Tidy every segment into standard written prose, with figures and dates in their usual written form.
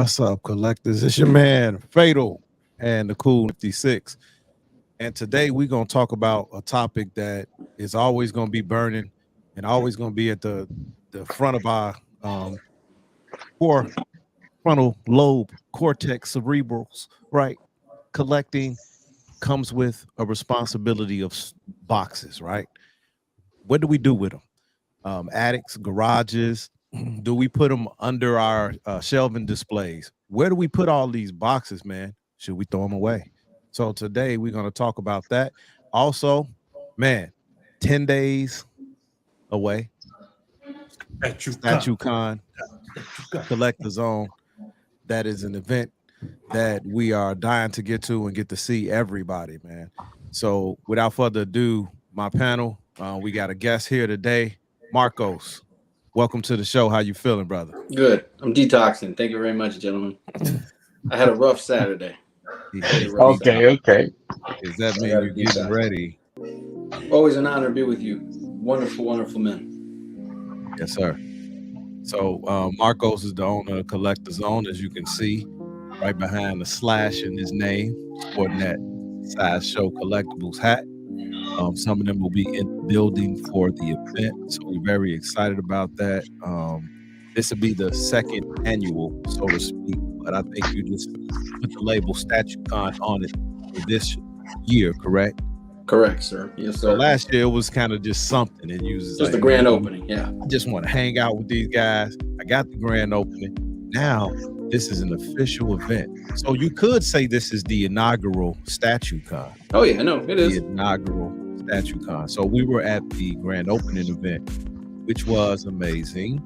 What's up, collectors? It's your man, Fatal, and the Cool 56. And today we're going to talk about a topic that is always going to be burning and always going to be at the front of our core frontal lobe, cortex, cerebrals, right? Collecting comes with a responsibility of boxes, right? What do we do with them? Attics, garages, do we put them under our shelving displays? Where do we put all these boxes, man? Should we throw them away? So today we're going to talk about that. Also, man, 10 days away. Statue Con, CollectorZown. That is an event that we are dying to get to and get to see everybody, man. So without further ado, my panel, we got a guest here today, Marcos. Welcome to the show. How you feeling, brother? Good. I'm detoxing. Thank you very much, gentlemen. I had a rough Saturday. Okay. Does that mean you're getting ready? Always an honor to be with you. Wonderful, wonderful men. Yes, sir. So Marcos is the owner of CollectorZown, as you can see, right behind the slash in his name, sporting that Sideshow collectibles hat. Some of them will be in the building for the event, so we're very excited about that. This will be the second annual, so to speak, but I think you just put the label StatueCon on it for this year, correct? Correct, sir. Yes, sir. So last year it was kind of just something, and you was just like, the grand opening. Yeah, I just want to hang out with these guys. I got the grand opening. Now this is an official event, so you could say this is the inaugural StatueCon. Oh yeah, I know it is the inaugural StatueCon. So we were at the grand opening event, which was amazing.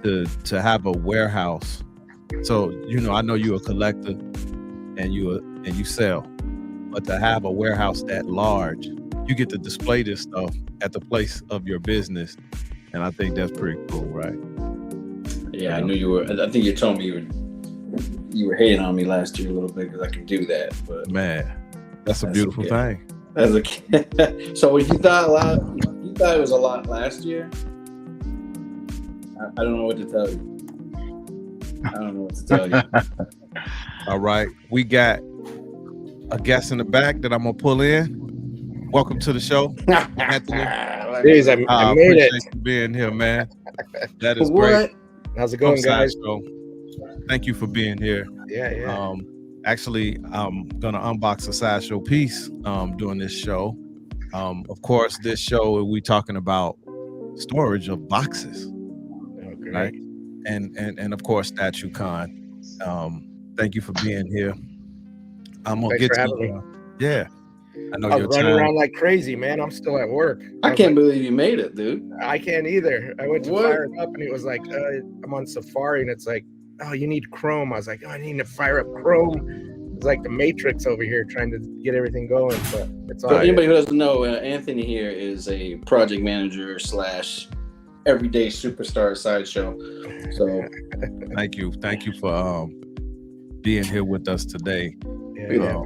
To have a warehouse. So I know you're a collector and you sell, but to have a warehouse that large, you get to display this stuff at the place of your business, and I think that's pretty cool, right? Yeah, I knew you were. I think you told me you were hating on me last year a little bit because I can do that. But man, that's a beautiful thing. As a kid. So you thought it was a lot last year. I don't know what to tell you. All right. We got a guest in the back that I'm going to pull in. Welcome to the show, Anthony. Jeez, I made it. You being here, man. That is great. How's it going, guys? Thank you for being here. Yeah. Actually, I'm going to unbox a Sideshow piece during this show. Of course, this show, we're talking about storage of boxes. Right, and of course StatueCon. Thank you for being here. I'm gonna get to you. Yeah, I know you're running around like crazy, man. I'm still at work. I can't believe you made it, dude. I can't either. I went to fire it up, and it was like I'm on Safari, and it's like, oh, you need Chrome. I was like, oh, I need to fire up Chrome. It's like the Matrix over here trying to get everything going. But it's all. Anybody who doesn't know, Anthony here is a project manager / everyday superstar Sideshow. So thank you for being here with us today. For sure.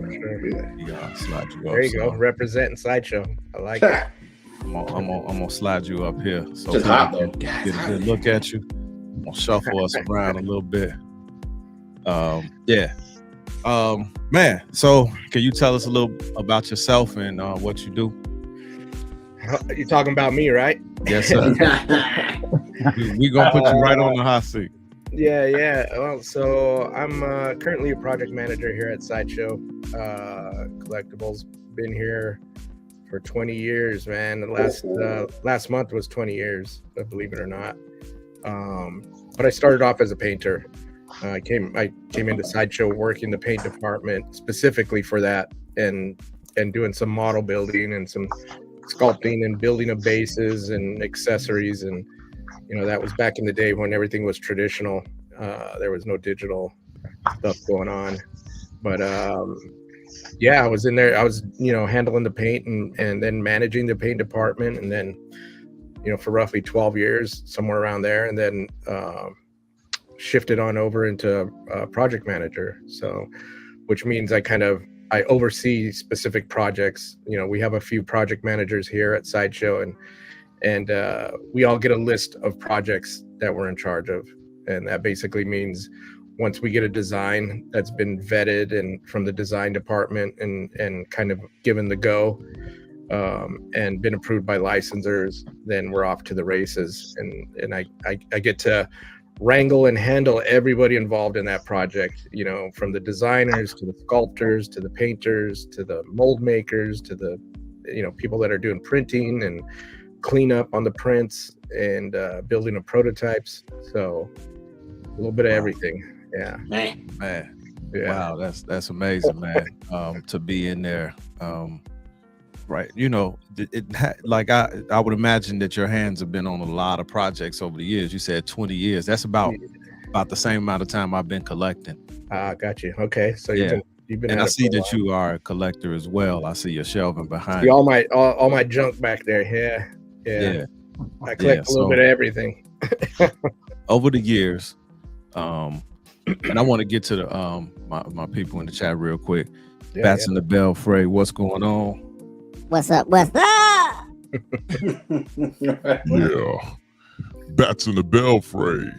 Slide you there you go, representing Sideshow. I like it. I'm gonna slide you up here so just hot though. Get a good look at you. I'm gonna shuffle us around a little bit. Man, so can you tell us a little about yourself and what you do? You're talking about me, right? Yes, sir. We're going to put you right on the hot seat. Yeah. Well, so I'm currently a project manager here at Sideshow Collectibles. Been here for 20 years, man. The last month was 20 years, believe it or not. But I started off as a painter. I came into Sideshow working the paint department specifically for that, and doing some model building and some sculpting and building of bases and accessories, and that was back in the day when everything was traditional. There was no digital stuff going on, but I was in there. I was handling the paint and then managing the paint department, and then for roughly 12 years, somewhere around there, and then shifted on over into project manager. So which means I oversee specific projects. We have a few project managers here at Sideshow, and we all get a list of projects that we're in charge of. and that basically means once we get a design that's been vetted and from the design department and kind of given the go and been approved by licensors, then we're off to the races. And I get to wrangle and handle everybody involved in that project, you know, from the designers to the sculptors to the painters to the mold makers to the, you know, people that are doing printing and cleanup on the prints and building of prototypes. So a little bit of everything. Yeah, Man. Yeah. Wow, that's amazing, man. To be in there, right? You know, like I would imagine that your hands have been on a lot of projects over the years. You said 20 years. That's about the same amount of time I've been collecting. Got you. Okay, so Yeah. you've been And at I it see for a that you are a collector as well. I see your shelving behind. See all my junk back there. Yeah. I collect a little bit of everything. Over the years, and I want to get to the my people in the chat real quick. Bats in the Belfray, what's going on? What's up? What's up? Yeah. Bats in the Belfray.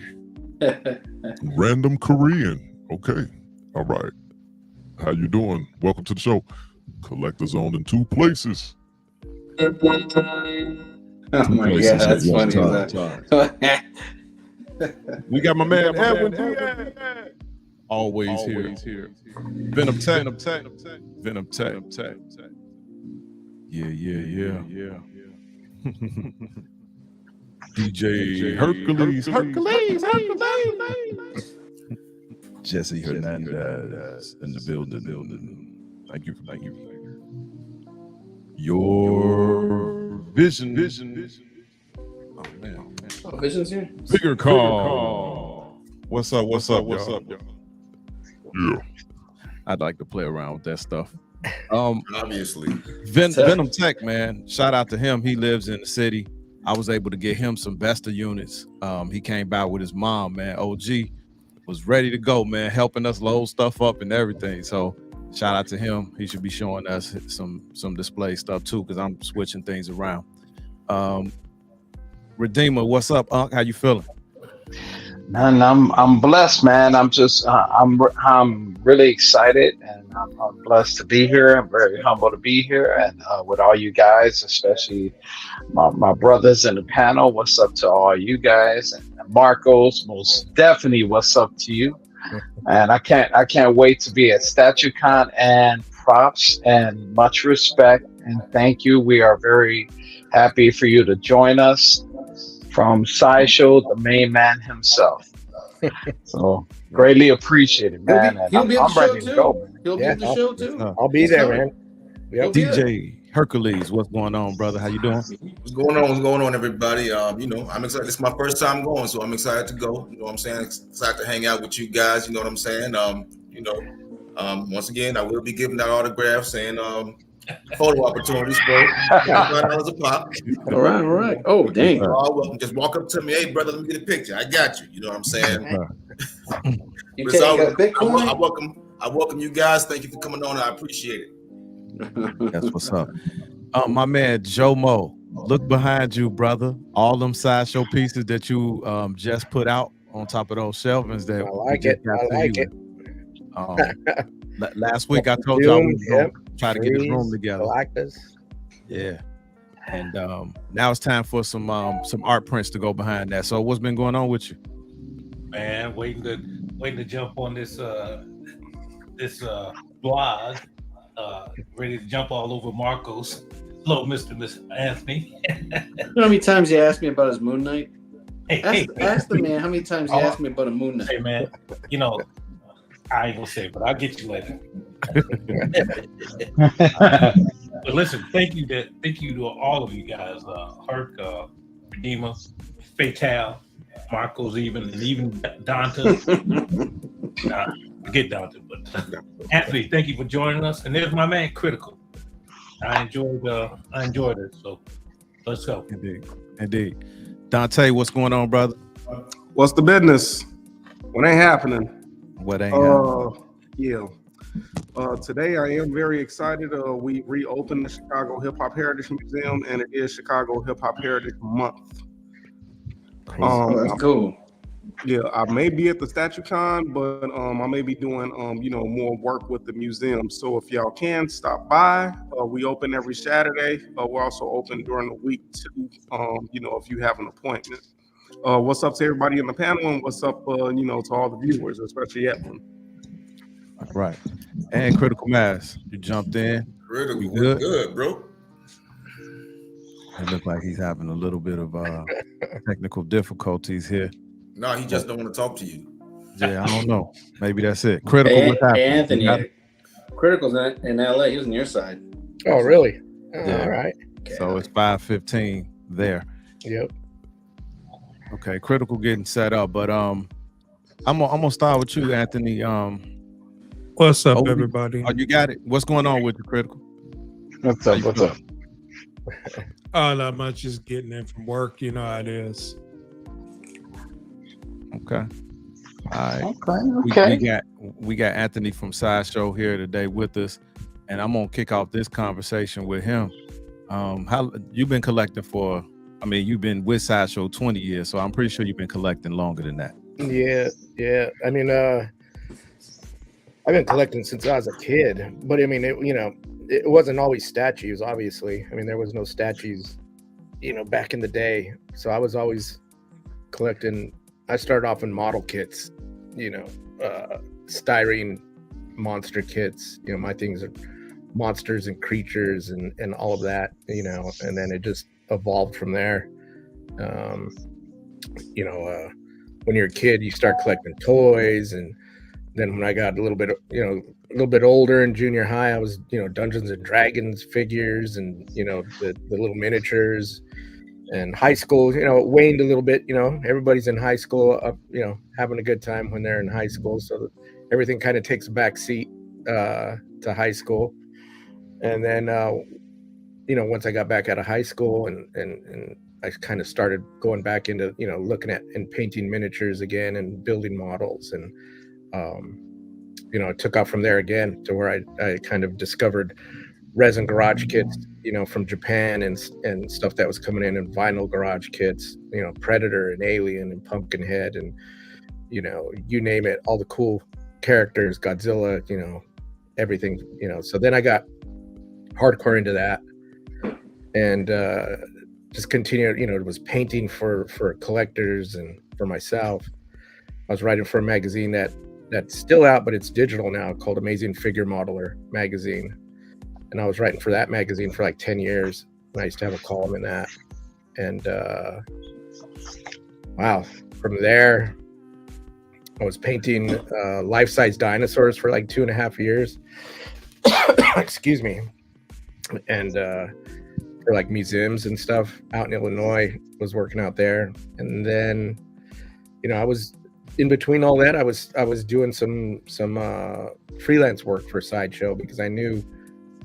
Random Korean. Okay. All right. How you doing? Welcome to the show. CollectorZown in 2 places. Oh my God, that's funny. We got my man Edwin. Always here. Venom Tech. Yeah. DJ Hercules. Jesse Hernandez in the building. Thank you. Your vision. Oh man. Oh, Vision's here. Bigger call. What's up, y'all? Yeah. I'd like to play around with that stuff. Obviously. Venom Tech, man. Shout out to him. He lives in the city. I was able to get him some Vesta units. He came by with his mom, man. OG was ready to go, man, helping us load stuff up and everything. So shout out to him. He should be showing us some display stuff too, because I'm switching things around. Redeemer, what's up, Unc? How you feeling? Man, I'm blessed, man. I'm just I'm really excited, and I'm blessed to be here. I'm very humble to be here, and with all you guys, especially my brothers in the panel. What's up to all you guys? And Marcos, most definitely, what's up to you? And I can't wait to be at StatueCon, and props and much respect and thank you. We are very happy for you to join us. From Sideshow, the main man himself. So greatly appreciated, man. He'll be on the show too. Go, man. He'll be on the show too. I'll be there, man. Yep. DJ Hercules, what's going on, brother? How you doing? What's going on, everybody? You know, I'm excited. This is my first time going, so I'm excited to go. You know what I'm saying? Excited to hang out with you guys. You know what I'm saying? You know, once again, I will be giving out autographs and photo opportunities for $5 a pop. All right. Oh, dang. Welcome. Just walk up to me. Hey, brother, let me get a picture. I got you. You know what I'm saying? You take a Bitcoin? I welcome you guys. Thank you for coming on. I appreciate it. That's what's up. My man Joe Mo, look behind you, brother. All them Sideshow pieces that you just put out on top of those shelvings. That I like it. Last week I told y'all we was gonna try to get his room together. Collectors. Yeah. And now it's time for some art prints to go behind that. So what's been going on with you? Man, waiting to jump on this blog. Ready to jump all over Marcos. Hello, Mr. Anthony. You know how many times he asked me about his Moon Knight? Ask the man how many times he asked me about a Moon Knight. Hey, man, you know, I ain't gonna say it, but I'll get you later. But listen, thank you to all of you guys, Herc, Redeemer, Fatal, Marcos, even Dante. Forget Dante, but Anthony, thank you for joining us. And there's my man Critical. I enjoyed it. So let's go. Indeed. Dante, what's going on, brother? What's the business? What ain't happening? What ain't happening? Yeah. Today I am very excited. We reopened the Chicago Hip Hop Heritage Museum, and it is Chicago Hip Hop Heritage Month. That's cool. Yeah, I may be at the StatueCon, but I may be doing more work with the museum. So if y'all can stop by, we open every Saturday. We're also open during the week too. If you have an appointment. What's up to everybody in the panel, and what's up, to all the viewers, especially Evelyn. All right, and Critical Mass, you jumped in. Critical, You good? Good, bro. It looks like he's having a little bit of technical difficulties here. No, he just don't want to talk to you. Yeah, I don't know. Maybe that's it. Critical, Hey, what's happening? Anthony, Critical's in LA. He was on your side. Oh, really? Yeah. All right. So it's 5:15 there. Yep. Okay, Critical getting set up, but I'm gonna start with you, Anthony. What's up, everybody? Oh, you got it. What's going on with you, Critical? What's up? What's up? Oh, not much. Just getting in from work. You know how it is. Okay. All right. Okay. We got Anthony from Sideshow here today with us, and I'm gonna kick off this conversation with him. How you've been collecting for? I mean, you've been with Sideshow 20 years, so I'm pretty sure you've been collecting longer than that. Yeah. I mean, I've been collecting since I was a kid, but I mean, it wasn't always statues. Obviously, I mean, there was no statues, back in the day. So I was always collecting. I started off in model kits, styrene monster kits. My things are monsters and creatures and all of that, and then it just evolved from there. When you're a kid, you start collecting toys, and then when I got a little bit older in junior high, I was, Dungeons and Dragons figures and, the little miniatures. And high school, it waned a little bit. Everybody's in high school, having a good time when they're in high school. So everything kind of takes a back seat to high school. And then, once I got back out of high school and I kind of started going back into, looking at and painting miniatures again and building models. And, it took off from there again to where I kind of discovered resin garage kits, from Japan and stuff that was coming in vinyl garage kits, Predator and Alien and Pumpkinhead and, you name it, all the cool characters, Godzilla, everything, So then I got hardcore into that and just continued, it was painting for collectors and for myself. I was writing for a magazine that's still out, but it's digital now, called Amazing Figure Modeler magazine. And I was writing for that magazine for like 10 years. And I used to have a column in that. And wow, from there, I was painting life-size dinosaurs for like 2.5 years. Excuse me. And for like museums and stuff out in Illinois, was working out there. And then, I was in between all that, I was doing some freelance work for Sideshow because I knew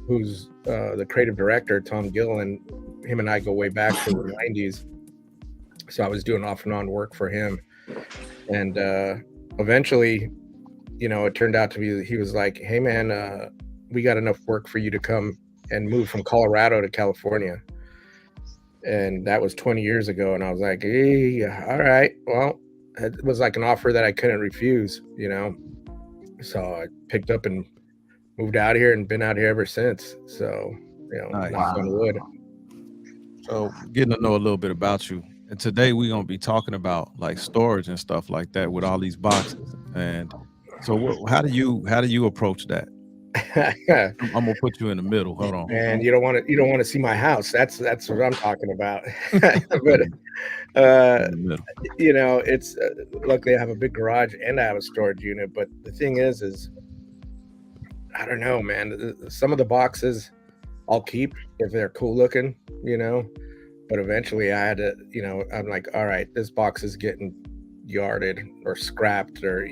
who's the creative director, Tom Gillen. Him and I go way back to the 90s. So I was doing off and on work for him. And eventually, it turned out to be, he was like, hey man, we got enough work for you to come and move from Colorado to California. And that was 20 years ago. And I was like, hey, all right, well, it was like an offer that I couldn't refuse, So I picked up and moved out here and been out here ever since. So, Nice. knock on wood. So getting to know a little bit about you. And today we're gonna be talking about like storage and stuff like that with all these boxes. And so how do you approach that? I'm gonna put you in the middle. Hold on. And you don't want to see my house. That's what I'm talking about. But it's luckily I have a big garage and I have a storage unit. But the thing is I don't know, man. Some of the boxes I'll keep if they're cool looking, But eventually I had to, I'm like, all right, this box is getting yarded or scrapped or,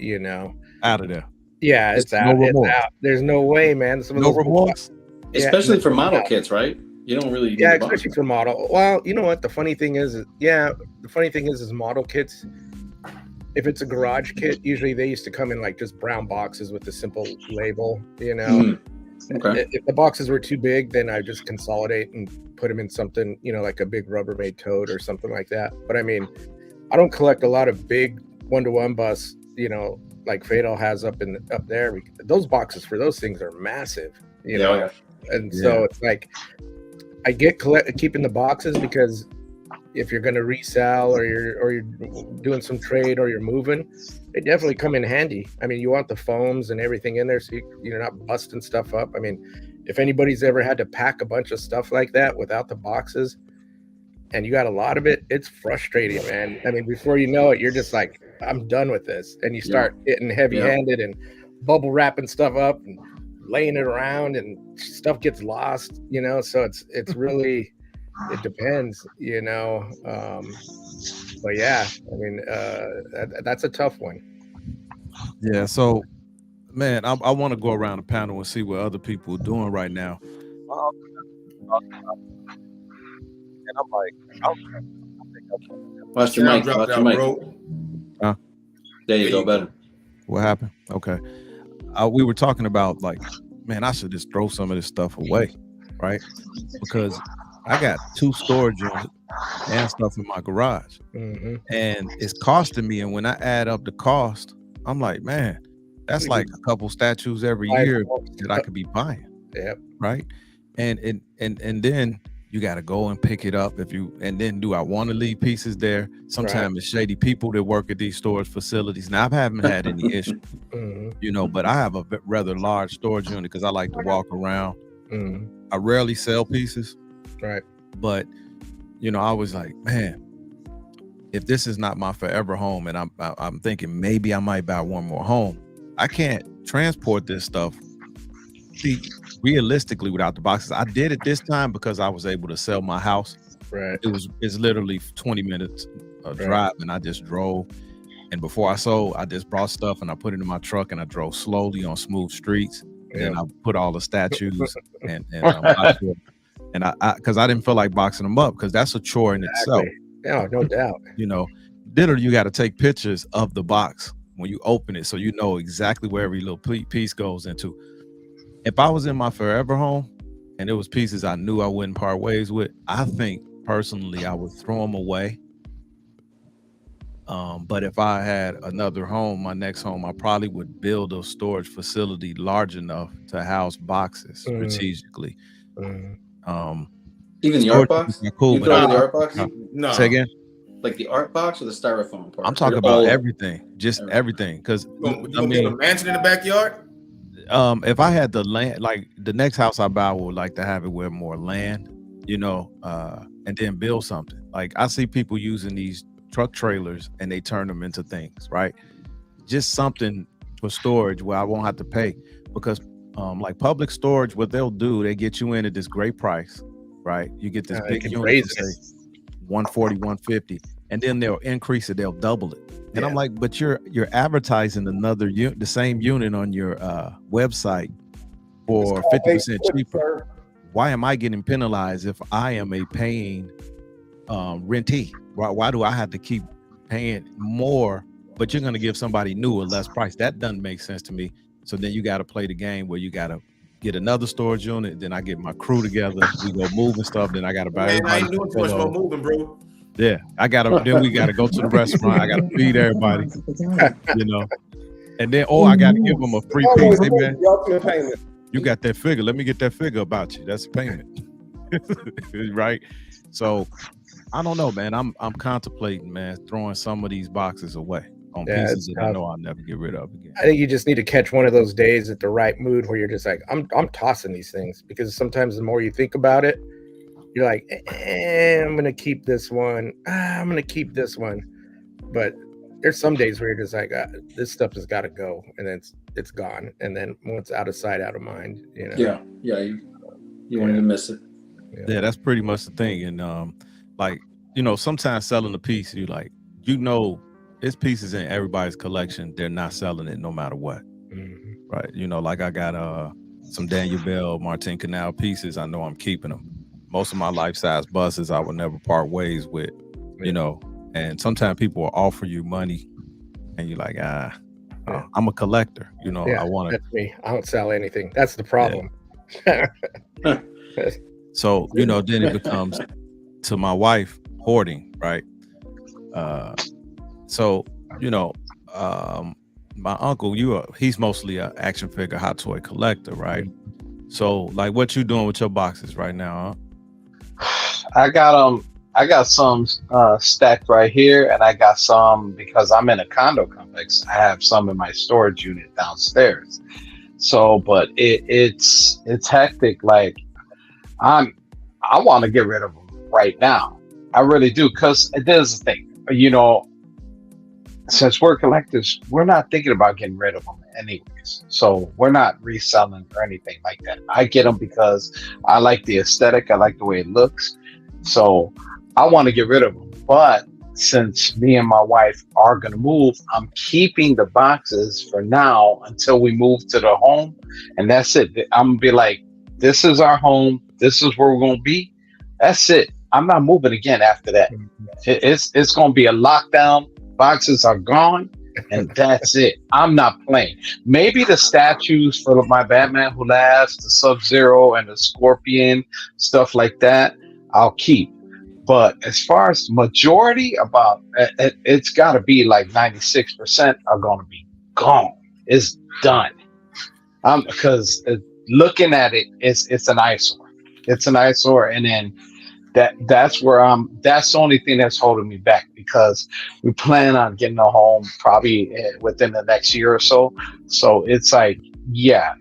Out of there. Yeah, it's out. No it's out. There's no way, man. Some of No those remorse. Especially for model kits, right? You don't really need the box. Especially for model. Well, you know what? The funny thing is model kits, if it's a garage kit, usually they used to come in like just brown boxes with a simple label, Okay. If the boxes were too big, then I just consolidate and put them in something, like a big Rubbermaid tote or something like that. But I mean, I don't collect a lot of big 1-to-1 bus, like Fatal has up there. Those boxes for those things are massive, Yeah. and so it's like I get keeping the boxes because if you're going to resell or you're doing some trade or you're moving, they definitely come in handy. I mean, you want the foams and everything in there so you're not busting stuff up. I mean, if anybody's ever had to pack a bunch of stuff like that without the boxes and you got a lot of it, it's frustrating, man. I mean, before you know it, you're just like, I'm done with this. And you start getting heavy-handed and bubble wrapping stuff up and laying it around and stuff gets lost, so it's really, it depends, but yeah, I mean, that's a tough one. Yeah. So, man, I want to go around the panel and see what other people are doing right now. And I'm like, watch your mic, bro. There you go, better. What happened? Okay. We were talking about like, man, I should just throw some of this stuff away, right? Because I got 2 storage units and stuff in my garage, and it's costing me. And when I add up the cost, I'm like, man, that's like a couple statues every year that I could be buying. Yep. Right. And then you got to go and pick it up and then do I want to leave pieces there? Sometimes it's shady people that work at these storage facilities. Now I haven't had any issue, but I have a rather large storage unit because I like to walk around. I rarely sell pieces. Right. But, I was like, man, if this is not my forever home, and I'm thinking maybe I might buy one more home, I can't transport this stuff realistically without the boxes. I did it this time because I was able to sell my house. Right. It's literally 20 minutes drive, and I just drove. And before I sold, I just brought stuff and I put it in my truck and I drove slowly on smooth streets. And I put all the statues and because I didn't feel like boxing them up because that's a chore in itself. Yeah, no doubt. Literally you got to take pictures of the box when you open it so you know exactly where every little piece goes into. If I was in my forever home and there was pieces I knew I wouldn't part ways with, I think personally I would throw them away. But if I had another home, my next home, I probably would build a storage facility large enough to house boxes strategically. Even the art box? Cool, you throw in the art box? No. Say again? Like the art box or the styrofoam part? I'm talking about everything, just everything. Because you build a mansion in the backyard? If I had the land, like the next house I buy, would like to have it with more land, and then build something. Like I see people using these truck trailers and they turn them into things, right? Just something for storage where I won't have to pay, because like public storage, what they'll do, they get you in at this great price, right? You get this big unit, say 140, 150, and then they'll increase it, they'll double it. And I'm like, but you're advertising another the same unit on your website for 50% cheaper. Why am I getting penalized if I am a paying rentee? Why do I have to keep paying more, but you're going to give somebody new a less price? That doesn't make sense to me. So then you got to play the game where you got to get another storage unit. Then I get my crew together. We go moving stuff. Then I got to buy everybody. I ain't doing too much more moving, bro. Yeah, then we got to go to the restaurant. I got to feed everybody, and then, I got to give them a free piece. Hey, man, you got that figure. Let me get that figure about you. That's a payment. Right? So I don't know, man. I'm contemplating, man, throwing some of these boxes away on pieces that I know I'll never get rid of again. I think you just need to catch one of those days at the right mood where you're just like, I'm tossing these things, because sometimes the more you think about it, you're like, I'm gonna keep this one. I'm gonna keep this one. But there's some days where you're just like, this stuff has got to go, and then it's gone. And then once out of sight, out of mind, Yeah, you won't even miss it. Yeah, that's pretty much the thing. And sometimes selling a piece, you like, it's pieces in everybody's collection. They're not selling it no matter what. Right? Like I got some Daniel Bell, Martin Canal pieces. I know I'm keeping them. Most of my life-size buses I would never part ways with, and sometimes people will offer you money and you're like, I'm a collector, I want to. That's me. I don't sell anything. That's the problem. So, then it becomes, to my wife, hoarding, right? So you know, my uncle, he's mostly an action figure hot toy collector, right? So, like, what you doing with your boxes right now? Huh? I got some stacked right here, and I got some because I'm in a condo complex. I have some in my storage unit downstairs. So, but it's hectic. Like I want to get rid of them right now. I really do, because there's the thing, since we're collectors, we're not thinking about getting rid of them anyways. So we're not reselling or anything like that. I get them because I like the aesthetic. I like the way it looks. So I want to get rid of them. But since me and my wife are going to move, I'm keeping the boxes for now until we move to the home. And that's it. I'm going to be like, this is our home. This is where we're going to be. That's it. I'm not moving again after that. It's going to be a lockdown. Boxes are gone, and that's it. I'm not playing. Maybe the statues for my Batman Who Laughs, the Sub-Zero, and the Scorpion, stuff like that, I'll keep. But as far as majority, it's got to be like 96% are going to be gone. It's done. Because looking at it, it's an eyesore. It's an eyesore, and then that's where that's the only thing that's holding me back, because we plan on getting a home probably within the next year or so. So it's like, yeah,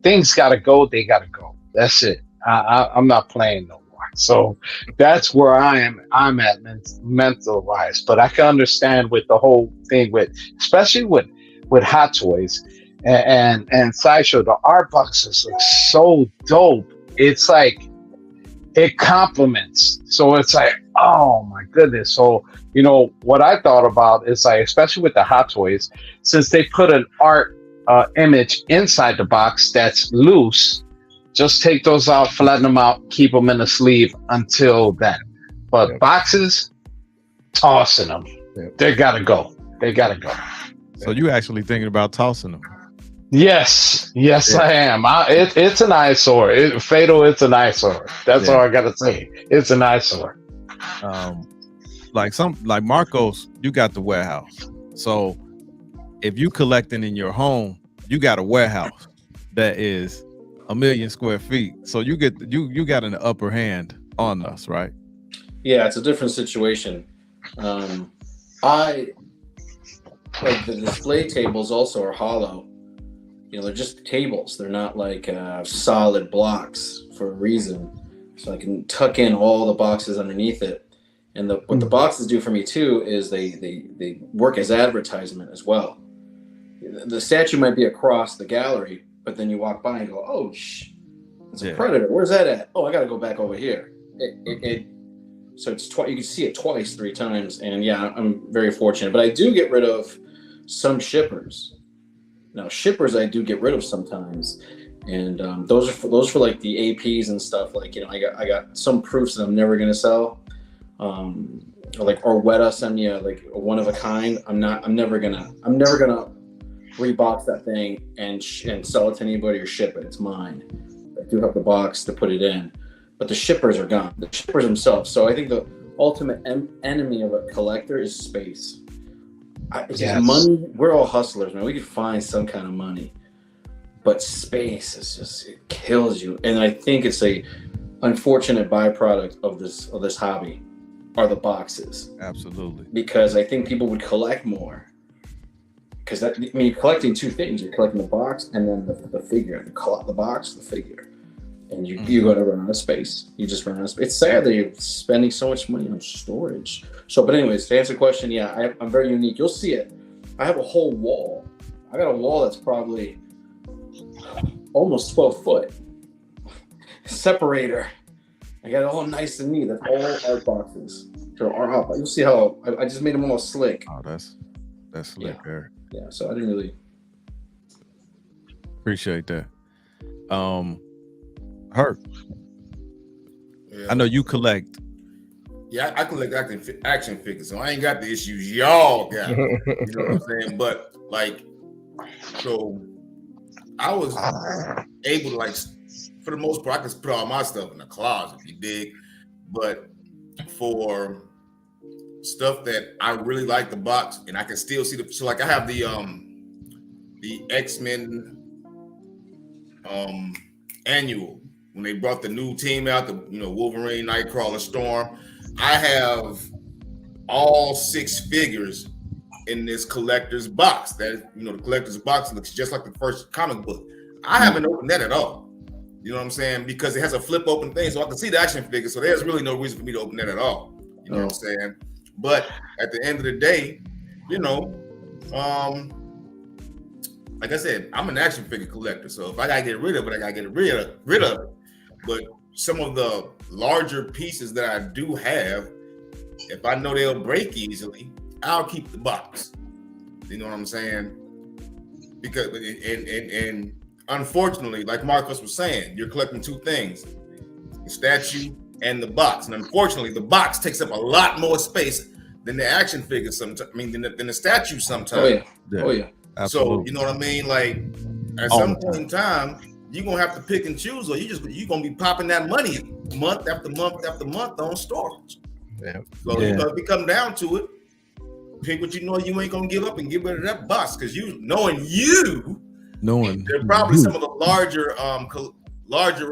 things gotta go. They gotta go. That's it. I'm not playing no more. So that's where I'm at mental wise. But I can understand with the whole thing especially with Hot Toys and Sideshow, the art boxes look so dope. It's like, it complements. So it's like, oh my goodness. So, what I thought about is, like, especially with the Hot Toys, since they put an art image inside the box that's loose, just take those out, flatten them out, keep them in the sleeve until then. But boxes, tossing them. They gotta go. They gotta go. So you actually thinking about tossing them? Yes, I am. It's an eyesore. Fatal, it's an eyesore. That's all I gotta say. It's an eyesore. Like Marcos, you got the warehouse. So if you collecting in your home, you got a warehouse that is 1 million square feet. So you got an upper hand on us, right? Yeah, it's a different situation. Like the display tables also are hollow. They're just tables. They're not like solid blocks for a reason. So I can tuck in all the boxes underneath it. And what the boxes do for me too is they work as advertisement as well. The statue might be across the gallery, but then you walk by and go, oh, it's a predator. Where's that at? Oh, I got to go back over here. So it's you can see it twice, 3 times. And yeah, I'm very fortunate. But I do get rid of some shippers. Now, shippers I do get rid of sometimes, and those are for like the APs and stuff. Like, I got some proofs that I'm never gonna sell, or Weta send me like a one of a kind. I'm never gonna rebox that thing and sell it to anybody or ship it. It's mine. I do have the box to put it in, but the shippers are gone. The shippers themselves. So I think the ultimate enemy of a collector is space. It's just money. We're all hustlers, man. We can find some kind of money, but space it kills you. And I think it's a unfortunate byproduct of this hobby are the boxes. Absolutely. Because I think people would collect more. Because you're collecting 2 things. You're collecting the box and then the figure. You collect the box, the figure, and you're going to run out of space. You just run out of space. It's sad that you're spending so much money on storage. So, but anyways, to answer the question, yeah, I'm very unique. You'll see it. I have a whole wall. I got a wall that's probably almost 12 foot. Separator. I got it all nice and neat. That's all art boxes. You'll see how I just made them all slick. Oh, that's slick there. Yeah, so I didn't really appreciate that. Herc. Yeah. I know you collect. Yeah, I collect action figures, so I ain't got the issues y'all got. You know what I'm saying? But so I was able to for the most part, I could put all my stuff in the closet if you dig. But for stuff that I really like the box, and I can still see the. So like I have the X-Men annual when they brought the new team out, the Wolverine, Nightcrawler, Storm. I have all 6 figures in this collector's box. That the collector's box looks just like the first comic book. I haven't opened that at all. You know what I'm saying? Because it has a flip open thing, so I can see the action figure. So there's really no reason for me to open that at all. You know what I'm saying? But at the end of the day, like I said, I'm an action figure collector. So if I gotta get rid of it, I gotta get rid of it. But some of the larger pieces that I do have, if I know they'll break easily, I'll keep the box. You know what I'm saying? Because and unfortunately, like Marcus was saying, you're collecting 2 things: the statue and the box. And unfortunately, the box takes up a lot more space than the action figure sometimes. I mean, than the statue sometimes. Oh yeah. Absolutely. So you know what I mean? Like at some point in time, you're gonna have to pick and choose, or you're gonna be popping that money month after month after month on storage. Yeah. So if we come down to it, pick what you know you ain't gonna give up and get rid of that box, because knowing they're probably some of the larger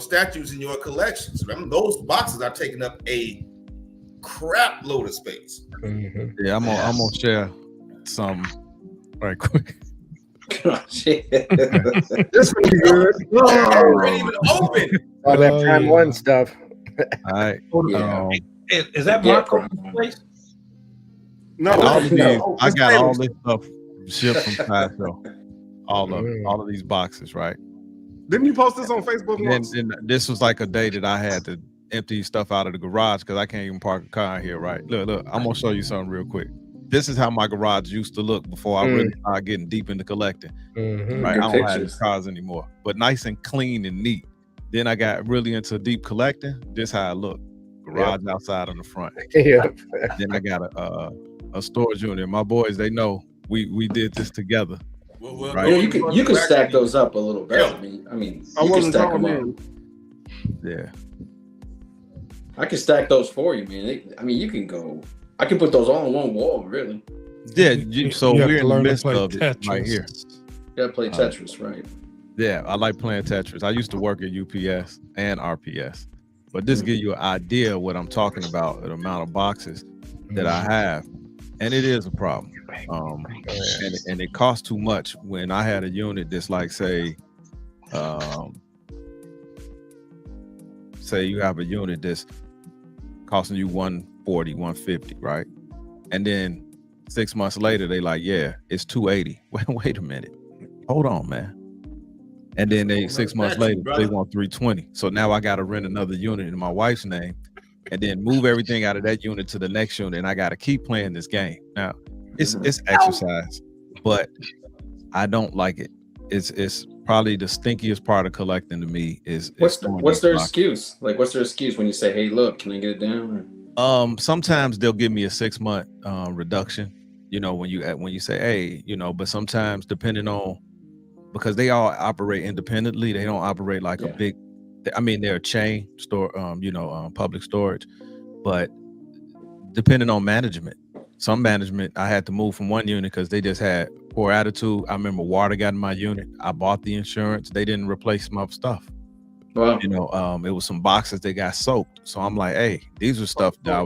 statues in your collection. So those boxes are taking up a crap load of space. Mm-hmm. Yeah, I'm gonna share some right quick. Shit. This one good. Ain't even open. All that Prime 1 stuff. All right. Is that Marco's place? No, I got all this stuff shipped from Sideshow. All of these boxes, right? Didn't you post this on Facebook once? And this was like a day that I had to empty stuff out of the garage because I can't even park a car in here, right? Look, I'm gonna show you something real quick. This is how my garage used to look before I really started getting deep into collecting. Right? I don't have cars anymore, but nice and clean and neat. Then I got really into deep collecting. This how I look. Garage outside on the front. Then I got a storage unit. My boys, they know we did this together. Right? Yeah, you can stack those up a little better. I mean, you can stack them up. Yeah. I can stack those for you, man. You can go. I can put those all on one wall, really. Yeah, so we're in the midst of it right here. You gotta play Tetris, right? Yeah, I like playing Tetris. I used to work at UPS and RPS, but this gives you an idea of what I'm talking about, the amount of boxes that I have, and it is a problem. And it costs too much. When I had a unit that's like, say you have a unit that's costing you $140, $150, right? And then 6 months later, they like, yeah, it's $280. Wait a minute. Hold on, man. And then 6 months later, they want $320. So now I got to rent another unit in my wife's name and then move everything out of that unit to the next unit. And I got to keep playing this game. Now, it's exercise, but I don't like it. It's probably the stinkiest part of collecting to me is what's their excuse? Like, what's their excuse when you say, hey, look, can I get it down? Sometimes they'll give me a 6 month reduction, when you say, hey, but sometimes depending on, because they all operate independently, they don't operate like a big, they're a chain store, public storage, but depending on management, some management, I had to move from one unit because they just had poor attitude. I remember water got in my unit. I bought the insurance. They didn't replace my stuff. Wow. It was some boxes that got soaked. So I'm like, hey, these were stuff that I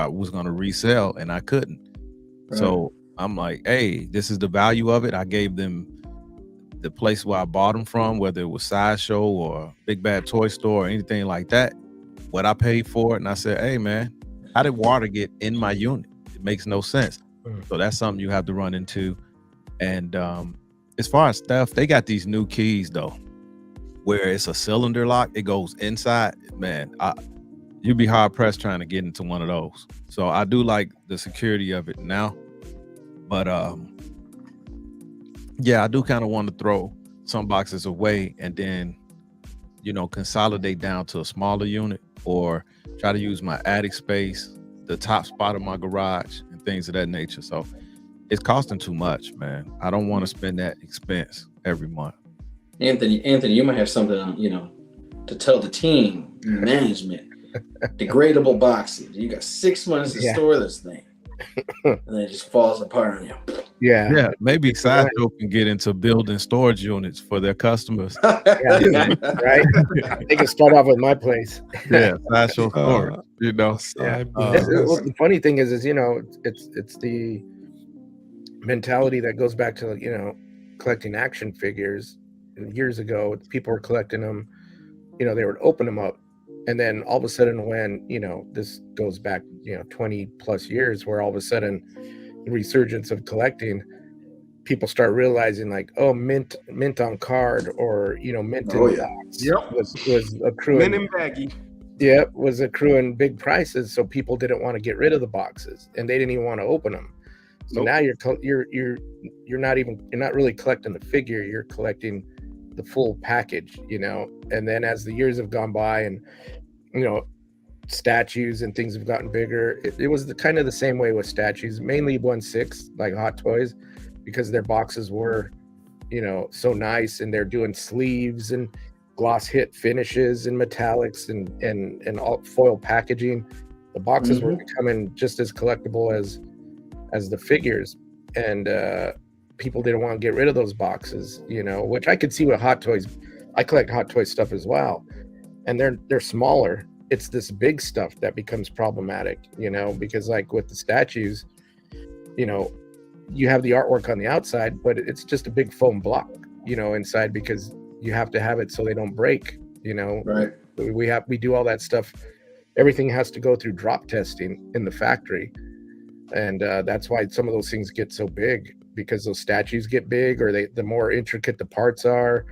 was going to resell and I couldn't. Right. So I'm like, hey, this is the value of it. I gave them the place where I bought them from, whether it was Sideshow or Big Bad Toy Store or anything like that, what I paid for it. And I said, hey, man, how did water get in my unit? It makes no sense. So that's something you have to run into. And as far as stuff, they got these new keys though, where it's a cylinder lock. It goes inside. Man, you'd be hard pressed trying to get into one of those. So I do like the security of it now. But yeah, I do kind of want to throw some boxes away and then, consolidate down to a smaller unit or try to use my attic space, the top spot of my garage and things of that nature. So it's costing too much, man. I don't want to spend that expense every month. Anthony, you might have something, to tell the team, management. Degradable boxes. You got 6 months to store this thing, and then it just falls apart on you. Yeah, maybe Sideshow can get into building storage units for their customers. Right? They can start off with my place. Yeah, Sideshow storage. You know, well, the funny thing is it's the mentality that goes back to collecting action figures. Years ago, people were collecting them. They would open them up, and then all of a sudden, when this goes back 20 plus years, where all of a sudden the resurgence of collecting, people start realizing like, oh, mint on card, or mint in box was accruing. Mint and baggy. Yeah, was accruing big prices, so people didn't want to get rid of the boxes, and they didn't even want to open them. So now you're not really collecting the figure, you're collecting the full package, and then as the years have gone by and statues and things have gotten bigger, it was kind of the same way with statues, mainly 1/6 like Hot Toys, because their boxes were so nice, and they're doing sleeves and gloss hit finishes and metallics and all foil packaging. The boxes were becoming just as collectible as the figures, and people didn't want to get rid of those boxes, which I could see with Hot Toys. I collect Hot Toys stuff as well, and they're smaller. It's this big stuff that becomes problematic, because like with the statues, you have the artwork on the outside, but it's just a big foam block, inside, because you have to have it so they don't break, Right. We do all that stuff. Everything has to go through drop testing in the factory. And that's why some of those things get so big, because those statues get big, or the more intricate the parts are,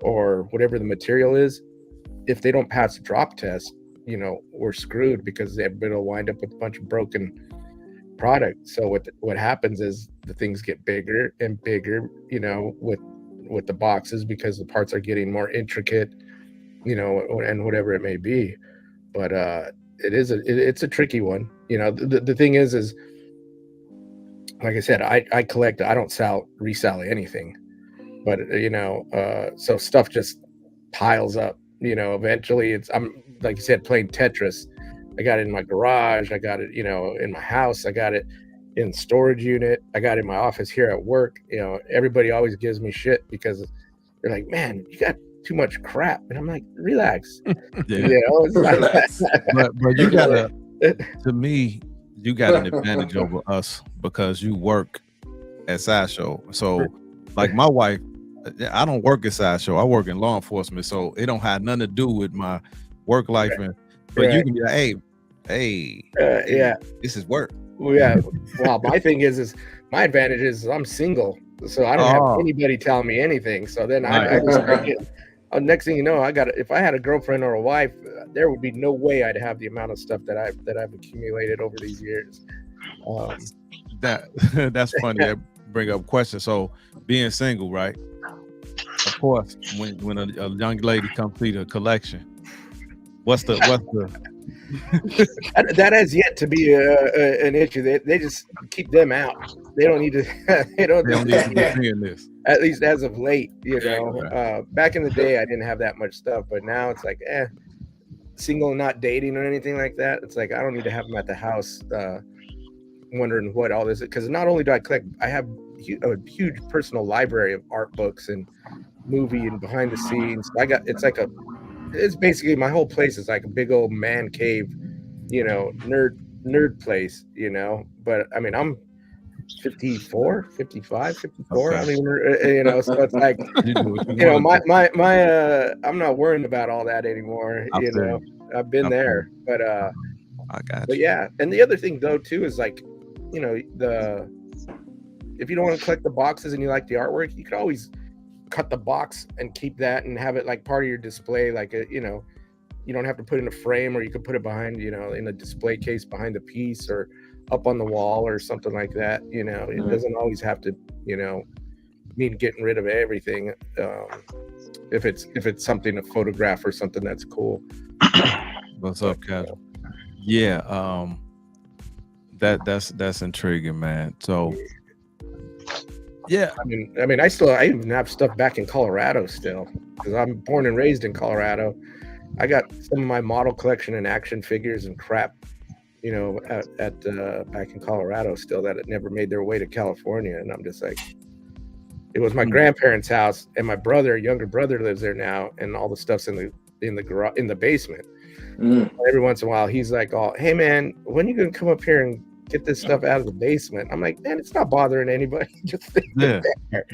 or whatever the material is. If they don't pass the drop test, we're screwed, because it'll wind up with a bunch of broken product. So what happens is the things get bigger and bigger, with the boxes, because the parts are getting more intricate, and whatever it may be. But it's a tricky one. The thing is like I said, I collect. I don't resell anything, but so stuff just piles up. Eventually I'm like you said, playing Tetris. I got it in my garage. I got it, in my house. I got it in storage unit. I got it in my office here at work. Everybody always gives me shit because they're like, "Man, you got too much crap," and I'm like, "Relax." Yeah. It's like, but you gotta. To me, you got an advantage over us because you work at Sideshow. So, like my wife, I don't work at Sideshow. I work in law enforcement, so it don't have nothing to do with my work life. But you can be like, hey, this is work. Well, yeah. Well, my thing is my advantage is I'm single, so I don't have anybody telling me anything. So then I just next thing you know, if I had a girlfriend or a wife, there would be no way I'd have the amount of stuff that I've accumulated over these years. That's funny. That bring up questions. So being single, right? Of course, when a young lady comes see the collection, what's the that has yet to be an issue. They just keep them out. They don't need to. They don't need to be seeing this. At least as of late, back in the day, I didn't have that much stuff, but now it's like, single, not dating or anything like that. It's like I don't need to have them at the house, wondering what all this is. Because not only do I collect, I have a huge personal library of art books and movie and behind the scenes. It's basically my whole place is like a big old man cave, nerd place, But I mean, I'm 54, 55, 54. Okay. I mean, so it's like, I'm not worrying about all that anymore. I've been there, but I got you. But yeah, and the other thing though too is like, if you don't want to collect the boxes and you like the artwork, you could always cut the box and keep that and have it like part of your display. Like you don't have to put it in a frame, or you could put it behind, in a display case behind the piece or up on the wall or something like that. It doesn't always have to, mean getting rid of everything. If it's something to photograph or something that's cool. What's up, Casual? Yeah, that's intriguing, man. So yeah, I mean, I even have stuff back in Colorado still, because I'm born and raised in Colorado, I got some of my model collection and action figures and crap, you know, at back in Colorado still that had never made their way to California. And I'm just like, it was my grandparents' house, and my younger brother lives there now, and all the stuff's in the garage, in the basement. Every once in a while, he's like, "Oh, hey man, when are you gonna come up here and get this stuff out of the basement?" I'm like, "Man, it's not bothering anybody. Just leave it there."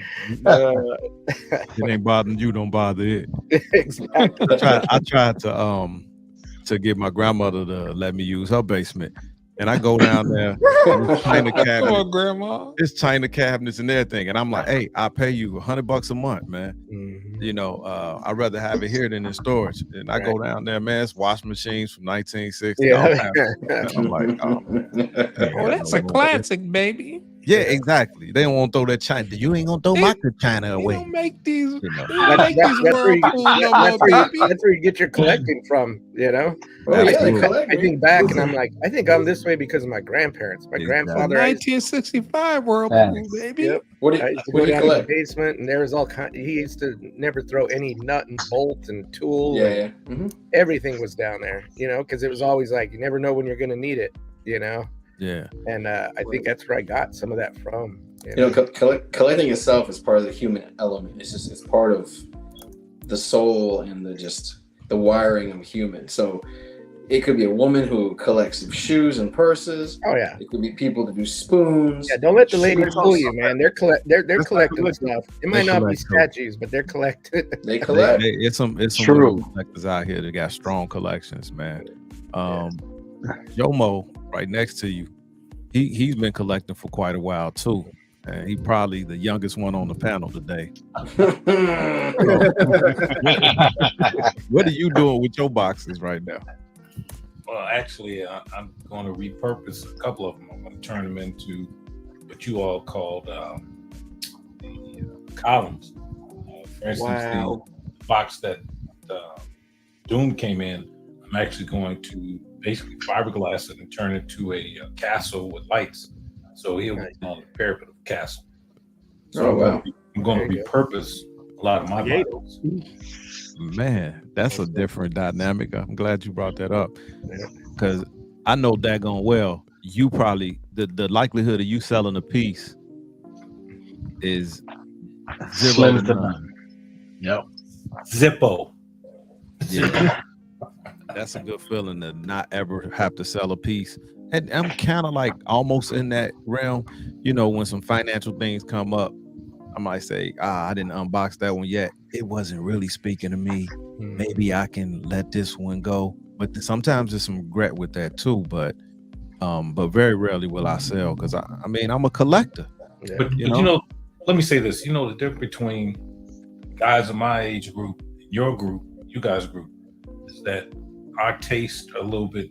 It ain't bothering you, don't bother it. Exactly. I tried to get my grandmother to let me use her basement. And I go down there, and it's China cabinets, Grandma. it's China cabinets and everything. And I'm like, hey, I'll pay you $100 a month, man. You know, I'd rather have it here than in storage. And I go down there, man, it's washing machines from 1960. Yeah. I'm like, oh, man. Oh, that's a classic, baby. Yeah, exactly. They don't want to throw that China. You ain't gonna throw my China They away. don't make these. You know. They don't make these whirlpools no more, baby. That's where you get your collecting from, you know. Oh, yeah, they collect. I think back and I'm like, I think I'm this way because of my grandparents. My grandfather, 1965 whirlpool, baby. Yep. What do I you, used to what go do you down to the collect? basement, and there was all kind. He used to never throw any nut and bolt and tool. Yeah, and yeah. Mhm. everything was down there, you know, because it was always like you never know when you're going to need it, you know. Yeah. And I think that's where I got some of that from. You know, collecting itself is part of the human element. It's part of the soul and the wiring of a human. So it could be a woman who collects shoes and purses. Oh yeah. It could be people that do spoons. Yeah, don't let the ladies fool you, man. They're collecting stuff. It might not be statues, but they're collecting. They collect. It's some True. women collectors out here that got strong collections, man. Jomo, right next to you, he's been collecting for quite a while too. And he probably the youngest one on the panel today. What are you doing with your boxes right now? Well, actually, I'm going to repurpose a couple of them. I'm going to turn them into what you all called the columns. For instance, the box that Doom came in, I'm actually going to basically fiberglass it and turn it to a castle with lights. So he'll be on the parapet of the castle. So I'm going to repurpose a lot of my boxes. Man, that's a different dynamic. I'm glad you brought that up because I know daggone well you probably the likelihood of you selling a piece is zero to none. Yep. Zippo. Yeah. That's a good feeling to not ever have to sell a piece. And I'm kind of like almost in that realm, you know, when some financial things come up, I might say, I didn't unbox that one yet. It wasn't really speaking to me. Maybe I can let this one go. But sometimes there's some regret with that too. But very rarely will I sell because I mean, I'm a collector. Yeah. But you know, let me say this. You know, the difference between guys in my age group, your group, you guys' group, is that our tastes are a little bit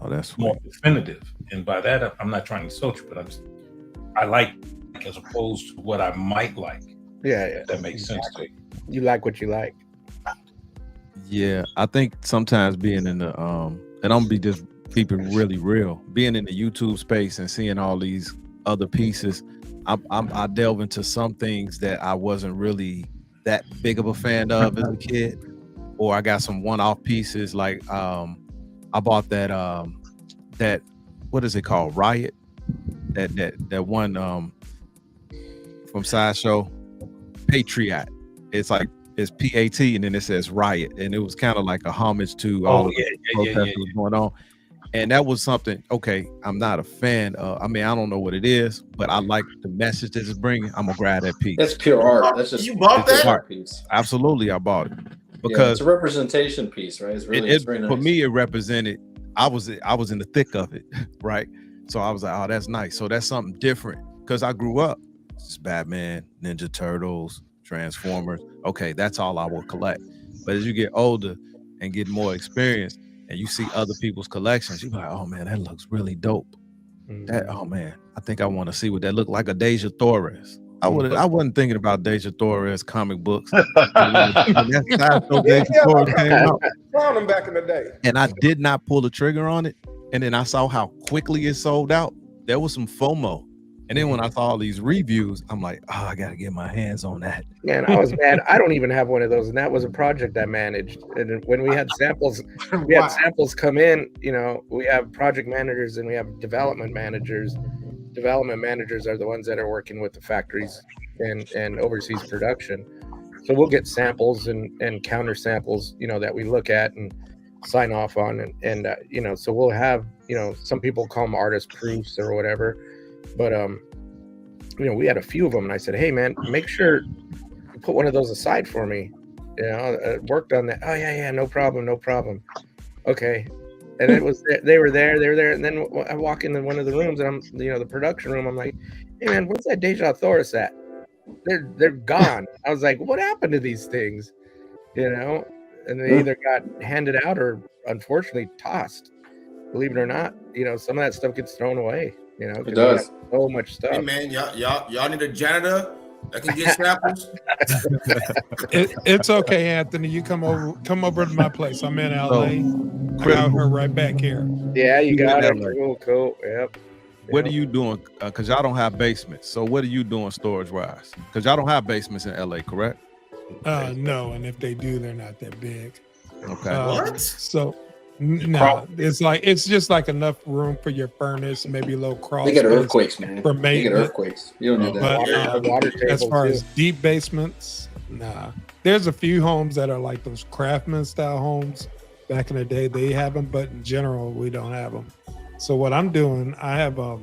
that's more definitive. And by that, I'm not trying to insult you, but I like as opposed to what I might like. Yeah. If that makes sense to you. You like what you like. Yeah, I think sometimes being in the and I'm gonna be just keeping really real, being in the YouTube space and seeing all these other pieces, I delve into some things that I wasn't really that big of a fan of as a kid, or I got some one-off pieces like I bought that what is it called, Riot, that one from Sideshow, Patriot. It's like it's PAT and then it says Riot, and it was kind of like a homage to all the protests that was going on. And that was something, okay, I'm not a fan of, I mean, I don't know what it is, but I like the message that it's bringing. I'm gonna grab that piece. That's pure art. That's just You bought that? art piece. Absolutely, I bought it because Yeah, it's a representation piece, right? It's really it's very nice. For me, it represented. I was in the thick of it, right? So I was like, oh, that's nice. So that's something different because I grew up. It's Batman, Ninja Turtles, Transformers. Okay, that's all I will collect. But as you get older and get more experience, and you see other people's collections, you're like, oh man, that looks really dope. That, oh man, I think I want to see what that looked like. A Deja Torres. I wasn't thinking about Deja Torres comic books. When Deja Torres came out. Found them back in the day. And I did not pull the trigger on it. And then I saw how quickly it sold out. There was some FOMO. And then when I saw all these reviews, I'm like, oh, I gotta get my hands on that. Man, I was mad. I don't even have one of those, and that was a project I managed. And when we had samples, come in. You know, we have project managers and we have development managers. Development managers are the ones that are working with the factories and overseas production. So we'll get samples and counter samples, you know, that we look at and sign off on, and you know, so we'll have, you know, some people call them artist proofs or whatever, but you know, we had a few of them, and I said, hey man, make sure you put one of those aside for me. You know, worked on that. Oh yeah, no problem. Okay. And it was, they were there, and then I walk into one of the rooms, and I'm, you know, the production room. I'm like, hey man, where's that Deja Thoris at? They're gone. I was like, what happened to these things? You know, and they either got handed out or unfortunately tossed. Believe it or not, you know, some of that stuff gets thrown away. You know, it does. So much stuff. Hey man, y'all need a janitor that can get samples. It's okay, Anthony. You come over to my place. I'm in LA. I got her right back here. Yeah, you got it. Cool. Yep. What are you doing? Because y'all don't have basements. So what are you doing storage-wise? Because y'all don't have basements in LA, correct? No, and if they do, they're not that big. Okay. What? So no, it's just like enough room for your furnace, maybe a little crawl. They get earthquakes, man. For they get earthquakes. You don't need that. But water as far too. as deep basements, nah. There's a few homes that are like those craftsman style homes. Back in the day, they have them, but in general, we don't have them. So what I'm doing, I have a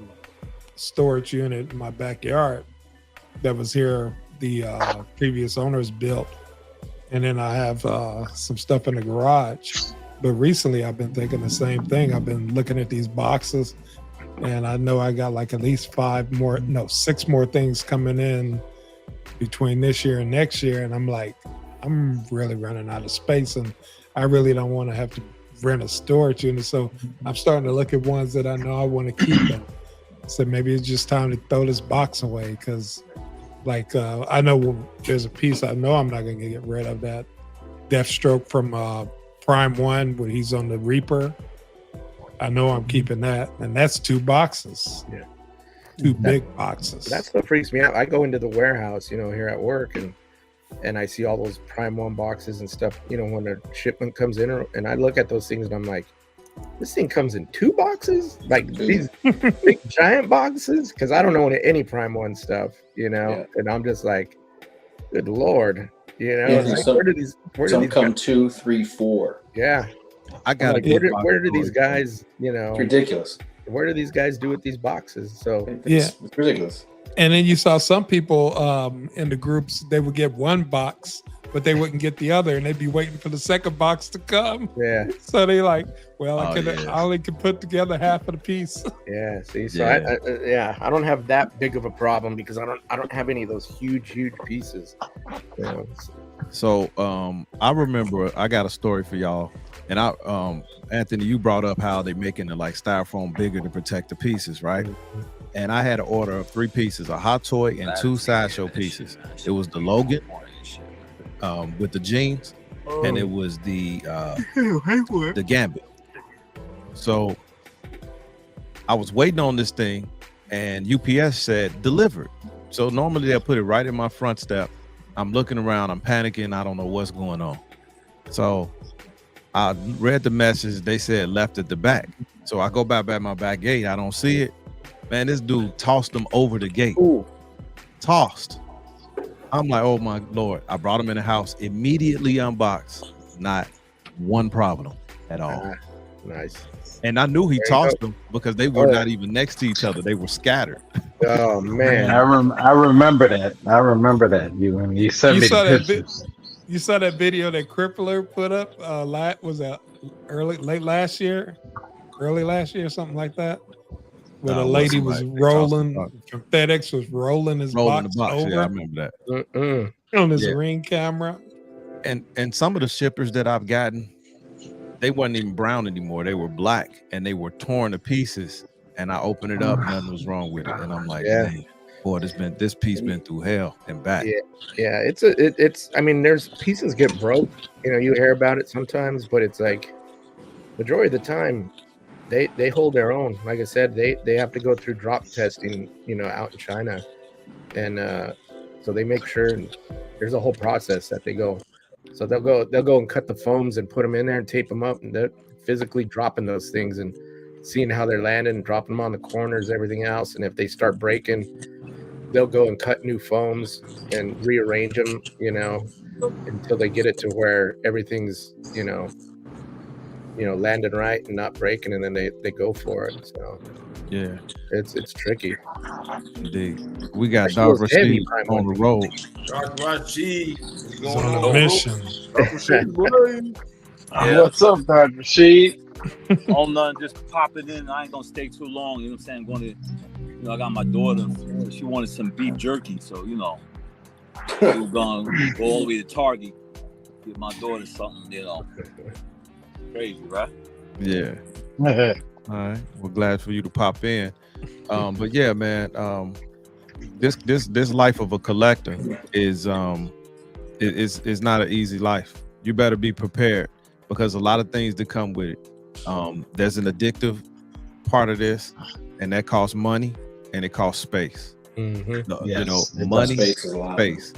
storage unit in my backyard that was here the previous owners built, and then I have some stuff in the garage. But recently, I've been thinking the same thing. I've been looking at these boxes, and I know I got like at least 6 more things coming in between this year and next year, and I'm like, I'm really running out of space, and I really don't want to have to rent a storage unit. So I'm starting to look at ones that I know I want to keep. And so maybe it's just time to throw this box away, because like I know there's a piece I know I'm not going to get rid of, that Deathstroke from Prime 1 where he's on the Reaper. I know I'm keeping that, and that's 2 boxes. Yeah. 2 big boxes. That's what freaks me out. I go into the warehouse, you know, here at work, and I see all those Prime 1 boxes and stuff, you know, when the shipment comes in, and I look at those things and I'm like, this thing comes in 2 boxes? Like these big giant boxes? Because I don't know any Prime 1 stuff, you know, and I'm just like, good Lord, you know, like, where do these come 2, 3, 4? Yeah. I got like, where do these guys, you know, it's ridiculous. Where do these guys do with these boxes? So it's ridiculous. And then you saw some people in the groups, they would get 1 box, but they wouldn't get the other, and they'd be waiting for the second box to come. Yeah. So they like, well, I only could put together half of the piece. Yeah. See, so I don't have that big of a problem because I don't have any of those huge pieces. You know? So I remember I got a story for y'all, and Anthony, you brought up how they making the like styrofoam bigger to protect the pieces, right? Mm-hmm. And I had an order of 3 pieces, a hot toy and 2 Sideshow pieces. It was the Logan with the jeans, and it was the Gambit. So I was waiting on this thing, and UPS said delivered. So normally they'll put it right in my front step. I'm looking around, I'm panicking, I don't know what's going on. So I read the message, they said left at the back. So I go back my back gate, I don't see it. Man, this dude tossed them over the gate. Ooh. Tossed. I'm like, oh my Lord. I brought them in the house, immediately unboxed. Not one problem at all. Nice. And I knew he tossed them because they were not even next to each other. They were scattered. Oh man. I remember that. I remember that. You sent me the pictures. You saw that video that Crippler put up was that late last year, early last year, something like that. Where the lady was rolling from FedEx was rolling his box over. Yeah, I remember that. On his Ring camera. And some of the shippers that I've gotten, they wasn't even brown anymore. They were black and they were torn to pieces. And I opened it up, nothing was wrong with it. And I'm like, man, boy, this piece been through hell and back. Yeah, it's I mean, there's pieces get broke. You know, you hear about it sometimes, but it's like majority of the time, they hold their own. Like I said, they have to go through drop testing, out in China, and so they make sure. And there's a whole process that they go. So they'll go and cut the foams and put them in there and tape them up, and they're physically dropping those things and seeing how they're landing and dropping them on the corners, everything else. And if they start breaking, they'll go and cut new foams and rearrange them, until they get it to where everything's, landing right and not breaking, and then they go for it. So Yeah, it's tricky. indeed. We got Dr. Rashid on the road. Dr. Rashid, what's He's going on on? a mission. Dr. Rashid, boy. Yeah. What's up, Dr. Rashid? Oh, nothing, just popping in. I ain't gonna stay too long. You know what I'm saying? Going to, I got my daughter. She wanted some beef jerky, so we're gonna go all the way to Target, get my daughter something. Crazy, right? Yeah. All right. We're glad for you to pop in. But yeah, man, this life of a collector is not an easy life. You better be prepared because a lot of things that come with it. There's an addictive part of this, and that costs money and it costs space. Mm-hmm. Money, space.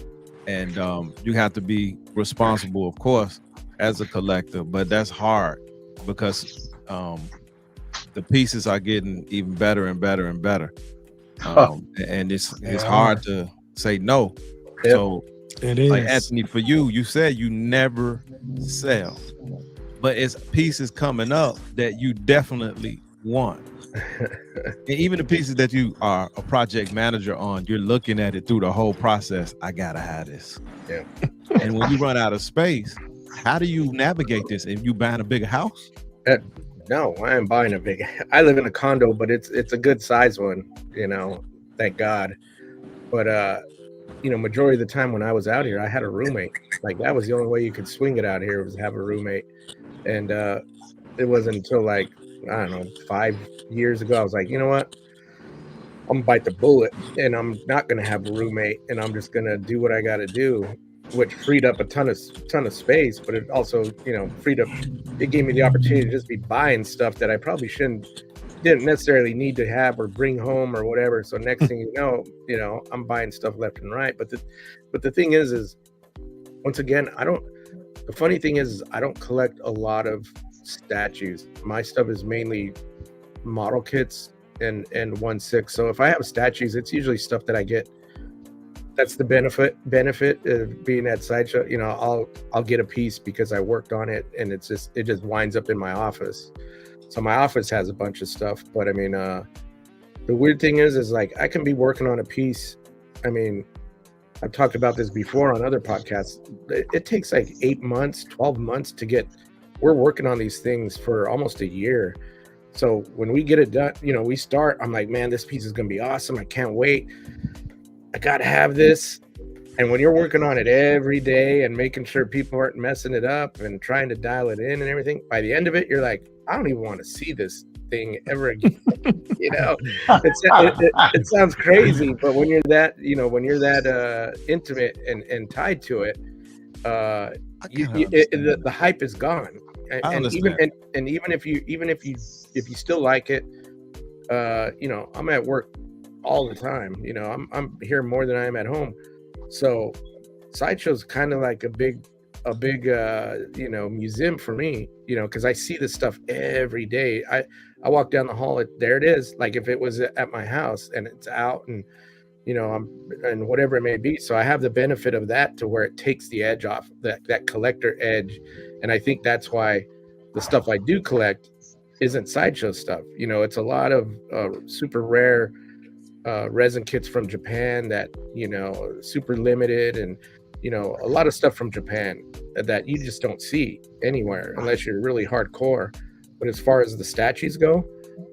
And you have to be responsible, of course, as a collector, but that's hard because the pieces are getting even better and better and better. And it's hard to say no. Yep. So It is. like Anthony, for you said you never sell, but it's pieces coming up that you definitely want. And even the pieces that you are a project manager on, you're looking at it through the whole process. I gotta have this. Yeah. And when you run out of space, how do you navigate this? If you buying a bigger house? No, I am buying a big. I live in a condo, but it's a good size one. Thank God. But majority of the time when I was out here, I had a roommate. Like that was the only way you could swing it out here was have a roommate. And it wasn't until like, I don't know, 5 years ago, I was like, you know what? I'm gonna bite the bullet and I'm not gonna have a roommate and I'm just gonna do what I gotta do, which freed up a ton of space, but it also, it gave me the opportunity to just be buying stuff that I probably didn't necessarily need to have or bring home or whatever. So next thing you know, I'm buying stuff left and right. But the thing is once again, the funny thing is I don't collect a lot of statues. My stuff is mainly model kits and 1/6. So if I have statues, it's usually stuff that I get. That's the benefit of being at Sideshow. I'll get a piece because I worked on it, and it just winds up in my office. So my office has a bunch of stuff. But I mean, the weird thing is like I can be working on a piece. I mean, I've talked about this before on other podcasts. It takes like 8 months, 12 months to get. We're working on these things for almost a year. So when we get it done, we start. I'm like, man, this piece is gonna be awesome. I can't wait. I gotta have this. And when you're working on it every day and making sure people aren't messing it up and trying to dial it in and everything, by the end of it, you're like, I don't even want to see this thing ever again. It sounds crazy, but when you're that, intimate and tied to it, the hype is gone. And even if you still like it, I'm at work all the time. I'm here more than I am at home. So Sideshow's kind of like a big museum for me, because I see this stuff every day. I walk down the hall, there it is. Like if it was at my house and it's out and and whatever it may be. So I have the benefit of that to where it takes the edge off, that collector edge. And I think that's why the stuff I do collect isn't Sideshow stuff. It's a lot of super rare resin kits from Japan that, super limited, and, a lot of stuff from Japan that you just don't see anywhere unless you're really hardcore. But as far as the statues go,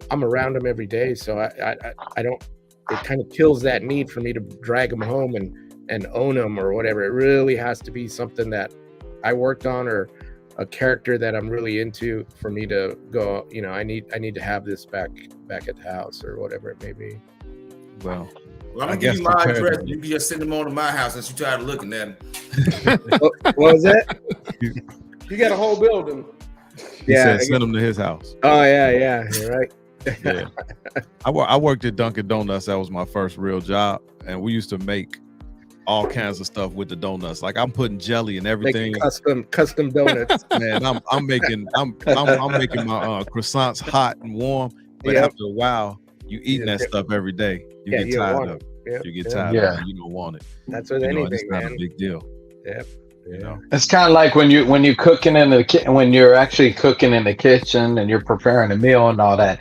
I'm around them every day. So I don't, it kind of kills that need for me to drag them home and own them or whatever. It really has to be something that I worked on or a character that I'm really into for me to go, I need to have this back at the house or whatever it may be. Well, I'm gonna give you my address. You can just send them on to my house since you tired of looking at them. What was that? You got a whole building. He said send him to his house. Oh yeah, you're right. Yeah. I worked at Dunkin' Donuts. That was my first real job, and we used to make all kinds of stuff with the donuts. Like I'm putting jelly and everything. Making custom donuts. Man, I'm making my croissants hot and warm. But after a while, you eating that stuff every day. You get tired of it. You get tired of it. You don't want it. That's with anything, it's not man. a big deal. Yep. You know, it's kind of like when you're cooking in the when you're actually cooking in the kitchen and you're preparing a meal and all that,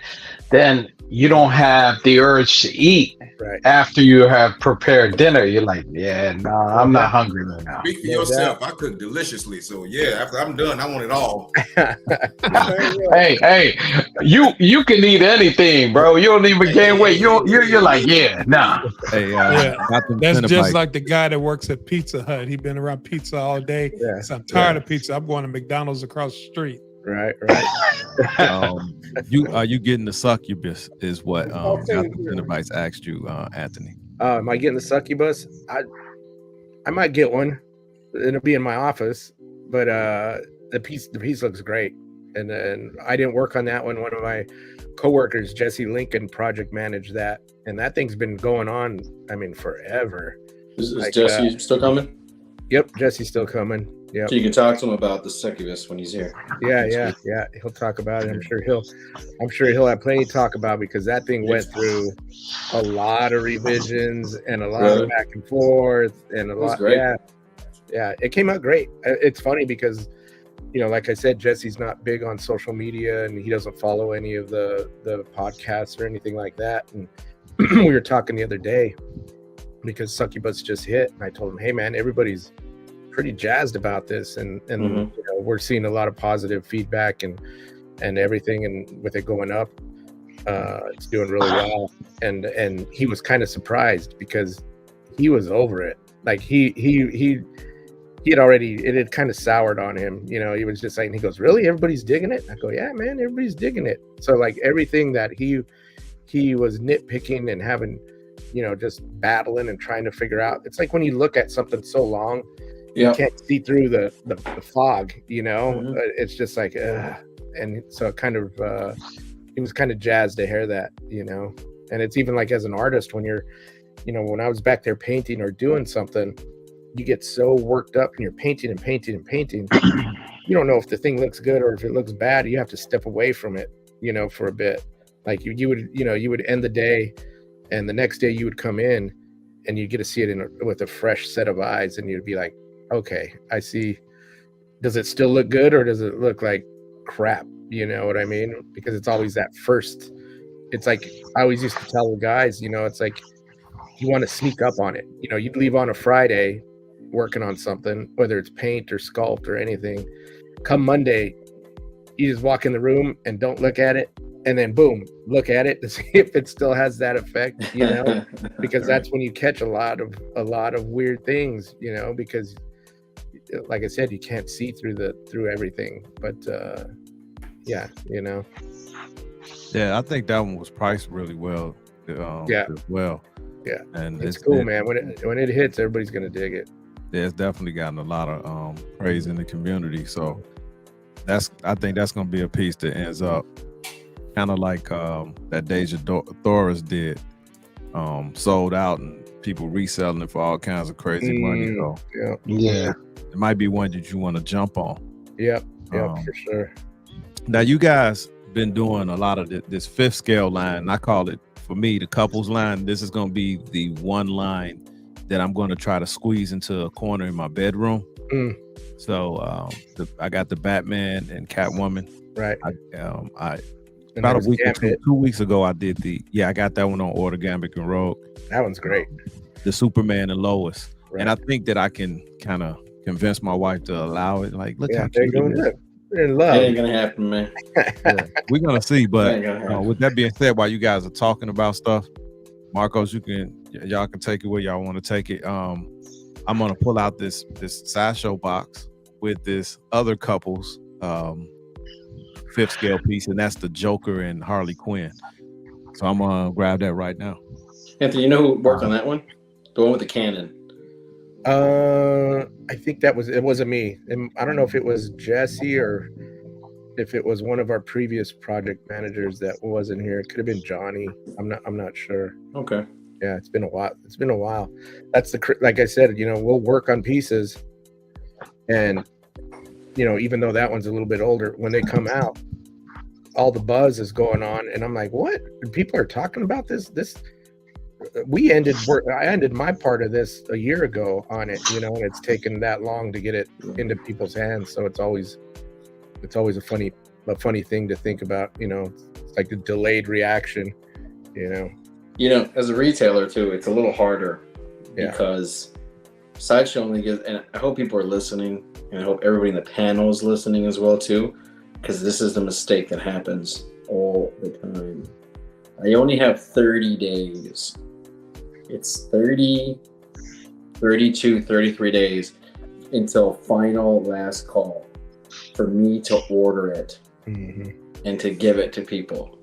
then you don't have the urge to eat after you have prepared dinner. You're like, I'm not hungry right now. Speak for yourself. I cook deliciously, so after I'm done, I want it all. Hey, you can eat anything, bro. You don't even gain weight. You're like, nah. Hey, that's just like the guy that works at Pizza Hut. He's been around pizza all day. So I'm tired of pizza. I'm going to McDonald's across the street. Right. You getting the succubus is what Jonathan Cenobites asked you, Anthony. Am I getting the succubus? I might get one. It'll be in my office, but the piece looks great. And I didn't work on that one. One of my coworkers, Jesse Lincoln, project managed that, and that thing's been going on. I mean, forever. Is Jesse still coming? Yep, Jesse's still coming. Yeah. So you can talk to him about the succubus when he's here. Yeah. He'll talk about it. I'm sure he'll have plenty to talk about because that thing went through a lot of revisions and a lot of back and forth and a lot. Great. Yeah. It came out great. It's funny because, like I said, Jesse's not big on social media and he doesn't follow any of the podcasts or anything like that. And we were talking the other day because Succubus just hit, and I told him, hey man, everybody's pretty jazzed about this, and we're seeing a lot of positive feedback and everything, and with it going up, it's doing really well. And he was kind of surprised because he was over it. Like he had already, it had kind of soured on him. He was just like, he goes, really, everybody's digging it? I go, yeah man, everybody's digging it. So like everything that he was nitpicking and having, just battling and trying to figure out, it's like when you look at something so long, you can't see through the fog, it's just like, and so it kind of, he was kind of jazzed to hear that, and it's even like as an artist, when you're, when I was back there painting or doing something, you get so worked up and you're painting and painting and painting. You don't know if the thing looks good or if it looks bad. You have to step away from it, for a bit. Like you would end the day, and the next day you would come in and you get to see it with a fresh set of eyes, and you'd be like, okay, I see. Does it still look good or does it look like crap? You know what I mean? Because it's always that first. It's like I always used to tell the guys, it's like you want to sneak up on it. You'd leave on a Friday working on something, whether it's paint or sculpt or anything. Come Monday, you just walk in the room and don't look at it, and then boom, look at it to see if it still has that effect, because that's when you catch a lot of weird things, because like I said, you can't see through everything. But yeah, I think that one was priced really well. As well. Yeah, and it's cool, man. When it hits, everybody's gonna dig it. Yeah, it's definitely gotten a lot of praise in the community. So I think that's gonna be a piece that ends up kind of like that Deja Thoris did, sold out and people reselling it for all kinds of crazy money. So it might be one that you want to jump on. Yep, for sure. Now you guys been doing a lot of this fifth scale line. I call it, for me, the couples line. This is going to be the one line that I'm going to try to squeeze into a corner in my bedroom. So I got the Batman and Catwoman. Right. About a week or 2 weeks ago, I did I got that one on order, Gambit and Rogue. That one's great. The Superman and Lois. Right. And I think that I can kind of convince my wife to allow it. Like, look how they're cute going it is. They're in love. It ain't gonna happen, man. We're gonna see, but happen. with that being said, while you guys are talking about stuff, Marcos, y'all can take it where y'all want to take it. I'm gonna pull out this Sideshow box with this other couple's fifth scale piece, and that's the Joker and Harley Quinn. So I'm gonna grab that right now. Anthony, you know who worked on that one? The one with the cannon. I think it wasn't me. And I don't know if it was Jesse or if it was one of our previous project managers that wasn't here. It could have been Johnny. I'm not sure. Okay. Yeah, it's been a while. That's like I said, we'll work on pieces, and even though that one's a little bit older, when they come out, all the buzz is going on, and I'm like, what? People are talking about this. I ended my part of this a year ago on it, and it's taken that long to get it into people's hands. So it's always a funny thing to think about. It's like a delayed reaction. As a retailer too, it's a little harder because Sideshow only gives, and I hope people are listening, and I hope everybody in the panel is listening as well too, because this is the mistake that happens all the time. I only have 30 days. It's 30, 32, 33 days until final last call for me to order it and to give it to people.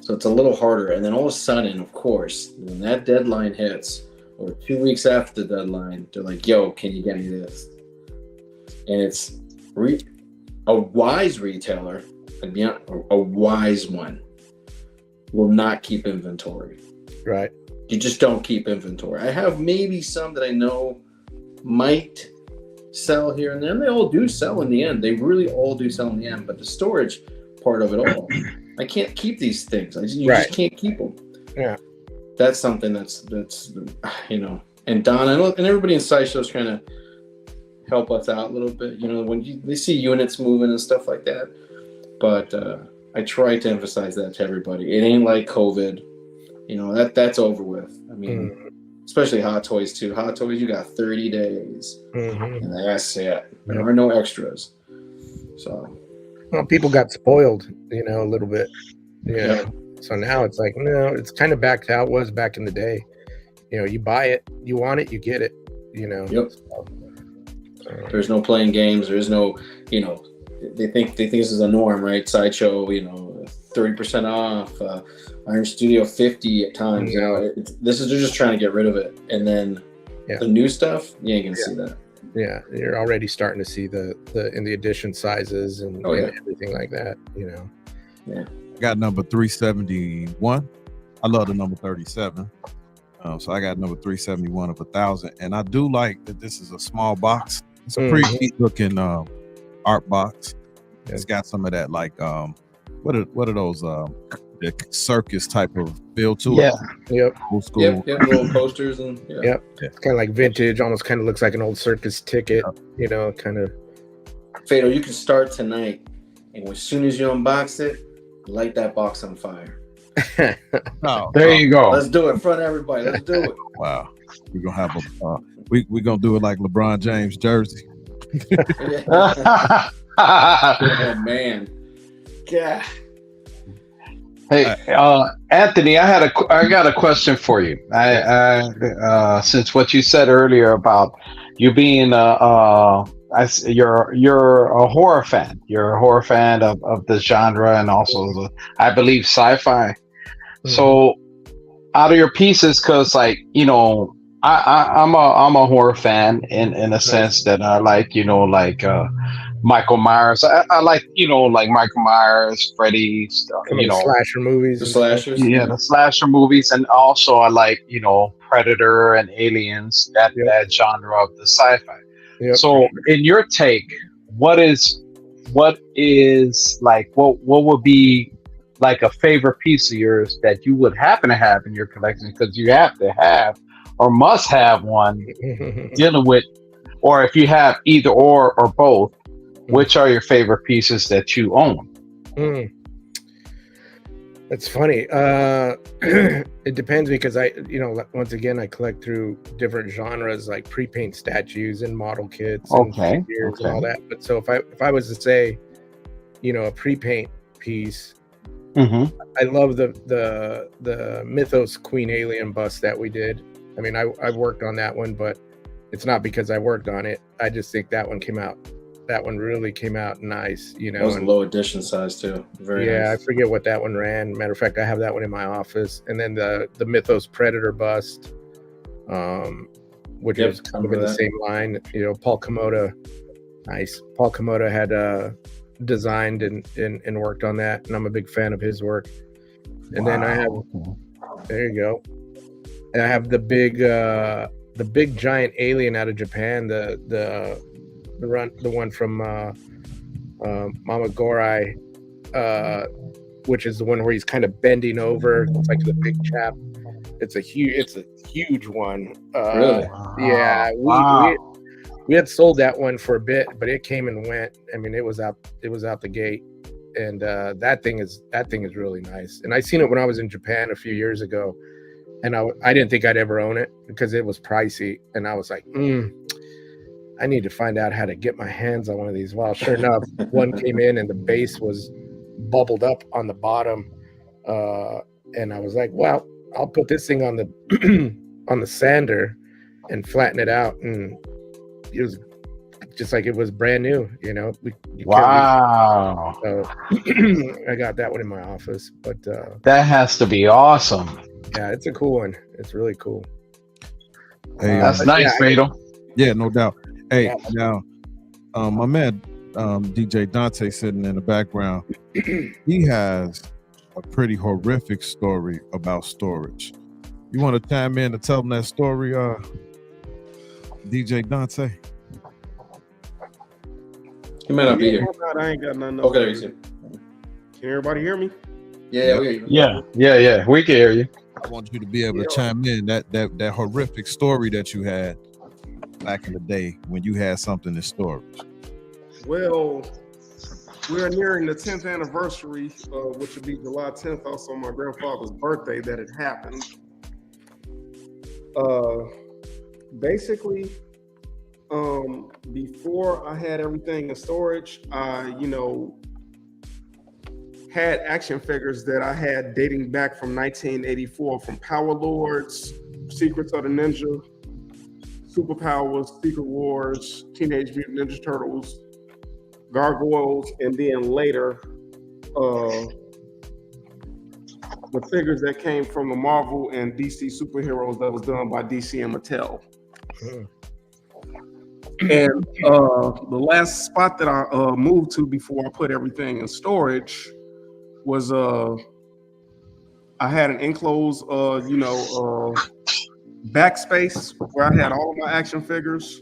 So it's a little harder. And then all of a sudden, of course, when that deadline hits, or 2 weeks after the deadline, they're like, yo, can you get me this? And it's a wise retailer, a wise one, will not keep inventory. Right. You just don't keep inventory. I have maybe some that I know might sell here and there. And they all do sell in the end. They really all do sell in the end. But the storage part of it all, I can't keep these things. You just can't keep them. Yeah. That's something that's and Don, and everybody in Sideshow is trying to help us out a little bit. When they see units moving and stuff like that. But I try to emphasize that to everybody. It ain't like COVID. That's over with. I mean, especially Hot Toys too. Hot Toys, you got 30 days, and that's it. There are no extras. So, well, people got spoiled, a little bit. Yeah. So now it's like, no, it's kind of back to how it was back in the day. You buy it, you want it, you get it. Yep. There's no playing games. There's no, they think this is a norm, right? Sideshow, 30% off. Iron Studio 50 at times. They're just trying to get rid of it, and then the new stuff, you ain't gonna see that. Yeah, you're already starting to see the in the edition sizes and everything like that. Yeah. Got number 371. I love the number 37. So I got number 371 of 1,000, and I do like that this is a small box. It's a pretty neat looking art box. It's got some of that like what are those the circus type of feel to it. Yep. Old school. Yep. Little posters and Yep. It's kind of like vintage, almost kind of looks like an old circus ticket, kind of. Fado, you can start tonight, and as soon as you unbox it, light that box on fire. There you go. Let's do it in front of everybody. Let's do it. Wow. We're gonna have we're gonna do it like LeBron James jersey. Oh man. Yeah. Hey, Anthony, I got a question for you. I since what you said earlier about you being you're a horror fan. You're a horror fan of the genre and also I believe sci-fi. So out of your pieces, because I'm a horror fan in a sense that I like Michael Myers. I like like Michael Myers, Freddy stuff. Slasher movies. The slashers. Yeah, the slasher movies, and also I like Predator and Aliens. That genre of the sci-fi. Yep. So, in your take, what would be like a favorite piece of yours that you would happen to have in your collection, because you have to have or must have one dealing with, or if you have either or both, which are your favorite pieces that you own? That's funny. It depends, because once again, I collect through different genres like pre-paint statues and model kits and figures and all that. But so if I was to say, a pre-paint piece, I love the Mythos Queen Alien bust that we did. I mean, I've worked on that one, but it's not because I worked on it. I just think that one really came out nice, That was a low edition size too. Very nice. I forget what that one ran. Matter of fact, I have that one in my office. And then the Mythos Predator bust, which is kind of in the same line. Paul Komoda, nice. Paul Komoda had designed and worked on that, and I'm a big fan of his work. And then I have, there you go. And I have the big giant alien out of Japan, the one from Mama Gorai, which is the one where he's kind of bending over. It's like the big chap. It's a huge one. Really? Yeah. We had sold that one for a bit, but it came and went. I mean, it was out the gate, and that thing is really nice. And I seen it when I was in Japan a few years ago, and I didn't think I'd ever own it because it was pricey, and I was like, I need to find out how to get my hands on one of these. Well, sure enough, one came in and the base was bubbled up on the bottom, and I was like, well, I'll put this thing on the on the sander and flatten it out, and it was just like it was brand new, you know. Wow. So I got that one in my office, but that has to be awesome. Yeah, it's a cool one. It's really cool. Hey, that's nice, Fatal. Yeah, no doubt. Hey, now, my man DJ Dante sitting in the background, he has a pretty horrific story about storage. You want to chime in to tell them that story, DJ Dante? He might not be here. I ain't got nothing. Okay, there you see. Can everybody hear me? Yeah, we hear you. Yeah. We can hear you. I want you to be able to chime in that horrific story that you had back in the day when you had something in storage. Well, we're nearing the 10th anniversary, which would be July 10th, also my grandfather's birthday that it happened. Basically, before I had everything in storage, I, had action figures that I had dating back from 1984, from Power Lords, Secrets of the Ninja, Superpowers, Secret Wars, Teenage Mutant Ninja Turtles, Gargoyles, and then later, the figures that came from the Marvel and DC superheroes that was done by DC and Mattel. And the last spot that I moved to before I put everything in storage was I had an enclosed backspace where I had all of my action figures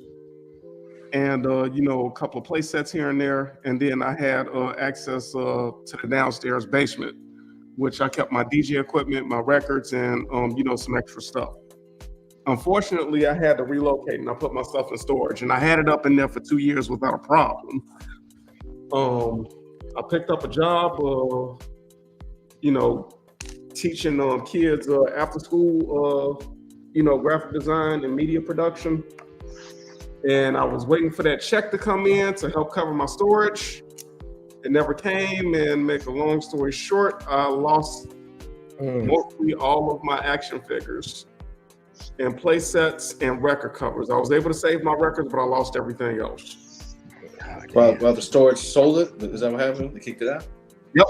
and a couple of play sets here and there, and then I had access to the downstairs basement, which I kept my DJ equipment, my records, and some extra stuff. Unfortunately, I had to relocate and I put my stuff in storage, and I had it up in there for 2 years without a problem. I picked up a job, teaching kids after school, graphic design and media production. And I was waiting for that check to come in to help cover my storage. It never came, and make a long story short, I lost mostly all of my action figures and play sets and record covers. I was able to save my records, but I lost everything else. Well, the storage sold it? Is that what happened? They kicked it out? Yep.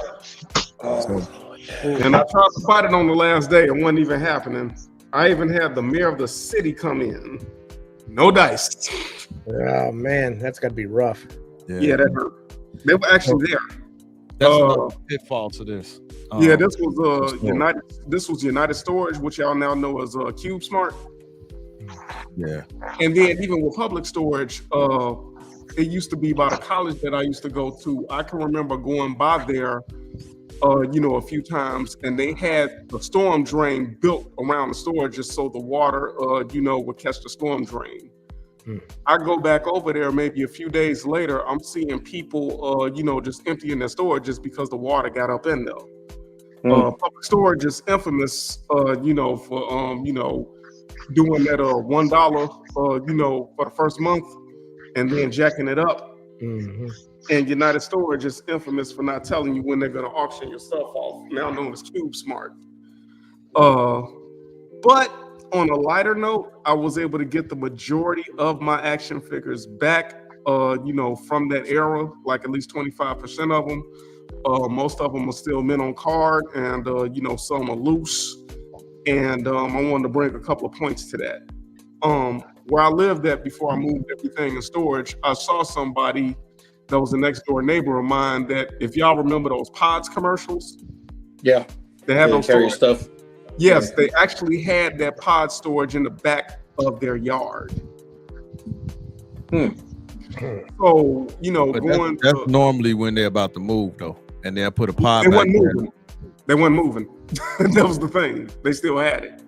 And I tried to fight it on the last day. It wasn't even happening. I even had the mayor of the city come in. No dice. Oh, man, that's got to be rough. Yeah, that hurt. They were actually there. That's another pitfall to this. This was United. This was United Storage, which y'all now know as Cube Smart. Yeah. And then even with public storage, it used to be by the college that I used to go to. I can remember going by there, a few times, and they had the storm drain built around the storage just so the water, would catch the storm drain. I go back over there maybe a few days later, I'm seeing people, just emptying their storage just because the water got up in there. Public storage is infamous, for, doing that $1, for the first month and then jacking it up. And United Storage is infamous for not telling you when they're going to auction your stuff off, now known as Cube Smart. But on a lighter note, I was able to get the majority of my action figures back, from that era, like at least 25% of them. Most of them are still mint on card, and some are loose. And I wanted to bring a couple of points to that. Where I lived at before I moved everything in storage, I saw somebody that was a next door neighbor of mine that, if y'all remember those Pods commercials, Yeah. they had They those carry storage. stuff. Yes, they actually had that pod storage in the back of their yard. So, you know, But going that's normally when they're about to move though, and they'll put a pod they back wasn't there. moving. They wasn't moving. That was the thing. They still had it.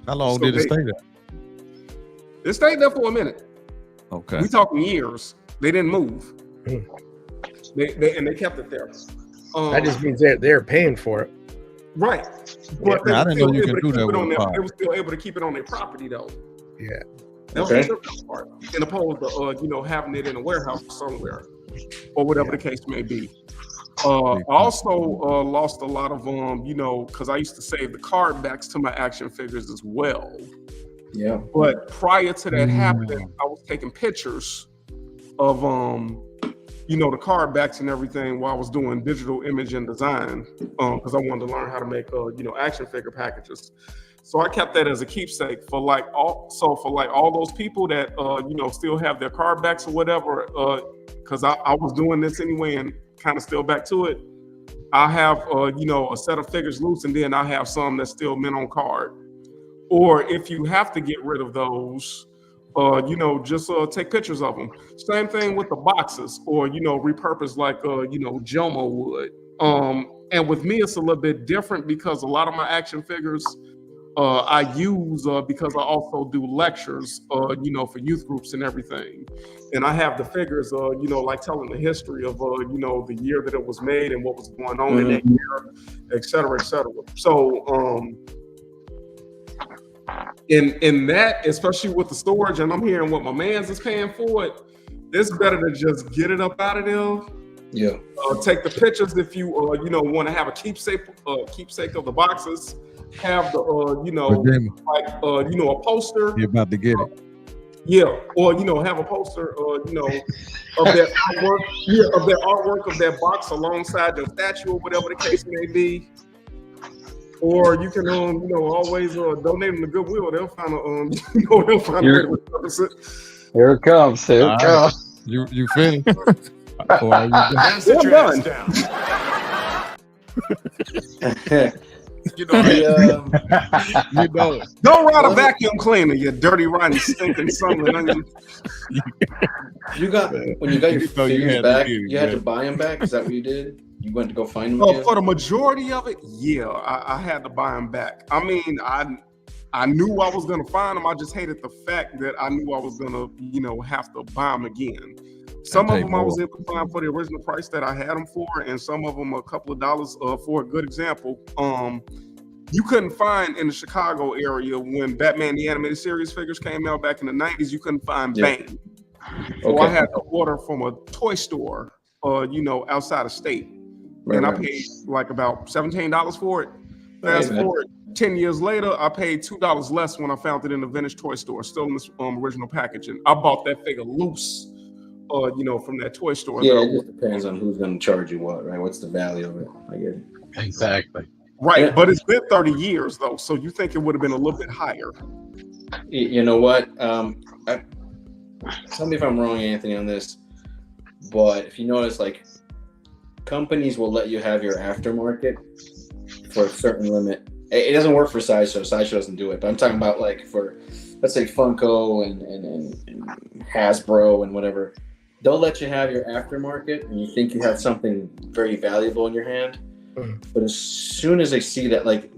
How long So did it stay there? It stayed there for a minute. Okay. We talking years. They didn't move. They kept it there. That just means they're paying for it. Right. But they I were didn't know still you able can to do keep that it with on a their, pod. they were still able to keep it on their property though. Yeah. That was the tricky part. And opposed to you know, having it in a warehouse somewhere or whatever the case may be. I also lost a lot of you know, because I used to save the card backs to my action figures as well. Yeah. But prior to that happening, I was taking pictures of you know, the card backs and everything while I was doing digital image and design, because I wanted to learn how to make you know, action figure packages. So I kept that as a keepsake for like all those people that you know, still have their card backs or whatever, because I was doing this anyway and kind of still back to it. I have you know, a set of figures loose, and then I have some that's still mint on card. Or if you have to get rid of those, you know, just take pictures of them. Same thing with the boxes, or you know, repurpose like you know, Jomo would. And with me, it's a little bit different because a lot of my action figures I use because I also do lectures, you know, for youth groups and everything. And I have the figures, you know, like telling the history of, you know, the year that it was made and what was going on in that year, et cetera, et cetera. So, in that, especially with the storage, and I'm hearing what my man's is paying for it, it's better to just get it up out of there. Yeah. Take the pictures if you, you know, want to have a keepsake of the boxes. Have the, you know, like, you know, a poster. You're about to get it. Yeah, or you know, have a poster, you know, of that artwork, of that box alongside your statue or whatever the case may be. Or you can, you know, always donate them to Goodwill. They'll find a, you know, they'll find a way to repurpose it. Here it comes. Here it comes. You finished? Or are you done? You know, you know, don't ride a vacuum cleaner, you dirty, rotten, stinking son of an onion. You got when you got your figures back, you had to it. buy them back. Is that what you did? You went to go find them again? For the majority of it, yeah, I had to buy them back. I mean, I knew I was gonna find them. I just hated the fact that I knew I was gonna, you know, have to buy them again. Some of them I was able to find for the original price that I had them for, and some of them a couple of dollars. For a good example, you couldn't find in the Chicago area when Batman the Animated Series figures came out back in the 90s. You couldn't find Bane, so I had to order from a toy store, you know, outside of state, and I paid like about $17 for it. Fast forward 10 years later, I paid $2 less when I found it in the vintage toy store, still in this original packaging. I bought that figure loose. You know, from that toy store. Yeah, it just depends on who's going to charge you what, right? What's the value of it? I get it. Exactly. Right, Yeah. but it's been 30 years though, so you think it would have been a little bit higher. You know what? Tell me if I'm wrong, Anthony, on this, but if you notice, like, companies will let you have your aftermarket for a certain limit. It doesn't work for Sideshow. Sideshow doesn't do it, but I'm talking about like for, let's say, Funko and Hasbro and whatever. They'll let you have your aftermarket, and you think you have something very valuable in your hand. But as soon as they see that, like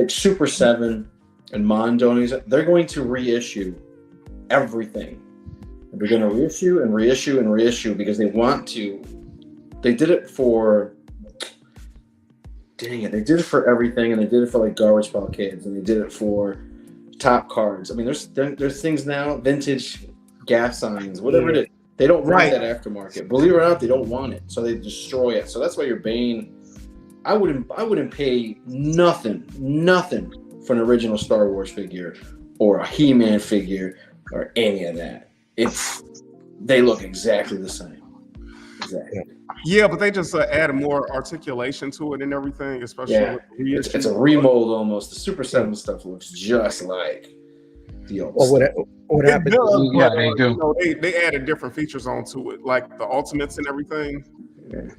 Super 7 and Mondoni's, they're going to reissue everything. They're going to reissue and reissue and reissue because they want to. They did it for, dang it, they did it for everything, and they did it for like Garbage Pail Kids, and they did it for Top Cards. I mean, there's things now, vintage gas signs, whatever it is. They don't want that aftermarket. Believe it or not, they don't want it, so they destroy it. So that's why your Bane. I wouldn't pay nothing for an original Star Wars figure or a He-Man figure or any of that. They look exactly the same. Exactly. Yeah, but they just added more articulation to it and everything, especially with it's a remold almost. The Super 7 stuff looks just like. deals. Well, what It happens? does, Yeah, but they do. you know, they added different features onto it, like the ultimates and everything,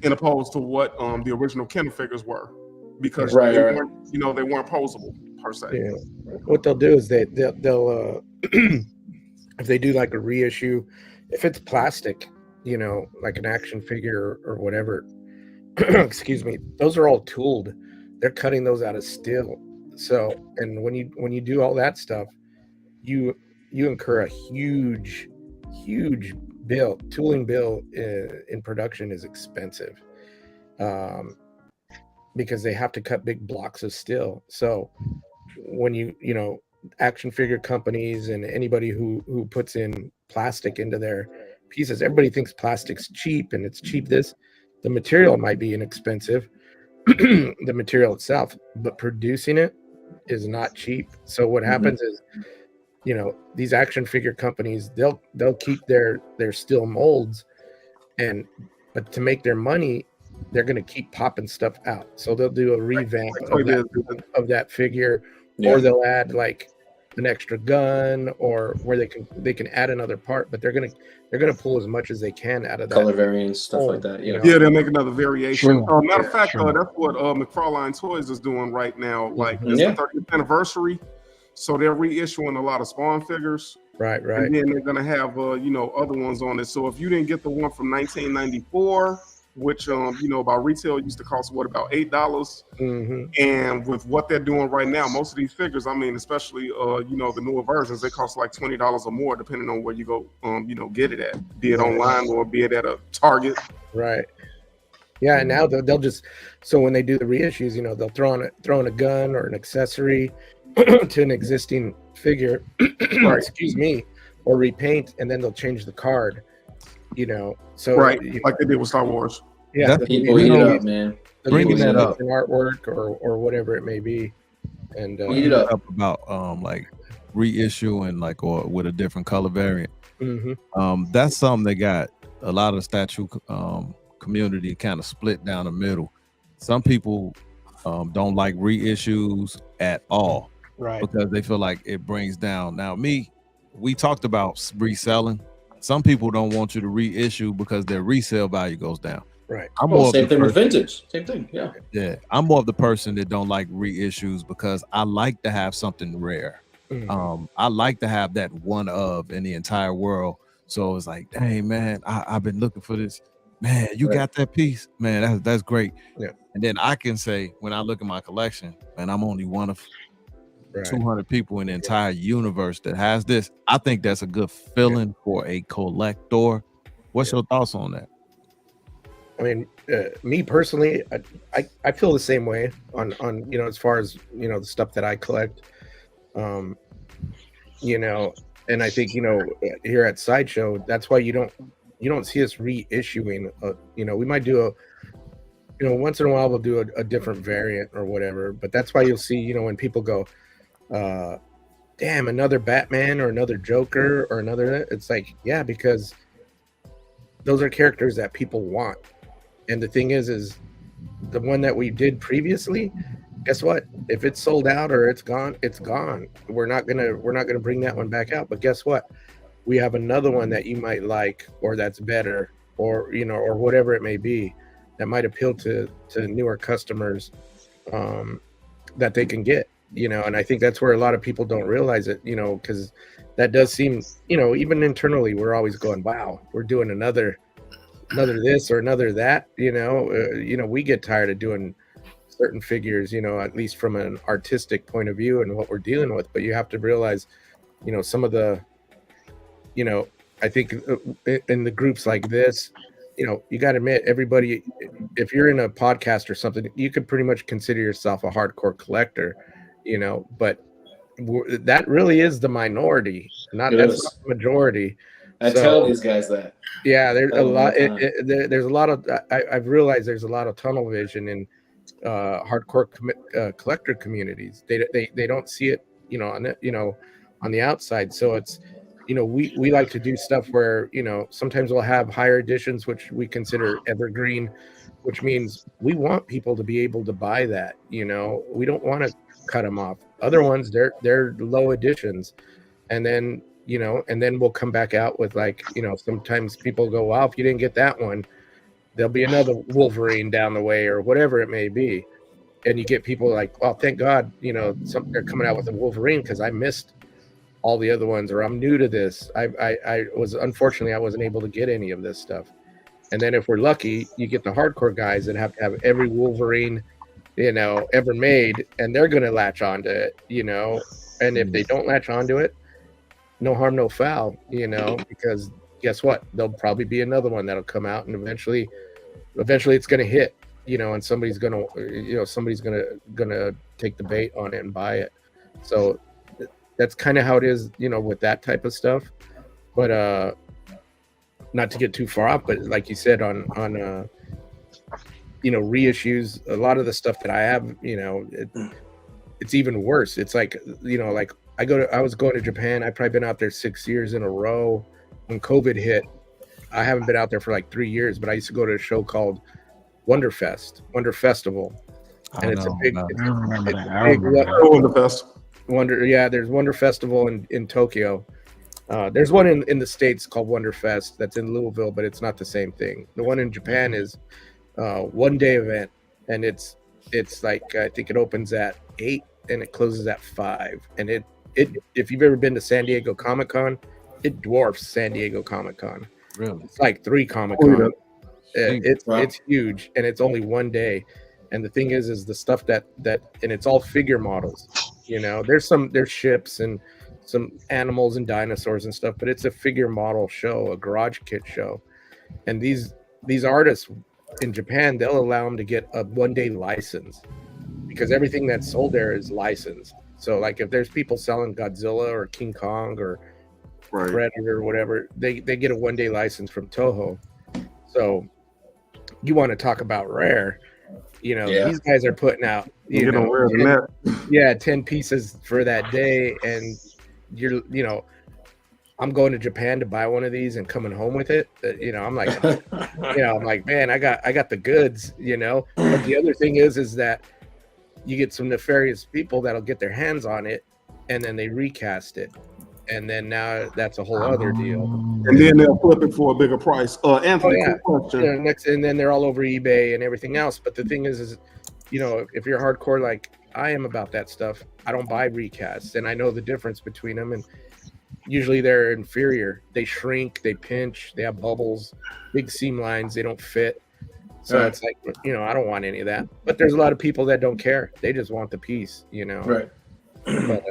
in opposed to what the original Kenner figures were, because Right, they right. weren't, you know, they weren't posable per se. Yeah. What they'll do is they'll if they do like a reissue, if it's plastic, you know, like an action figure or whatever, excuse me, those are all tooled. They're cutting those out of steel. So, and when you do all that stuff, you incur a huge bill. Tooling bill in production is expensive, because they have to cut big blocks of steel. So when you know, action figure companies and anybody who puts in plastic into their pieces, everybody thinks plastic's cheap, and it's cheap. The material might be inexpensive, the material itself, but producing it is not cheap. So what happens is, you know, these action figure companies, they'll keep their steel molds, but to make their money, they're going to keep popping stuff out. So they'll do a revamp of that figure, or they'll add like an extra gun, or where they can add another part, but they're gonna pull as much as they can out of that. Color variants, stuff like that. Yeah, they'll make another variation. Sure. Matter of fact, Sure. that's what McFarlane Toys is doing right now. Like it's Yeah. the 30th anniversary, so they're reissuing a lot of Spawn figures. Right. And then they're gonna have you know, other ones on it. So if you didn't get the one from 1994, which you know, by retail used to cost about $8, and with what they're doing right now, most of these figures, I mean, especially you know, the newer versions, they cost like $20 or more, depending on where you go, you know, get it at, be it online or be it at a Target. Right. Yeah, and now they'll just, so when they do the reissues, you know, they'll throw in a gun or an accessory to an existing figure, excuse me, or repaint, and then they'll change the card. You know, so like they did with Star Wars. Yeah, people eat it up, man. Bringing that up, an artwork or whatever it may be, and eat it up about like reissue and like, or with a different color variant. Mm-hmm. That's something that got a lot of statue community kind of split down the middle. Some people don't like reissues at all, right? Because they feel like it brings down. Now, we talked about reselling. Some people don't want you to reissue because their resale value goes down. Right. I'm more same thing with vintage. Same thing. Yeah. Yeah. I'm more of the person that don't like reissues because I like to have something rare. I like to have that one of in the entire world. So it's like, dang, man, I've been looking for this. Man, you got that piece, man. That's great. Yeah. And then I can say, when I look at my collection, man, I'm only one of 200 people in the entire universe that has this. I think that's a good feeling for a collector. What's your thoughts on that? I mean, me personally, I feel the same way on you know, as far as, you know, the stuff that I collect. You know, and I think, you know, here at Sideshow, that's why you don't see us reissuing. You know, we might do you know, once in a while we'll do a different variant or whatever, but that's why you'll see, you know, when people go, damn, another Batman or another Joker or another, it's like, yeah, because those are characters that people want. And the thing is the one that we did previously, guess what? If it's sold out or it's gone, it's gone. We're not gonna bring that one back out. But guess what? We have another one that you might like, or that's better, or, you know, or whatever it may be, that might appeal to newer customers, that they can get, you know. And I think that's where a lot of people don't realize it, you know, because that does seem, you know, even internally, we're always going, wow, we're doing another this or another that, you know, we get tired of doing certain figures, you know, at least from an artistic point of view and what we're dealing with. But you have to realize, you know, some of the, you know, I think in the groups like this, you know, you got to admit, everybody, if you're in a podcast or something, you could pretty much consider yourself a hardcore collector, you know, but that really is the minority, not the majority. I tell these guys that. Yeah, there's a lot. There's a lot of. I've realized there's a lot of tunnel vision in hardcore collector communities. They don't see it, you know, on the outside. So it's, you know, we like to do stuff where, you know, sometimes we'll have higher editions, which we consider evergreen, which means we want people to be able to buy that. You know, we don't want to cut them off. Other ones, they're low editions. and then we'll come back out with like, sometimes people go, wow, if you didn't get that one, there'll be another Wolverine down the way or whatever it may be. And you get people like, oh, thank God, they're coming out with a Wolverine because I missed all the other ones, or I'm new to this. I wasn't able to get any of this stuff. And then if we're lucky, you get the hardcore guys that have to have every Wolverine, ever made, and they're going to latch onto it, and if they don't latch onto it, no harm, no foul, because guess what? There'll probably be another one that'll come out, and eventually it's going to hit, and somebody's going to take the bait on it and buy it. So that's kind of how it is, with that type of stuff. But not to get too far off, but like you said on reissues, a lot of the stuff that I have, it's even worse. It's like, like I was going to Japan. I've probably been out there 6 years in a row. When COVID hit, I haven't been out there for like 3 years, but I used to go to a show called Wonder Festival. And it's a big, there's Wonder Festival in Tokyo. There's one in the States called Wonderfest that's in Louisville, but it's not the same thing. The one in Japan is 1 day event, and it's like, I think it opens at 8 and it closes at 5. And it if you've ever been to San Diego Comic-Con, it dwarfs San Diego Comic-Con. Really? It's like 3 Comic-Con. It's huge, and it's only 1 day. And the thing is the stuff that and it's all figure models. There's ships and some animals and dinosaurs and stuff, but it's a figure model show, a garage kit show. And these artists in Japan, they'll allow them to get a 1 day license because everything that's sold there is licensed. So like if there's people selling Godzilla or King Kong or Predator or whatever, they get a 1 day license from Toho. So you want to talk about rare, these guys are putting out 10 pieces for that day, and I'm going to Japan to buy one of these and coming home with it. I'm like, I'm like, man, I got the goods, But the other thing is that you get some nefarious people that'll get their hands on it, and then they recast it, and then now that's a whole other deal. And then they'll flip it for a bigger price. Anthony, question. And then they're all over eBay and everything else. But the thing is, if you're hardcore like I am about that stuff, I don't buy recasts, and I know the difference between them. And usually they're inferior. They shrink, they pinch, they have bubbles, big seam lines, they don't fit. So it's like, I don't want any of that. But there's a lot of people that don't care. They just want the piece, Right. But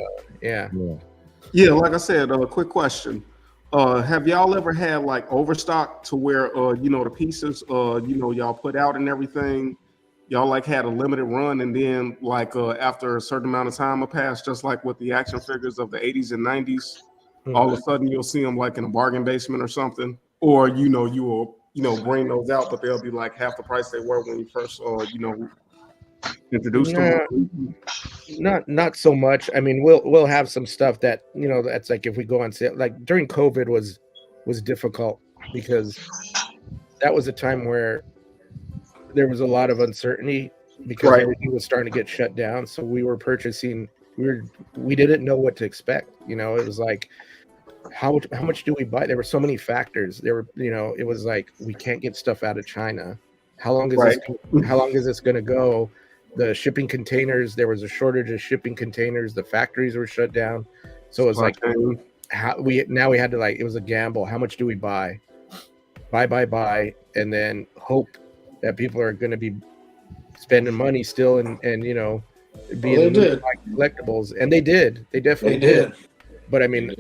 Yeah, like I said, quick question. Have y'all ever had like overstock to where the pieces y'all put out and everything, y'all like had a limited run, and then like after a certain amount of time will pass, just like with the action figures of the 80s and 90s, all of a sudden you'll see them like in a bargain basement or something, or you will bring those out, but they'll be like half the price they were when you first introduced them? Not so much. I mean, we'll have some stuff that that's like if we go on sale. Like during COVID was difficult because that was a time where there was a lot of uncertainty because everything was starting to get shut down. So we were purchasing. We didn't know what to expect. It was like, how much do we buy? There were so many factors. It was like we can't get stuff out of China. How long is this going to go? The shipping containers, there was a shortage of shipping containers. The factories were shut down. So it was like we had to it was a gamble. How much do we buy? Buy, and then hope that people are going to be spending money still and being collectibles. And they did. They definitely did. But I mean,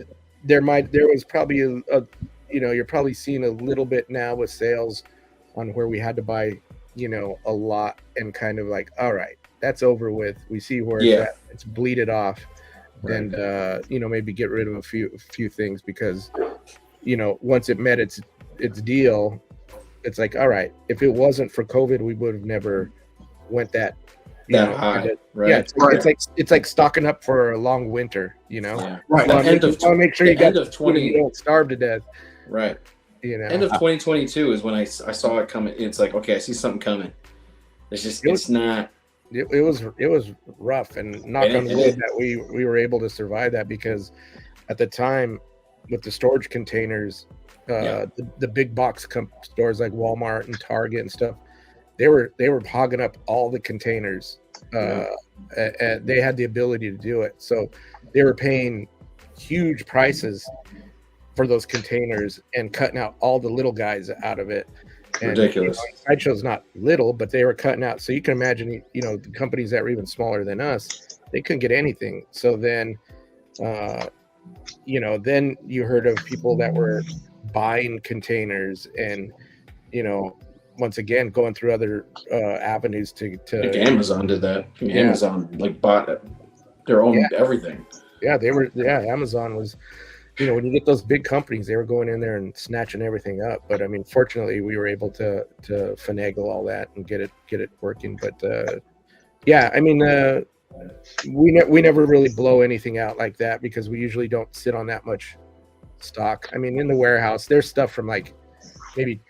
there was probably you're probably seeing a little bit now with sales on where we had to buy a lot and kind of like, all right, that's over with. We see where it's bleeded off, and maybe get rid of a few things because once it met its deal, it's like, all right, if it wasn't for COVID, we would have never went that high. It's like stocking up for a long winter. Make sure you don't starve to death. Right. End of 2022 is when I saw it coming. It's like, okay, I see something coming. It's not. It was rough, and knock on wood that we were able to survive that because at the time with the storage containers, the big box stores like Walmart and Target and stuff, they were hogging up all the containers. And they had the ability to do it, so they were paying huge prices for those containers and cutting out all the little guys out of it. And, ridiculous. Sideshow's not little, but they were cutting out. So you can imagine, the companies that were even smaller than us, they couldn't get anything. So then, then you heard of people that were buying containers and, once again, going through other avenues to like Amazon did that. Amazon bought their own everything. Yeah, Amazon was, when you get those big companies, they were going in there and snatching everything up. But I mean, fortunately, we were able to finagle all that and get it working. But we never really blow anything out like that because we usually don't sit on that much stock. I mean, in the warehouse, there's stuff from like maybe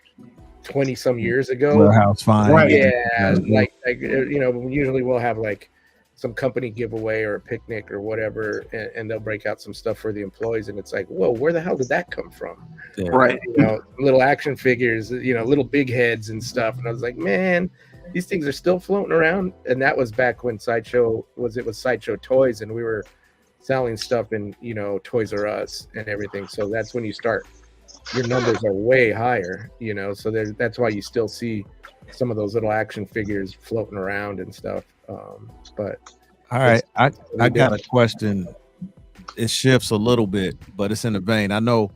20 some years ago. Warehouse fine. Right. Yeah. Like usually we'll have like some company giveaway or a picnic or whatever, and they'll break out some stuff for the employees, and it's like, whoa, where the hell did that come from? Yeah. Right. Little action figures, little big heads and stuff. And I was like, man, these things are still floating around. And that was back when Sideshow was Sideshow Toys, and we were selling stuff in Toys R Us and everything. So that's when you start, your numbers are way higher, so that's why you still see some of those little action figures floating around and stuff. But all right, I got a question. It shifts a little bit, but it's in the vein. I know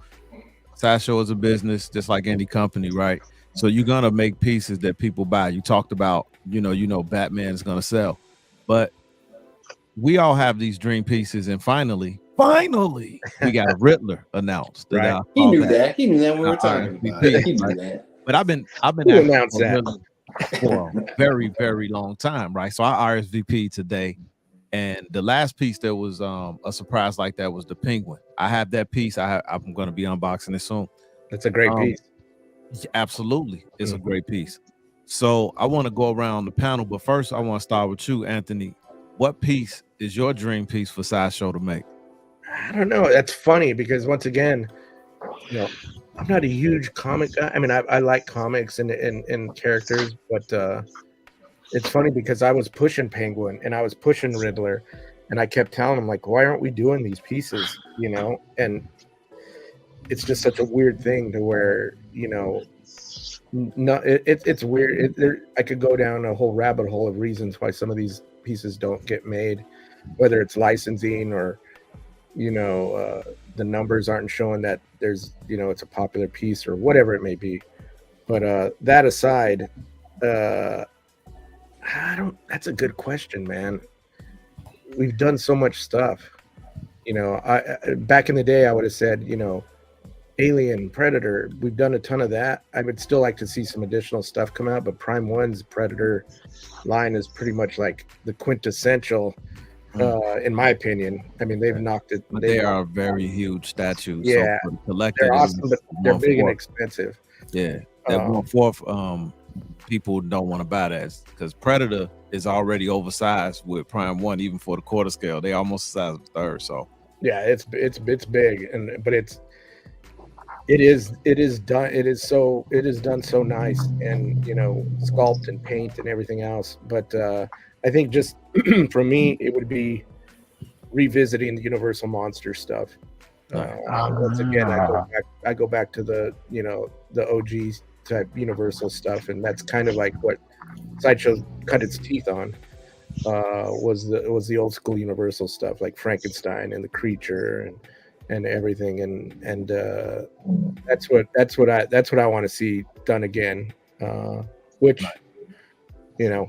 Sideshow is a business just like any company, right? So you're gonna make pieces that people buy. You talked about, Batman is gonna sell, but we all have these dream pieces, and finally, we got a Riddler announced. Right. He knew that. He knew that when we were talking about it. He knew that. But I've been announced that for a very, very long time, right? So I RSVP today, and the last piece that was a surprise like that was the Penguin. I have that piece. I'm going to be unboxing it soon. It's a great piece. Absolutely, it's a great piece. So I want to go around the panel, but first I want to start with you, Anthony. What piece is your dream piece for Sideshow to make? I don't know. That's funny because once again, I'm not a huge comic guy. I mean, I like comics and characters, but it's funny because I was pushing Penguin and I was pushing Riddler, and I kept telling him, like, why aren't we doing these pieces? And it's just such a weird thing to where, it's weird. I could go down a whole rabbit hole of reasons why some of these pieces don't get made, whether it's licensing or the numbers aren't showing that there's it's a popular piece or whatever it may be. But that aside, that's a good question, man. We've done so much stuff. I back in the day I would have said, Alien, Predator, we've done a ton of that. I would still like to see some additional stuff come out, but Prime 1's Predator line is pretty much like the quintessential, in my opinion. I mean, they've knocked it. They are very huge statues. Yeah, so the they're awesome, but they're big and expensive. Yeah, that 1/4 people don't want to buy that because Predator is already oversized with Prime 1, even for the quarter scale. They almost the size of a third. So yeah, it's big, but it is done so nice, and sculpt and paint and everything else. But I think just for me, it would be revisiting the Universal Monster stuff. Once again, I go back to the the OG type Universal stuff, and that's kind of like what Sideshow cut its teeth on. Was the old school Universal stuff, like Frankenstein and the Creature and everything, and that's what I want to see done again. Which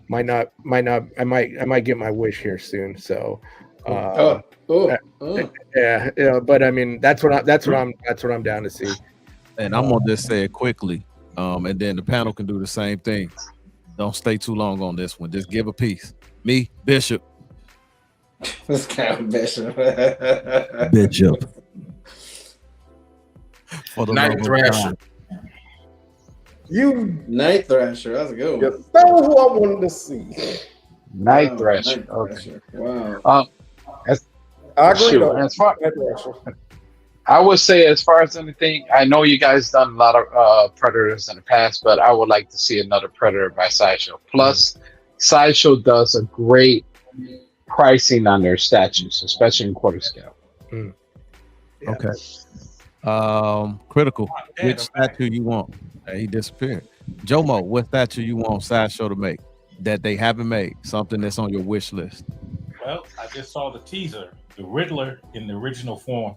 might not. I might get my wish here soon. So. Yeah, but I mean that's what I'm down to see. And I'm gonna just say it quickly, and then the panel can do the same thing. Don't stay too long on this one. Just give a piece. Me, Bishop. This guy, Bishop. Bishop. For the Night Thrasher. Night Thrasher. That's a good one. That's who I wanted to see. Night Thrasher. Night Okay. Thrasher. Wow. I agree. As far I would say, as far as anything, I know you guys done a lot of Predators in the past, but I would like to see another Predator by Sideshow. Plus, Sideshow does a great pricing on their statues, especially in quarter scale. Yeah. Okay. Critical. Which statue you want? He disappeared. Jomo, what statue you want Sideshow to make that they haven't made? Something that's on your wish list. Well, I just saw the teaser. The Riddler in the original form.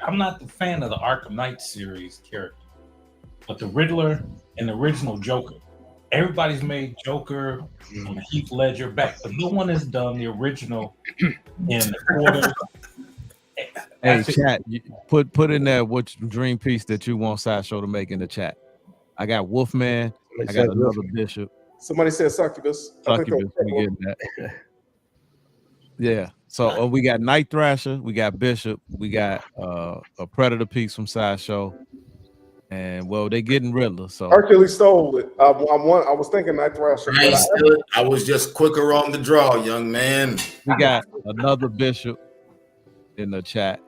I'm not the fan of the Arkham Knight series character, but the Riddler and the original Joker. Everybody's made Joker on Heath Ledger back, but no one has done the original in the quarter. Hey, chat, put in there which dream piece that you want Sideshow to make in the chat. I got Wolfman. I got another Bishop. Somebody said Succubus. Succubus, we getting that. Yeah. So we got Night Thrasher, we got Bishop, we got a Predator piece from Sideshow, and well, they getting Riddler. So Hercules stole it. I was thinking Night Thrasher. I was just quicker on the draw, young man. We got another Bishop in the chat.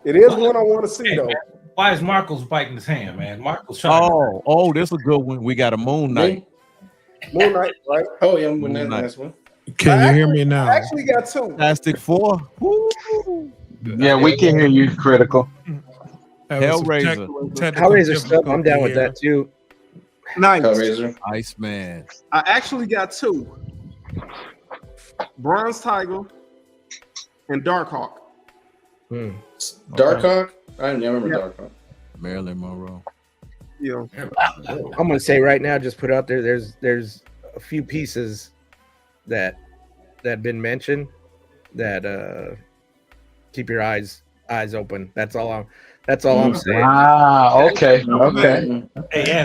It is one I want to see though. Why is Marcos biting his hand, man? Marcos trying. Oh, this is a good one. We got a Moon Knight. Moon Knight, right? Oh yeah, Moon Knight. That's one. Can you hear me now? I actually got two. Fantastic Four. Yeah, we can hear you, Critical. Hellraiser. Hellraiser stuff. I'm down with that too. Nice. Hellraiser. Iceman. I actually got two. Bronze Tiger and Darkhawk. Darkhawk? I never remember Darkhawk. Marilyn Monroe. Yeah. I'm gonna say right now, just put out there. There's a few pieces that have been mentioned that keep your eyes open. That's all I'm saying. Ah, okay. Hey,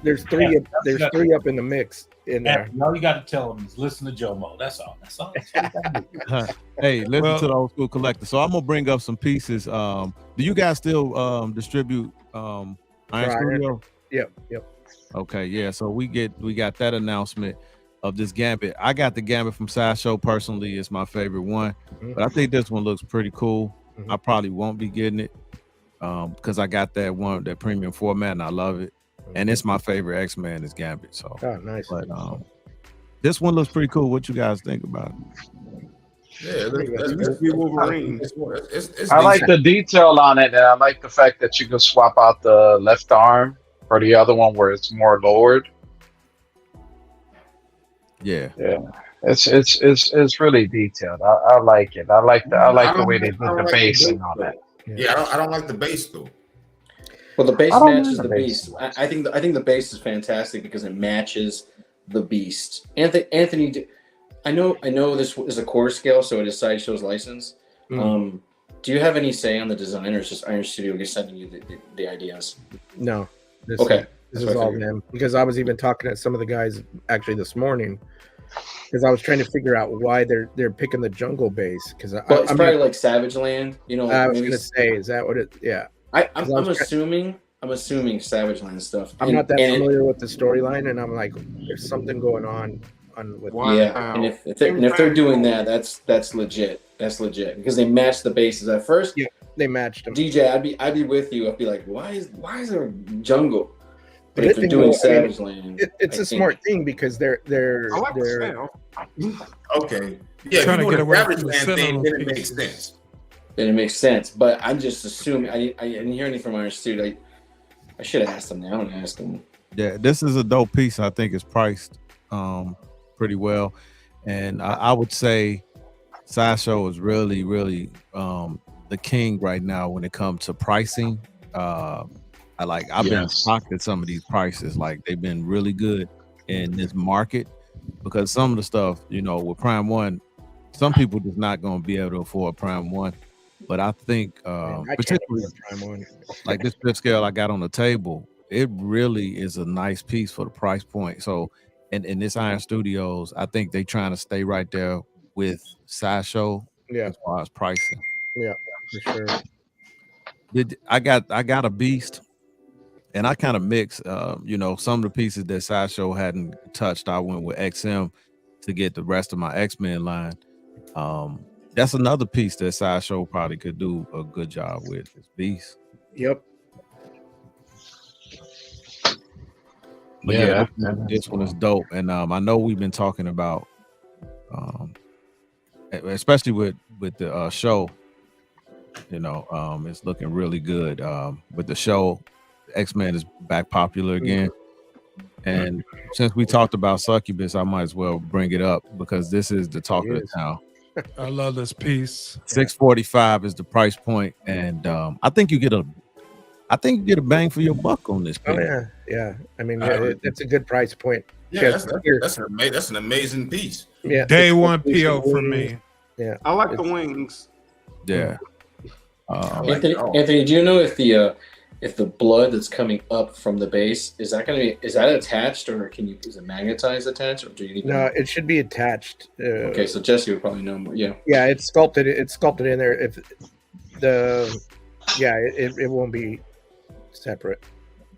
there's three up in the mix in there. All you got to tell them is listen to Jomo. That's all. That's all. Hey, listen to the old school collector. So I'm gonna bring up some pieces. Do you guys still distribute Iron Studio? Yep. Okay, yeah. So we got that announcement of this Gambit. I got the Gambit from Sideshow personally. It's my favorite one, but I think this one looks pretty cool. I probably won't be getting it because I got that premium format and I love it. And it's my favorite X-Men is Gambit. So nice. But this one looks pretty cool. What you guys think about it? Yeah, Wolverine. I like the detail on it, and I like the fact that you can swap out the left arm for the other one where it's more lowered. Yeah. It's really detailed. I like it. I like the way they did the base and all that. Yeah, I don't like the base though. Well, the base matches the beast. I think the base is fantastic because it matches the beast. Anthony, I know this is a quarter scale, so it is Sideshow's license. Do you have any say on the design, or is just Iron Studio just sending you the ideas? No. This is all them. Because I was even talking to some of the guys actually this morning, because I was trying to figure out why they're picking the jungle base. Because it's probably like Savage Land. You know, I was gonna say, is that what it? Yeah. I'm assuming Savage Land stuff. I'm not that familiar with the storyline, and I'm like, there's something going on with. Wow. Yeah, and if they're doing that, that's legit. That's legit because they matched the bases at first. Yeah, they matched them. DJ, I'd be with you. I'd be like, why is there jungle? But if they're doing Savage Land, it's a smart thing because they're okay. Yeah, trying to get away Savage from the Land thing, then it pieces. makes sense. Then it makes sense. But I'm just assuming. I didn't hear anything from Iron Studio. I should have asked them. I want to ask them. Yeah, this is a dope piece. I think it's priced pretty well, and I would say Sideshow is really the king right now when it comes to pricing. I've been shocked at some of these prices. Like they've been really good in this market because some of the stuff, with Prime One, some people just not going to be able to afford Prime One. But I think particularly Prime One, like this fifth scale I got on the table, it really is a nice piece for the price point. So in this Iron Studios, I think they trying to stay right there with Sideshow as far as pricing. Yeah, for sure. I got a beast. And I kind of mix, some of the pieces that Sideshow hadn't touched. I went with XM to get the rest of my X-Men line. that's another piece that Sideshow probably could do a good job with. Is Beast. Yep. But Yeah, this one is dope. And I know we've been talking about, especially with the show. You know, it's looking really good. With the show, X-Men is back popular again. And since we talked about Succubus, I might as well bring it up because this is the talk of the town. I love this piece. $645 is the price point, and I think you get a bang for your buck on this piece. Oh yeah. I mean, it's a good price point. Yeah, that's an amazing piece. Yeah, Day one PO for me. Yeah, I like the wings. Yeah. Anthony, do you know if the blood that's coming up from the base is that attached, or is it magnetized attached, or do you need? No, it should be attached. Okay, so Jesse would probably know more. Yeah. Yeah, it's sculpted. It's sculpted in there. If it won't be separate.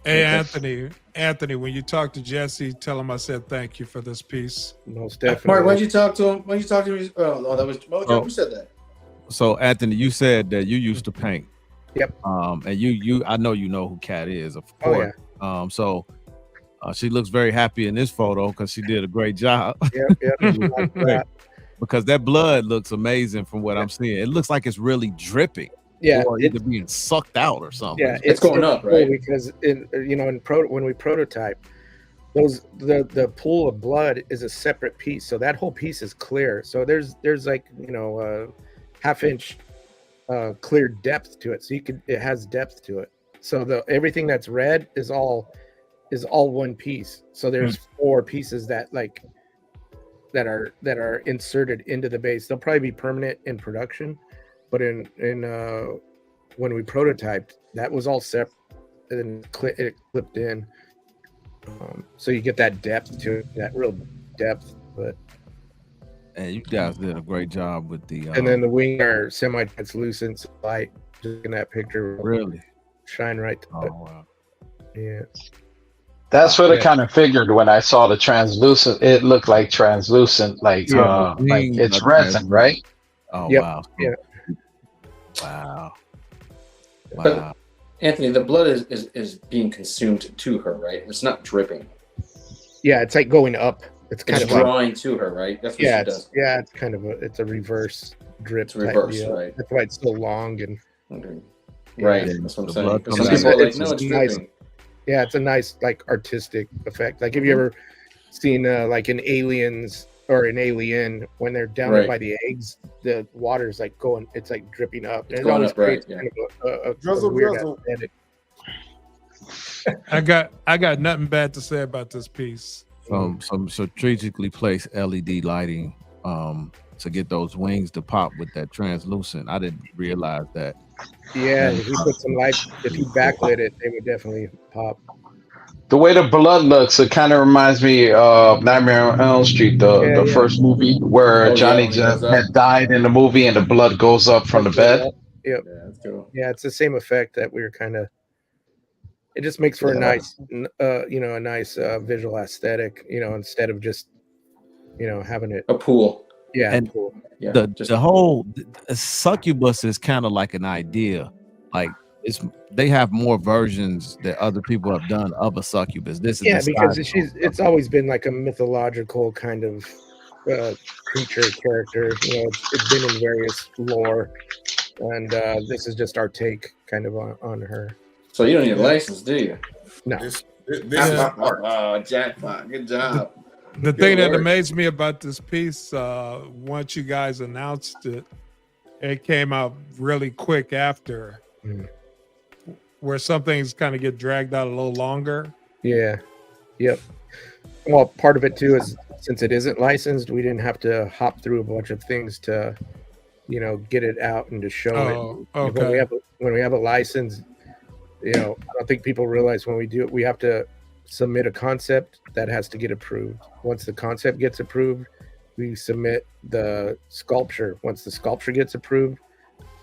Hey, Anthony, when you talk to Jesse, tell him I said thank you for this piece. Most definitely. Mark, why'd you talk to him? Why'd you talk to him? Oh, that was who said that? So Anthony, you said that you used to paint. Yep. And you I know you know who Kat is, of course. Oh, yeah. So she looks very happy in this photo because she did a great job. Yep. Because that blood looks amazing from what I'm seeing. It looks like it's really dripping. Yeah, or either being sucked out or something. Yeah, it's going up, right? Because when we prototype, the pool of blood is a separate piece, so that whole piece is clear. So there's like a half-inch clear depth to it, so it has depth to it. So everything that's red is all one piece. So there's 4 pieces that are inserted into the base. They'll probably be permanent in production. But in when we prototyped, that was all separate and it clipped in. So you get that depth to it, that real depth. But you guys did a great job with the. And then the wing are semi-translucent light. Just in that picture, really shine right to it. Wow. Yeah. That's what I kind of figured when I saw the translucent. It looked like translucent, like it's resin, right? Oh yep. Wow. Yeah. Wow. But Anthony, the blood is being consumed to her, right? It's not dripping. Yeah, it's like going up. It's kind of drawing to her, right? That's what she does. Yeah, it's kind of a reverse drip. It's reverse, right? That's why it's so long and. Okay. Right. That's what I'm saying. Some people are like, no, it's nice. dripping. Yeah, it's a nice artistic effect. Like, have you ever seen like in Aliens or an Alien when they're down by the eggs, the water's like going, it's like dripping up. It's going up, right? Yeah. Kind of a weird aesthetic. I got nothing bad to say about this piece. Some strategically placed LED lighting to get those wings to pop with that translucent. I didn't realize that. Yeah, if you put some light, if you backlit it, they would definitely pop. The way the blood looks, it kind of reminds me of Nightmare on Elm Street, the first movie where Johnny Depp had died in the movie and the blood goes up from the bed. Yep. Yeah, that's cool. Yeah, it's the same effect that we were kind of. It just makes for a nice, a nice visual aesthetic. Instead of just, having it a pool. Yeah, and pool. Yeah, the whole Succubus is kind of like an idea, like. They have more versions that other people have done of a succubus. This is because it's always been like a mythological kind of creature character. It's been in various lore, and this is just our take kind of on her. So you don't need a license, do you? No. This is my part. Oh, jackpot! Good job. The thing that amazed me about this piece, once you guys announced it, it came out really quick after. Where some things kind of get dragged out a little longer. Yeah. Yep. Well, part of it too is since it isn't licensed, we didn't have to hop through a bunch of things to, get it out and to show it. Okay. When we have a license, I don't think people realize when we do it, we have to submit a concept that has to get approved. Once the concept gets approved, we submit the sculpture. Once the sculpture gets approved,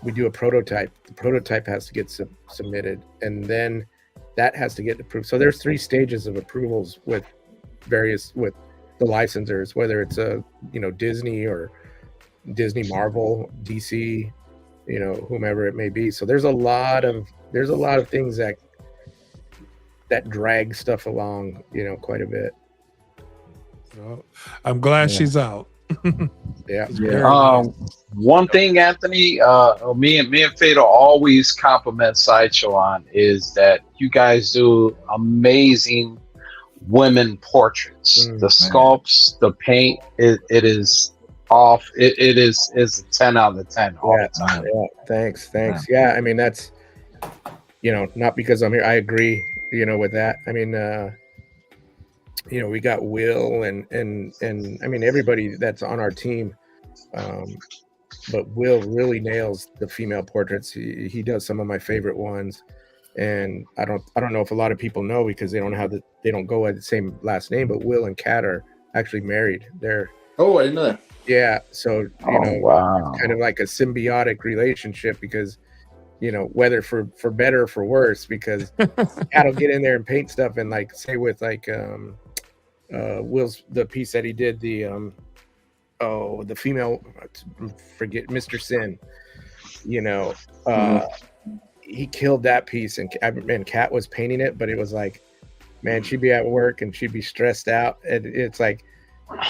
we do a prototype. The prototype has to get submitted, and then that has to get approved. So there's 3 stages of approvals with the licensors, whether it's Disney or Disney, Marvel, DC, you know, whomever it may be. So there's a lot of things that drag stuff along, you know, quite a bit. Well, I'm glad she's out. Yeah. One thing, Anthony, me and Fatal always compliment Sideshow on is that you guys do amazing women portraits. The sculpts, the paint, it is off. It is a 10 out of 10 all the time. Yeah. Thanks. Yeah, I mean, that's, you know, not because I'm here. I agree, you know, with that. I mean, you know, we got Will and I mean everybody that's on our team, but Will really nails the female portraits. He does some of my favorite ones, and I don't know if a lot of people know because they don't go by the same last name. But Will and Kat are actually married. They're I didn't know that. Yeah, so you know, wow. It's kind of like a symbiotic relationship because, you know, whether for better or for worse, because Kat'll get in there and paint stuff and like say with like Will's the piece that he did the female, forget Mr. Sin, you know, he killed that piece and Kat was painting it, but it was like, man, she'd be at work and she'd be stressed out, and it's like,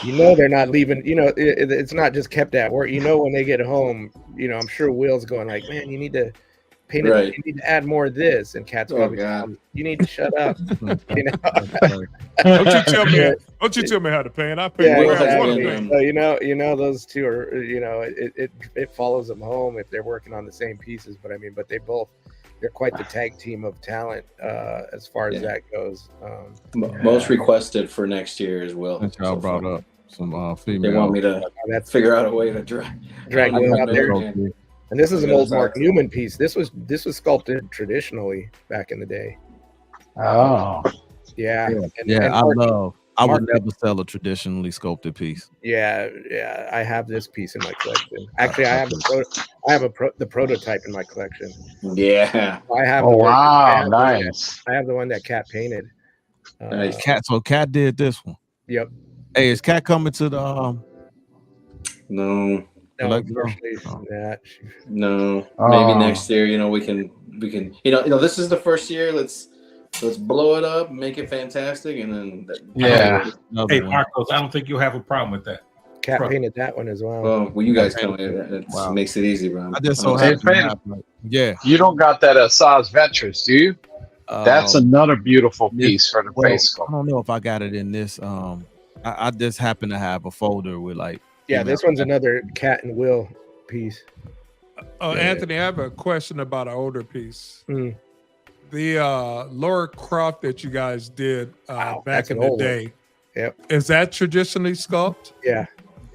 you know, they're not leaving, you know, it's not just kept at work, you know, when they get home, you know, I'm sure Will's going like, man, you need to paint it, you need to add more of this, and Kat's probably you need to shut up. You know? Don't you tell me how to paint. I paint. Exactly. So, you know, those two are, you know, it follows them home if they're working on the same pieces. But I mean, they're quite the tag team of talent as far as that goes. Most requested for next year as well. Since y'all brought up some female. They want me to figure out a way to drag Will out there. And this is an old Mark Newman piece. This was sculpted traditionally back in the day. Oh, yeah. I would never sell a traditionally sculpted piece. Yeah. I have this piece in my collection. Actually, I have the prototype in my collection. Yeah. I have. Oh wow, nice. I have the one that Kat painted. So Kat did this one. Yep. Hey, is Kat coming to the? No. No, maybe next year. You know, we can. You know, this is the first year. Let's blow it up, make it fantastic, and then Hey, Marcos, I don't think you'll have a problem with that. Kat painted that one as well. Well, you guys come in. It makes it easy, bro. I just so happen. Yeah. You don't got that at Saz Ventures, do you? That's another beautiful piece for the face sculpt. I don't know if I got it in this. I just happen to have a folder with like. Yeah, this one's another Kat and Will piece. Anthony, I have a question about an older piece. The Laura Croft that you guys did back in the day. Yep. Is that traditionally sculpted? Yeah.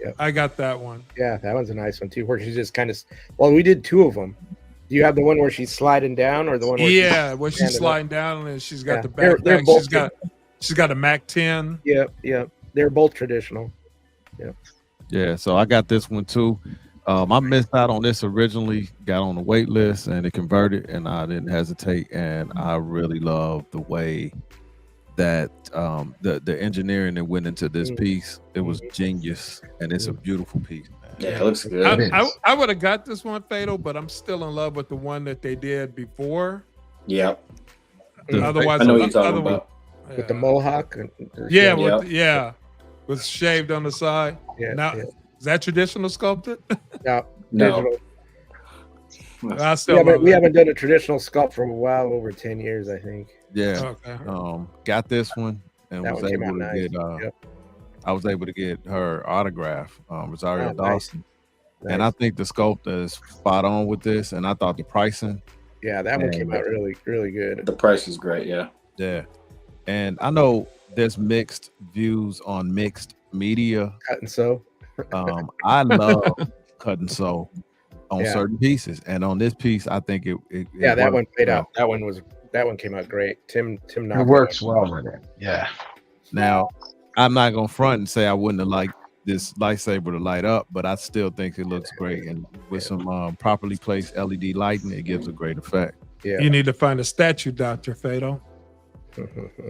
Yep. I got that one. Yeah, that one's a nice one too, where she's just kind of. Well, we did two of them. Do you have the one where she's sliding down, or the one? Where she's sliding down and she's got the backpack. She's got a Mac 10. Yep. They're both traditional. Yep. Yeah, so I got this one too. I missed out on this originally, got on the wait list, and it converted, and I didn't hesitate. And I really love the way that the engineering that went into this piece. It was genius, and it's a beautiful piece. Man. Yeah, it looks good. I would have got this one, Fatal, but I'm still in love with the one that they did before. Yep. Otherwise, I know what you're talking about. With the mohawk. Was shaved on the side. Yeah. Now, is that traditional sculpted? No. I still we haven't done a traditional sculpt for a while, over 10 years, I think. Yeah. Okay. Got this one and that was one able to get. I was able to get her autograph, Rosario Dawson, and I think the sculptor is spot on with this. And I thought the pricing. Yeah, that one came out really, really good. The price is great. Yeah. Yeah, and I know there's mixed views on mixed media. Cut and sew. I love cut and sew on certain pieces, and on this piece, I think it that one played out. That one came out great. Tim it works well with it. Yeah. Now, I'm not gonna front and say I wouldn't have liked this lightsaber to light up, but I still think it looks great, and with some properly placed LED lighting, it gives a great effect. Yeah. You need to find a statue, Dr. Fatal.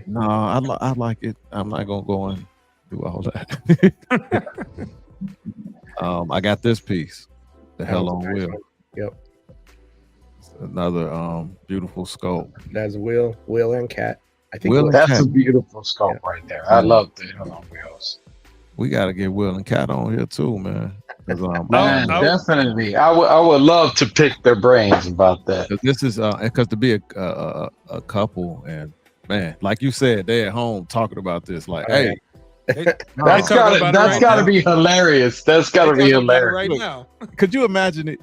No, I like it. I'm not gonna go and do all that. I got this piece, the Hell on Wheel. Yep. Another beautiful sculpt. That's Will and Cat. I think Will and That's Cat. a beautiful sculpt right there. I love the Hell on Wheels. We got to get Will and Cat on here too, man. Man, definitely. I would love to pick their brains about that. This is because to be a couple, and man, like you said, they're at home talking about this. Like, hey, that's gotta be hilarious. That's gotta be hilarious right now. Could you imagine it?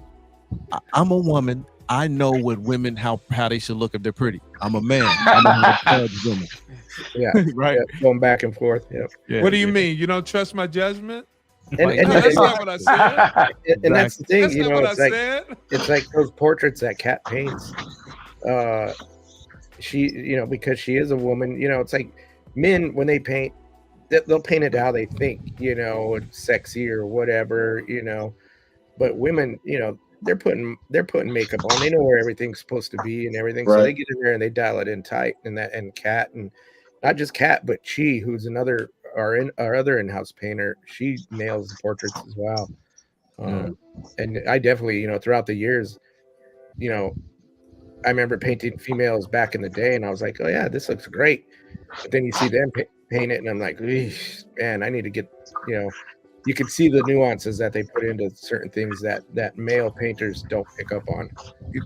I'm a woman. I know what women how they should look if they're pretty. I'm a man. I know how to judge women. Yeah, right. Yeah, going back and forth. Yep. Yeah. What do you mean? You don't trust my judgment? And that's not what I said. And that's the thing, That's you not know, what it's I like said. it's like those portraits that Cat paints. She, you know, because she is a woman, you know, it's like men when they paint, they'll paint it how they think, you know, it's sexy or whatever, you know. But women, you know, they're putting makeup on. They know where everything's supposed to be and everything. So they get in there and they dial it in tight. And Cat, and not just Cat, but Chi, who's another our other in-house painter, she nails the portraits as well. And I definitely, you know, throughout the years, you know, I remember painting females back in the day, and I was like, oh yeah, this looks great. But then you see them paint it, and I'm like, man, I need to get, you know, you can see the nuances that they put into certain things that male painters don't pick up on. You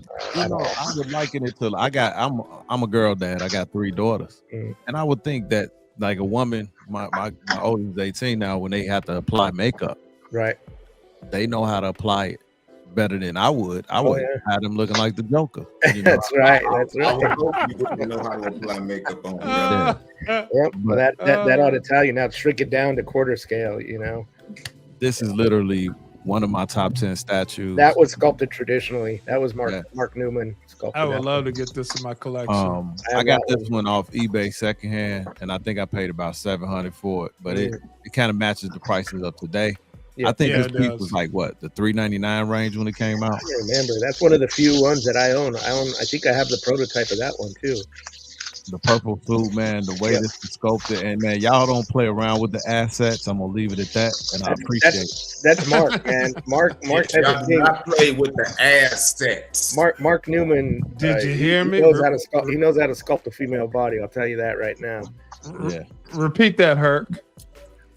know, I would liken it to I'm a girl dad. I got 3 daughters, and I would think that like a woman, my oldest is 18 now. When they have to apply makeup, right, they know how to apply it better than I would. I would have them looking like the Joker. You know? That's right. That's right. I hope you wouldn't know how to apply makeup on. Yep, but that ought to tell you. Now shrink it down to quarter scale. You know, this is literally one of my top 10 statues. That was sculpted traditionally. That was Mark Newman sculpted. I would love to get this in my collection. I got this one off eBay secondhand, and I think I paid about $700 for it. But it kind of matches the prices of today. Yeah. I think this piece was like what, the $3.99 range when it came out. I remember that's one of the few ones that I own. I think I have the prototype of that one too. The purple suit, man, the way this is sculpted, and man, y'all don't play around with the assets. I'm gonna leave it at that, and I appreciate it. That's Mark, man. Mark has a thing. Not play with the assets. Mark Newman. Did you hear me? He knows how to sculpt a female body. I'll tell you that right now. Yeah. Repeat that, Herc.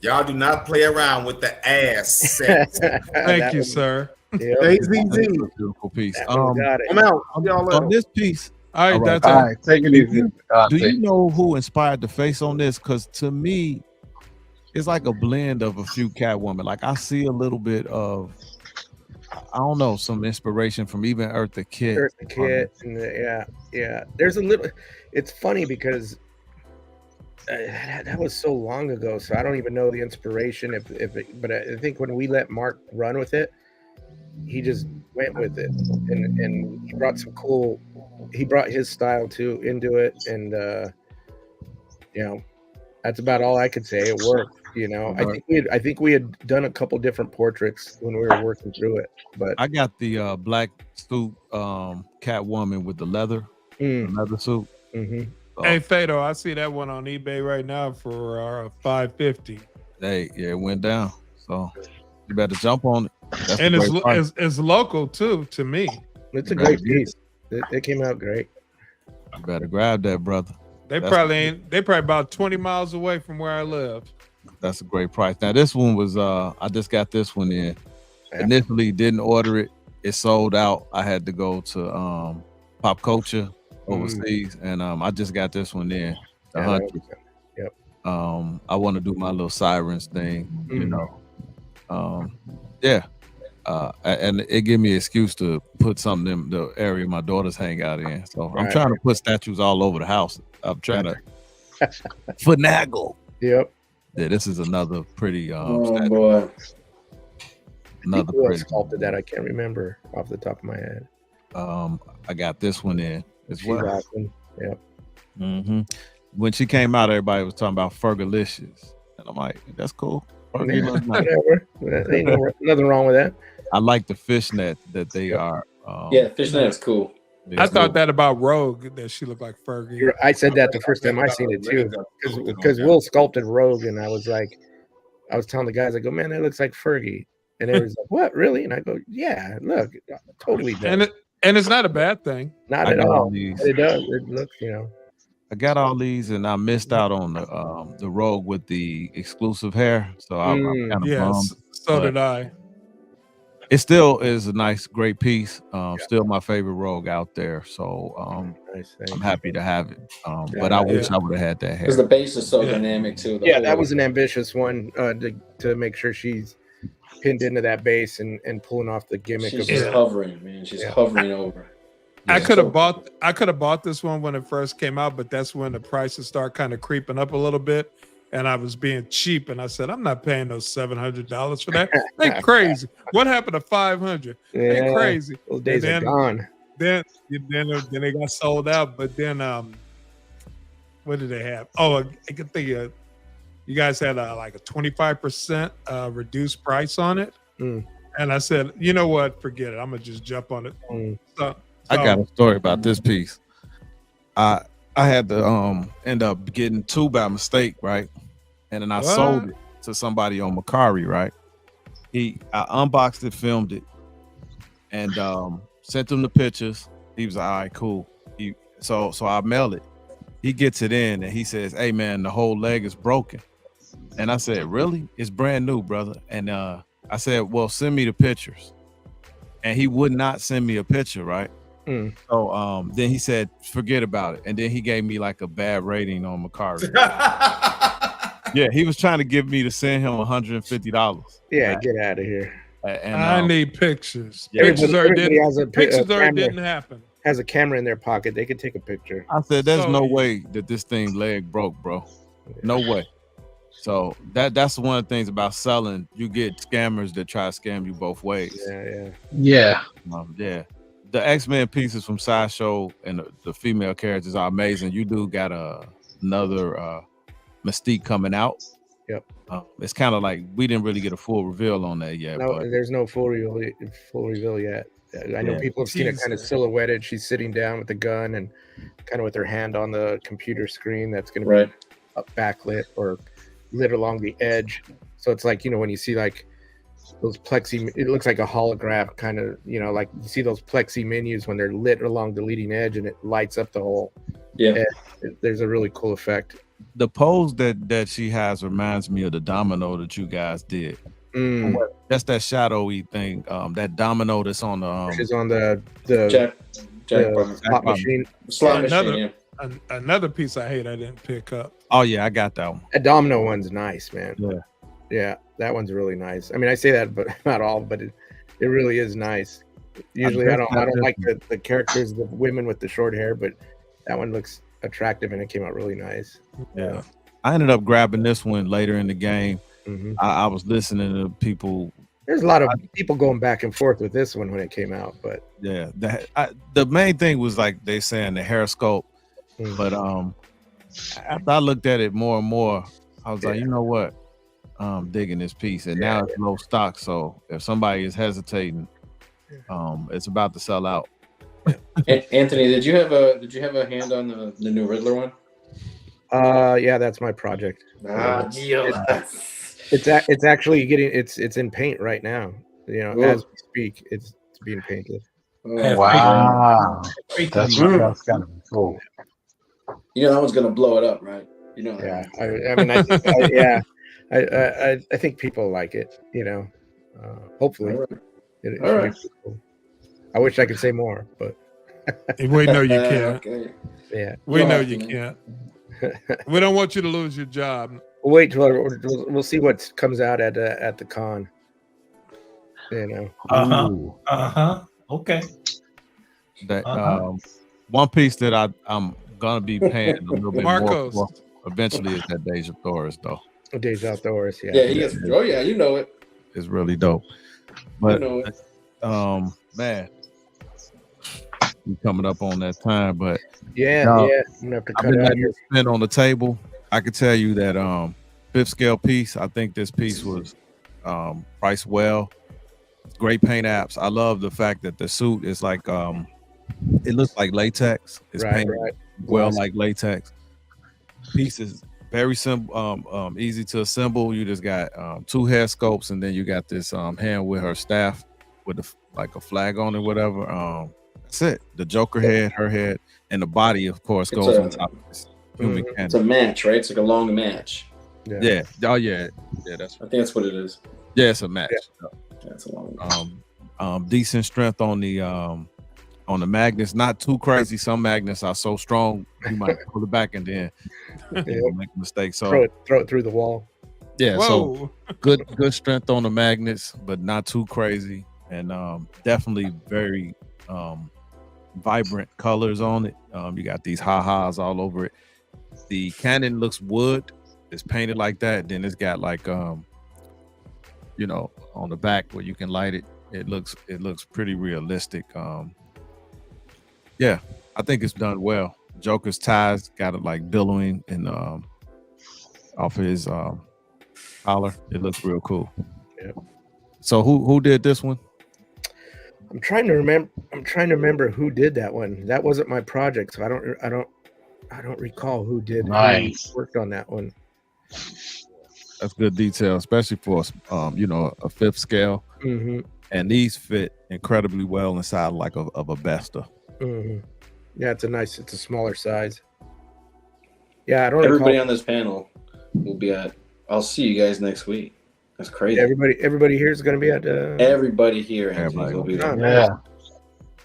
Y'all do not play around with the assets. Thank you, sir. Yep. Beautiful piece. Got it. I'm out. On this piece. All right, that's all right. Take it easy. Do you know who inspired the face on this? Because to me, it's like a blend of a few Catwoman. Like I see a little bit of, I don't know, some inspiration from even Eartha Kitt. Eartha Kitt, and yeah. There's a little. It's funny because that was so long ago, so I don't even know the inspiration. But I think when we let Mark run with it, he just went with it, and he brought some cool. He brought his style too into it, and you know, that's about all I could say. It worked, you know. I think we had done a couple different portraits when we were working through it, but I got the black suit Catwoman with the leather suit. Mm-hmm. Hey Fado, I see that one on eBay right now for $550. Hey, yeah, it went down, so you better jump on it. That's and it's local too to me. It's a great piece. It came out great. You better grab that, brother. They probably about 20 miles away from where I live. That's a great price. Now this one was I just got this one in. Initially didn't order it. It sold out. I had to go to Pop Culture overseas, and I just got this one in. The 100. Yep. I want to do my little sirens thing, you know. Yeah. And it gave me an excuse to put something in the area my daughters hang out in. So I'm trying to put statues all over the house. I'm trying to finagle. Yep. Yeah, this is another pretty oh boy. Another pretty sculpted that I can't remember off the top of my head. I got this one in as well. Awesome. Yep. Mm-hmm. When she came out, everybody was talking about Fergalicious, and I'm like, that's cool. Whatever. Ain't nothing wrong with that. I like the fishnet that they are. Yeah, fishnet is cool. I thought that about Rogue, that she looked like Fergie. I said that the first time I seen it too, because Will sculpted Rogue, and I was like, I was telling the guys, I go, man, that looks like Fergie. And they was like, what, really? And I go, yeah, look, totally does. And it's not a bad thing. Not at all. It does. It looks, you know. I got all these, and I missed out on the Rogue with the exclusive hair, so I'm kind of bummed. So did I. It still is a nice, great piece. Still my favorite Rogue out there, so I'm happy to have it. But I wish I would have had that hair because the base is so dynamic too. That was an ambitious one to make sure she's pinned into that base and pulling off the gimmick. She's hovering, man. She's hovering over. I could have bought this one when it first came out, but that's when the prices start kind of creeping up a little bit, and I was being cheap, and I said, I'm not paying those $700 for that. They crazy. What happened to $500? They crazy. Those days are gone. Then they got sold out. But then what did they have? Oh, I could think you guys had like a 25% reduced price on it, and I said, you know what? Forget it. I'm gonna just jump on it. So I got a story about this piece. I had to end up getting two by mistake, right? And then I sold it to somebody on Macari, right? I unboxed it, filmed it, and sent him the pictures. He was like, all right, cool. So I mailed it. He gets it in and he says, hey man, the whole leg is broken. And I said, really? It's brand new, brother. And I said, well, send me the pictures. And he would not send me a picture, right? So then he said, forget about it. And then he gave me like a bad rating on Macari. Yeah, he was trying to get me to send him $150. Yeah, right? Get out of here. And I need pictures. Yeah. Pictures Camera. didn't happen. Has a camera in their pocket. They could take a picture. I said, there's no way that this thing leg broke, bro. No way. So that's one of the things about selling. You get scammers that try to scam you both ways. Yeah. The X-Men pieces from Sideshow and the female characters are amazing. You do got another Mystique coming out. Yep. It's kind of like we didn't really get a full reveal on that yet. No, but there's no full reveal yet. I know people have seen it kind of silhouetted. She's sitting down with the gun and kind of with her hand on the computer screen. That's going to be backlit or lit along the edge. So it's like, you know, when you see like those plexi, it looks like a holograph kind of, you know, like you see those plexi menus when they're lit along the leading edge and it lights up the whole edge. There's a really cool effect. The pose that she has reminds me of the domino that you guys did. That's that shadowy thing. That domino that's on the she's on the slot machine. Another piece I hate I didn't pick up. Oh yeah, I got that one. A domino one's nice, man. Yeah, that one's really nice. I mean, I say that, but not all. But it really is nice. Usually, I don't like the characters, the women with the short hair, but that one looks attractive and it came out really nice. Yeah, I ended up grabbing this one later in the game. I was listening to people. There's a lot of people going back and forth with this one when it came out, but yeah, the main thing was like they saying the hair sculpt, but after I looked at it more and more, I was like, you know what, I'm digging this piece, and now it's low stock, so if somebody is hesitating, it's about to sell out. Anthony, did you have a hand on the new Riddler one? Yeah, that's my project. It's actually getting it's in paint right now. You know, as we speak, it's being painted. Wow, that's kind of cool. You know that one's gonna blow it up, right? You know. Yeah, I mean, I think, I think people like it. You know, hopefully. All right. Cool. I wish I could say more, but we know you can't. Okay. Yeah, we know you can't. We don't want you to lose your job. We'll wait till we'll see what comes out at the con. You know. Okay. That one piece that I'm gonna be paying a little bit more for eventually is that Deja Thor's though. Deja Thor's, yeah. Yeah, he gets. Oh yeah, you know it. It's really dope. But you know it. Man, we coming up on that time, but I'm gonna have to cut out here. Spend on the table. I could tell you that 5th scale piece. I think this piece was priced well. Great paint apps. I love the fact that the suit is like it looks like latex. It's painted well like latex. Piece is Very simple, easy to assemble. You just got 2 hair scopes, and then you got this hand with her staff with like a flag on it, whatever. That's it. The Joker head, her head, and the body, of course, goes on top of this human cannon. It's a match, right? It's like a long match. Yeah. Oh yeah. That's. I think that's what it is. Yeah, it's a match. Yeah, it's a long match. Decent strength on the magnets, not too crazy. Some magnets are so strong you might pull it back and then make a mistake. So throw it through the wall. Yeah, Whoa. so good strength on the magnets, but not too crazy, and definitely very vibrant colors on it. You got these ha-has all over it. The cannon looks wood. It's painted like that. Then it's got like on the back where you can light it. It looks pretty realistic. Yeah, I think it's done well. Joker's ties got it like billowing and off of his collar. It looks real cool. Yeah. So who did this one? I'm trying to remember who did that one. That wasn't my project, so I don't recall who who worked on that one. That's good detail, especially for a 5th scale. Mm-hmm. And these fit incredibly well inside like of a Vesta. Mm-hmm. Yeah, it's a smaller size. Yeah, I don't. Everybody on this panel will be at. I'll see you guys next week. That's crazy. Everybody here is going to be at. Everybody here, Anthony, will be there. Yeah.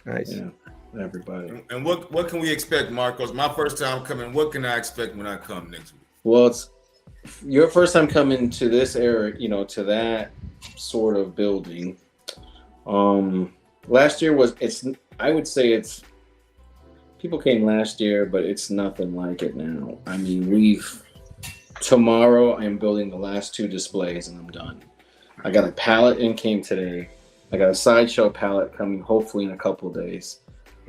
Nice. Yeah, everybody. And what can we expect, Marcos? My first time coming. What can I expect when I come next week? Well, it's your first time coming to this area, to that sort of building. Last year I would say it's people came last year, but it's nothing like it now. I mean, tomorrow I am building the last 2 displays and I'm done. I got a pallet in came today. I got a Sideshow pallet coming hopefully in a couple of days.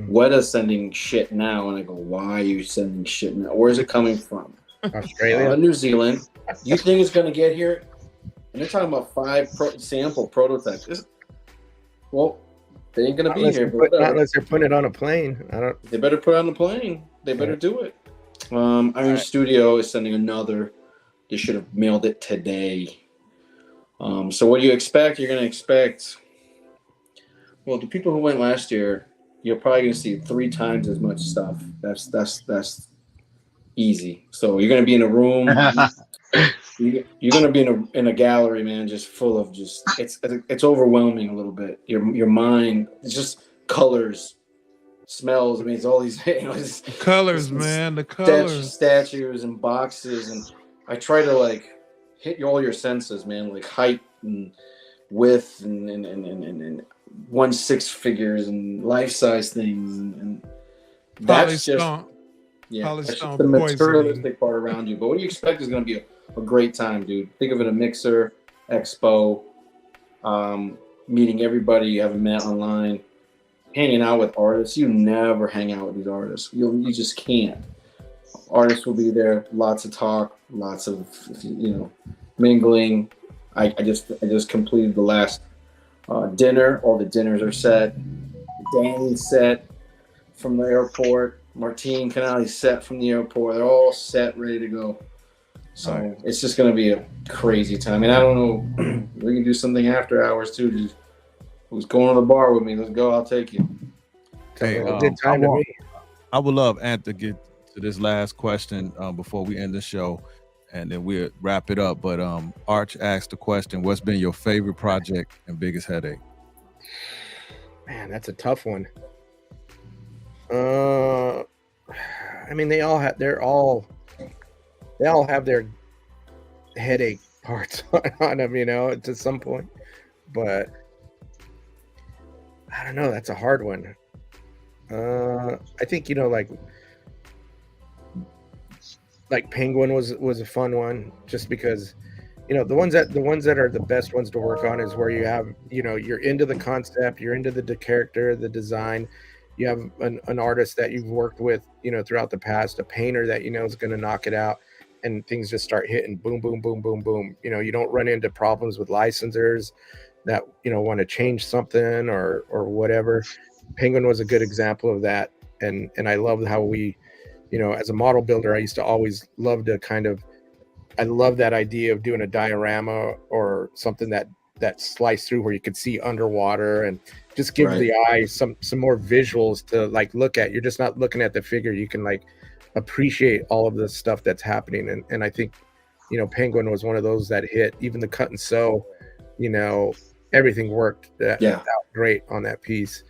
Weta's sending shit now, and I go, why are you sending shit now? Where is it coming from? Australia, New Zealand. You think it's gonna get here? And they're talking about 5 sample prototypes. Well, they ain't gonna be here. Not unless they're putting it on a plane. They better put it on the plane. They better do it. Iron Studio is sending another. They should have mailed it today. So what do you expect? You're gonna expect. Well, the people who went last year, you're probably gonna see 3 times as much stuff. That's easy. So you're gonna be in a room. You're gonna be in a gallery, man, just full of it's overwhelming a little bit. Your mind, it's just colors, smells. I mean, it's all these colors, man. The colors, statues and boxes, and I try to like hit all your senses, man, like height and width and 1/6 figures and life size things and that's just that's just the materialistic part around you. But what do you expect is going to be a great time, dude? Think of it a mixer expo, meeting everybody you haven't met online, hanging out with artists. You never hang out with these artists. You just can't. Artists will be there. Lots of talk. Lots of mingling. I just completed the last dinner. All the dinners are set. Danny's set from the airport. Martine Canali's set from the airport. They're all set, ready to go. So it's just going to be a crazy time. And I don't know, we can do something after hours too. Just who's going to the bar with me? Let's go. I'll take you. Hey, good time to me. I would love Ant to get to this last question before we end the show, and then we'll wrap it up. But Arch asked the question: what's been your favorite project and biggest headache? Man, that's a tough one. I mean, they all have their headache parts on them, to some point. But I don't know. That's a hard one. I think like Penguin was a fun one, just because the ones that are the best ones to work on is where you have you're into the concept, you're into the character, the design. You have an artist that you've worked with, throughout the past, a painter that is going to knock it out, and things just start hitting boom, boom, boom, boom, boom. You don't run into problems with licensors that want to change something or whatever. Penguin was a good example of that, and I love how we, as a model builder, I used to always love to kind of I love that idea of doing a diorama or something that slice through where you could see underwater and just give the eye some more visuals to like look at. You're just not looking at the figure. You can like appreciate all of the stuff that's happening. And I think, you know, Penguin was one of those that hit. Even the cut and sew, you know, everything worked out great on that piece.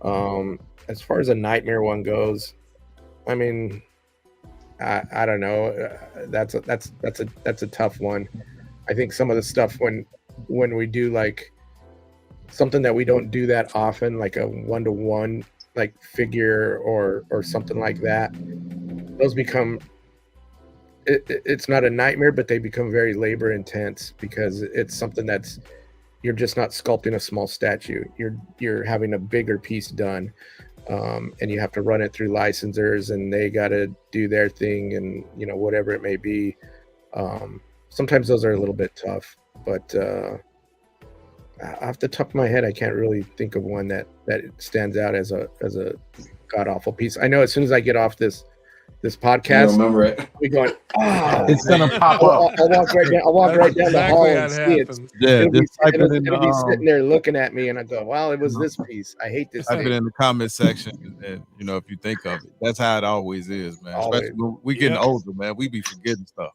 As far as a nightmare one goes, I mean, I don't know. That's a tough one. I think some of the stuff when we do like something that we don't do that often, like a 1-to-1 like figure or something like that, those become it's not a nightmare, but they become very labor intense because it's something that's, you're just not sculpting a small statue. You're having a bigger piece done. And you have to run it through licensors and they got to do their thing and, you know, whatever it may be. Sometimes those are a little bit tough, but off the top of my head, I can't really think of one that stands out as a god awful piece. I know as soon as I get off this podcast, remember it. We going, it's gonna pop up. I'll walk right down the hall and see it. Yeah, it'll be sitting there looking at me, and I go, "Well, it was this piece. I hate this." Type it in the comment section, and you know, if you think of it, that's how it always is, man. Always. Especially when we getting older, man. We be forgetting stuff.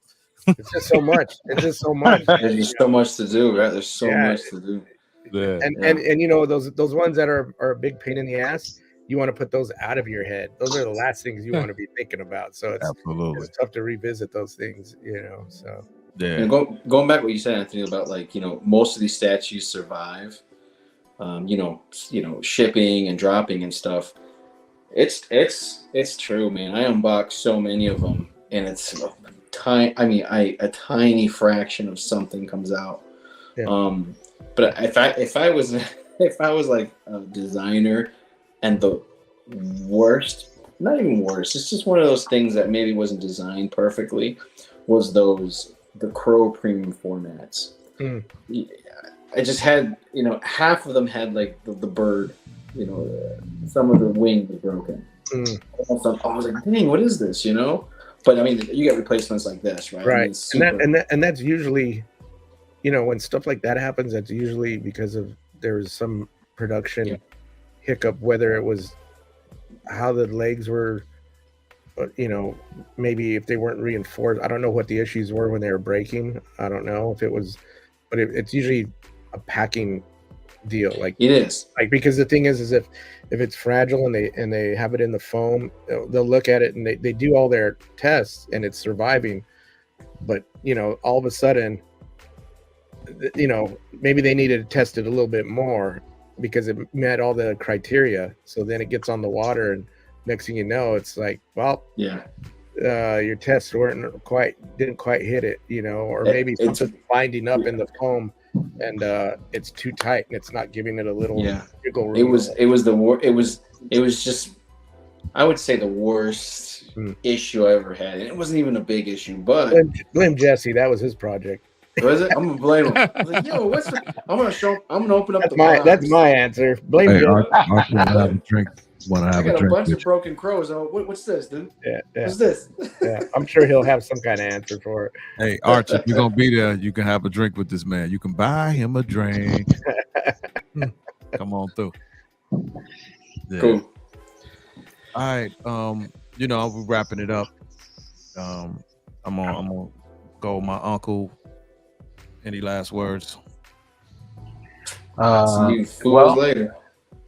It's just so much. There's so much to do, right? There's so much to do. Yeah. And you know those ones that are a big pain in the ass. You want to put those out of your head. Those are the last things you want to be thinking about. So it's tough to revisit those things, you know. So yeah. And going back to what you said, Anthony, about like, you know, most of these statues survive, you know, shipping and dropping and stuff. It's true, man. I unboxed so many of them, and it's a tiny fraction of something comes out. Yeah. But if I was like a designer. And the worst, not even worst, it's just one of those things that maybe wasn't designed perfectly, was the Crow premium formats. I just had, you know, half of them had like the bird, you know, some of the wing was broken. I was like, dang, what is this, you know? But I mean, you get replacements like this, right? Right. I mean, and that's usually, you know, when stuff like that happens, that's usually because there's some production hiccup, whether it was how the legs were, you know, maybe if they weren't reinforced. I don't know what the issues were when they were breaking. I don't know if it was, but it's usually a packing deal. Like it is, like, because the thing is if it's fragile and they have it in the foam, they'll look at it and they do all their tests and it's surviving, but you know, all of a sudden, you know, maybe they needed to test it a little bit more because it met all the criteria. So then it gets on the water, and next thing you know, it's like, well, your tests didn't quite hit it, you know, or maybe something's binding up in the foam, and it's too tight, and it's not giving it a little wiggle room. It was just, I would say, the worst issue I ever had, and it wasn't even a big issue. But blame Jesse. That was his project. Was it? I'm gonna blame him. I was like, yo, I'm gonna open up box. That's my answer. Blame Jesse. I have a drink. I got a bunch of broken crows. What's this, dude? Yeah. What's this? Yeah, I'm sure he'll have some kind of answer for it. Hey, Arch, if you're gonna be there, you can have a drink with this man. You can buy him a drink. Come on through. Yeah. Cool. All right. You know, we're wrapping it up. I'm gonna go with my uncle. Any last words? See you fools later.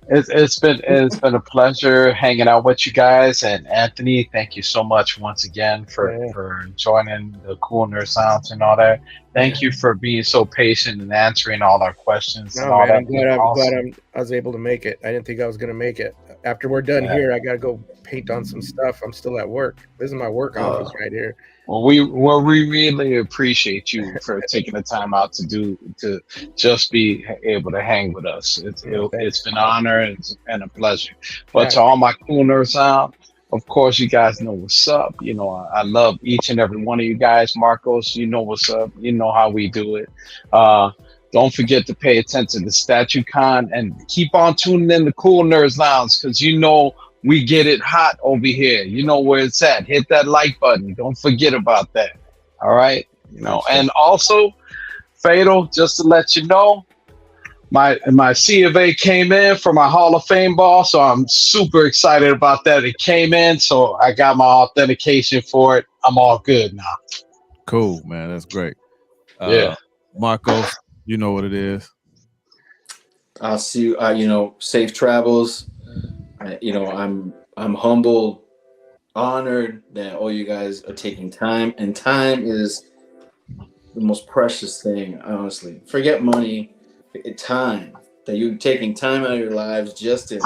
It's been a pleasure hanging out with you guys, and Anthony, thank you so much once again for joining the KoolNerdz Lounge and all that. Thank you for being so patient and answering all our questions. No, man, I'm glad I was able to make it. I didn't think I was gonna make it. After we're done here, I gotta go paint on some stuff. I'm still at work. This is my work office right here. Well, we really appreciate you for taking the time out to just be able to hang with us. It's been an honor and a pleasure. But to all my KoolNerdz out, of course, you guys know what's up. You know, I love each and every one of you guys. Marcos, you know what's up. You know how we do it. Don't forget to pay attention to StatueCon and keep on tuning in to KoolNerdz Lounge, because you know we get it hot over here. You know where it's at. Hit that like button. Don't forget about that. All right. You know, and also, Fatal, just to let you know, my C of A came in for my Hall of Fame ball, so I'm super excited about that. It came in, so I got my authentication for it. I'm all good now. Cool, man. That's great. Yeah. Marcos, you know what it is. I'll see you. You know, safe travels. You know, I'm humbled, honored that all you guys are taking time, and time is the most precious thing. Honestly, forget money. Time, that you're taking time out of your lives just to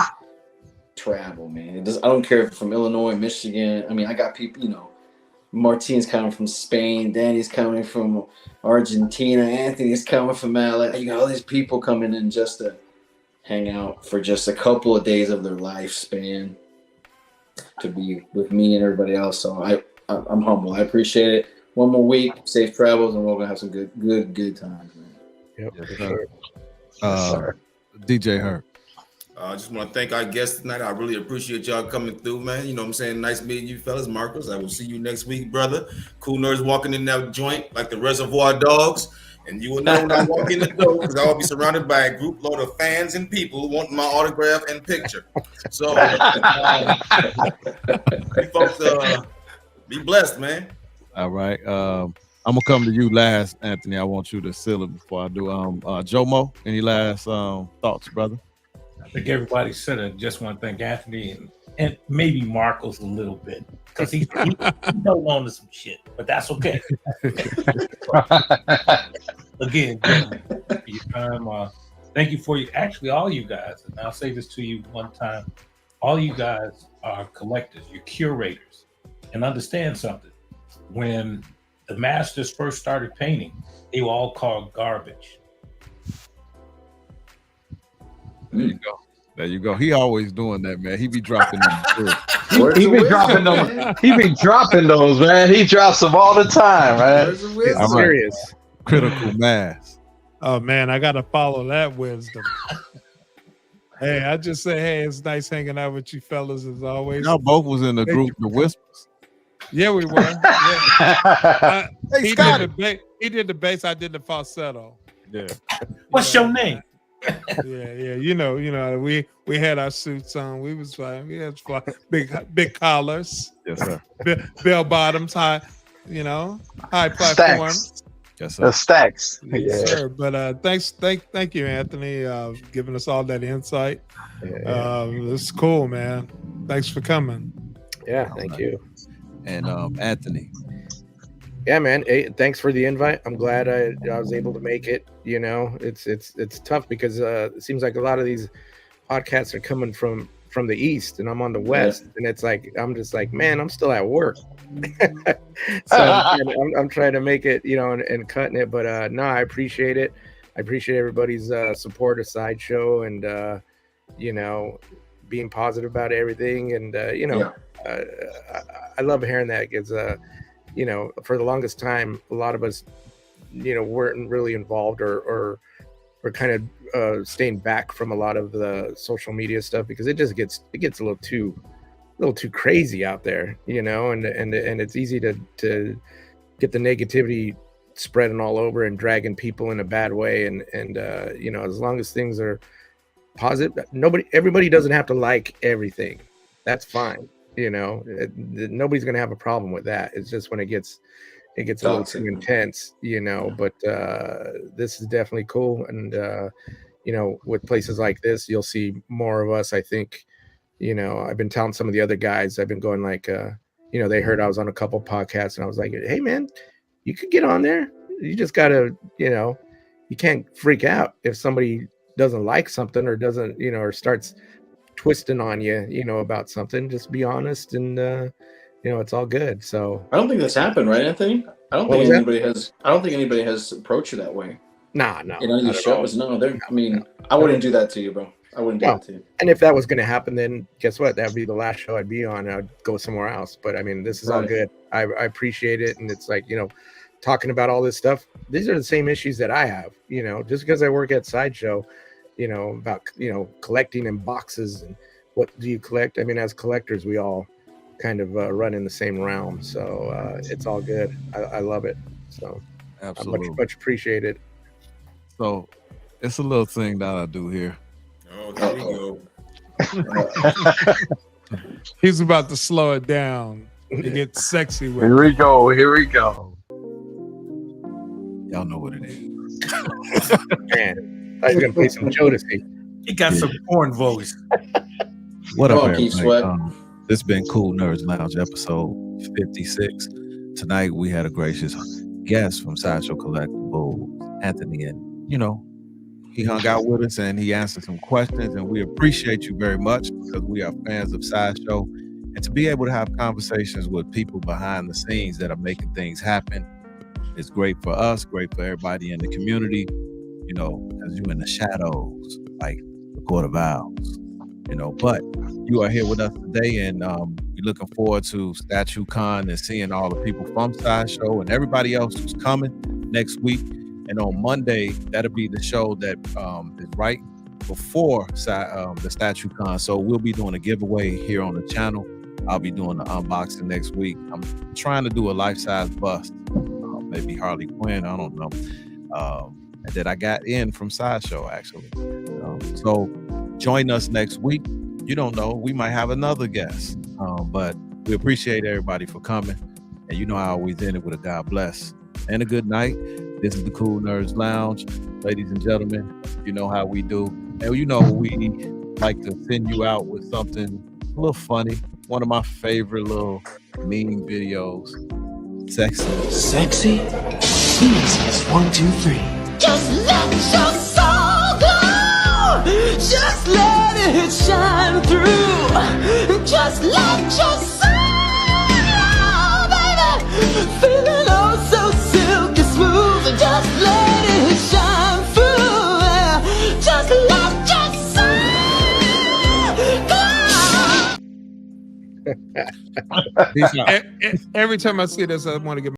travel, man. I don't care if from Illinois, Michigan. I mean, I got people, you know, Martin's coming from Spain, Danny's coming from Argentina, Anthony's coming from LA. You got all these people coming in just to hang out for just a couple of days of their lifespan to be with me and everybody else. So I'm humble. I appreciate it. One more week, safe travels, and we're gonna have some good times, man. Yep. Yes, sir. DJ Herc. I just want to thank our guests tonight. I really appreciate y'all coming through, man. You know what I'm saying? Nice meeting you fellas. Marcos, I will see you next week, brother. KoolNerdz walking in that joint like the Reservoir Dogs. And you will know when I walk in the door because I will be surrounded by a group load of fans and people wanting my autograph and picture. So, you folks, be blessed, man. All right. I'm gonna come to you last, Anthony. I want you to seal it before I do. Jomo, any last thoughts, brother? I think everybody said it. Just want to thank Anthony and maybe Marcos a little bit because he held on to some shit, but that's okay. Again, for your time. Thank you for actually all you guys. And I'll say this to you one time: all you guys are collectors, you're curators, and understand something. When the masters first started painting, they were all called garbage. There you go. There you go. He always doing that, man. He be dropping them. He be dropping them. He be dropping those, man. He drops them all the time, man. I'm serious. Critical mass. Oh man, I gotta follow that wisdom. Hey, I just say, hey, it's nice hanging out with you fellas as always. Y'all both was in the group, the Whispers. Yeah, we were. Yeah. Hey, He did the bass. I did the falsetto. Yeah. What's your name? Yeah. You know. We had our suits on. We was fine. We had big collars. Yes, sir. Bell bottoms, high platforms. Yes, sir. The stacks. Yes, sir. But thank you, Anthony, giving us all that insight. This is cool, man. Thanks for coming. Yeah, thank you. And Anthony. Yeah, man. Hey, thanks for the invite. I'm glad I was able to make it. You know, it's tough because it seems like a lot of these podcasts are coming from the east, and I'm on the west, and it's like I'm just like, man, I'm still at work. So I'm trying to make it, and cutting it. But no, I appreciate it. I appreciate everybody's support of Sideshow and being positive about everything. And I love hearing that because for the longest time, a lot of us, weren't really involved or kind of staying back from a lot of the social media stuff because it gets a little too crazy out there, and it's easy to get the negativity spreading all over and dragging people in a bad way. And as long as things are positive, everybody doesn't have to like everything. That's fine. Nobody's going to have a problem with that. It's just when it gets a little too intense, but this is definitely cool. And, with places like this, you'll see more of us. I think, I've been telling some of the other guys, I've been going like, they heard I was on a couple podcasts and I was like, hey man, you could get on there. You just gotta, you can't freak out if somebody doesn't like something or doesn't, or starts twisting on you, about something. Just be honest and, it's all good. So I don't think that's happened, right, Anthony? I don't think anybody has approached you that way. No. In any of these shows, no. I wouldn't do that to you, bro. I wouldn't do that to you. And if that was going to happen, then guess what? That'd be the last show I'd be on. I'd go somewhere else. But this is all good. I appreciate it, and it's like talking about all this stuff. These are the same issues that I have. Just because I work at Sideshow, about collecting in boxes and what do you collect? As collectors, we all kind of run in the same realm, so it's all good. I love it. So Absolutely. Much appreciated. So it's a little thing that I do here. Oh, there you go. He's about to slow it down and get sexy with Here it. we go. Here we go. Y'all know what it is. Man, I was gonna play some Jodeci. He got some porn voice. What up, Come on, Keith everybody? Sweat. This has been KoolNerdz Lounge episode 56. Tonight we had a gracious guest from Sideshow Collectibles, Anthony, and he hung out with us and he answered some questions, and we appreciate you very much because we are fans of Sideshow. And to be able to have conversations with people behind the scenes that are making things happen is great for us, great for everybody in the community, because you're in the shadows, like the Court of Owls, but you are here with us today, and we're looking forward to Statue Con and seeing all the people from Sideshow and everybody else who's coming next week. And on Monday, that'll be the show that is right before the Statue Con. So we'll be doing a giveaway here on the channel. I'll be doing the unboxing next week. I'm trying to do a life-size bust, maybe Harley Quinn, I don't know, that I got in from Sideshow, actually. So join us next week. You don't know, we might have another guest, but we appreciate everybody for coming. And I always end it with a God bless and a good night. This is the KoolNerdz Lounge. Ladies and gentlemen, you know how we do. And we like to send you out with something a little funny. One of my favorite little meme videos. Sexy? Easiest 1, 2, 3. Just let your soul go. Just let it shine through. Just let your soul, baby, feeling oh so silky smooth. Just let it shine through. Just let your soul go. Every time I see this, I want to get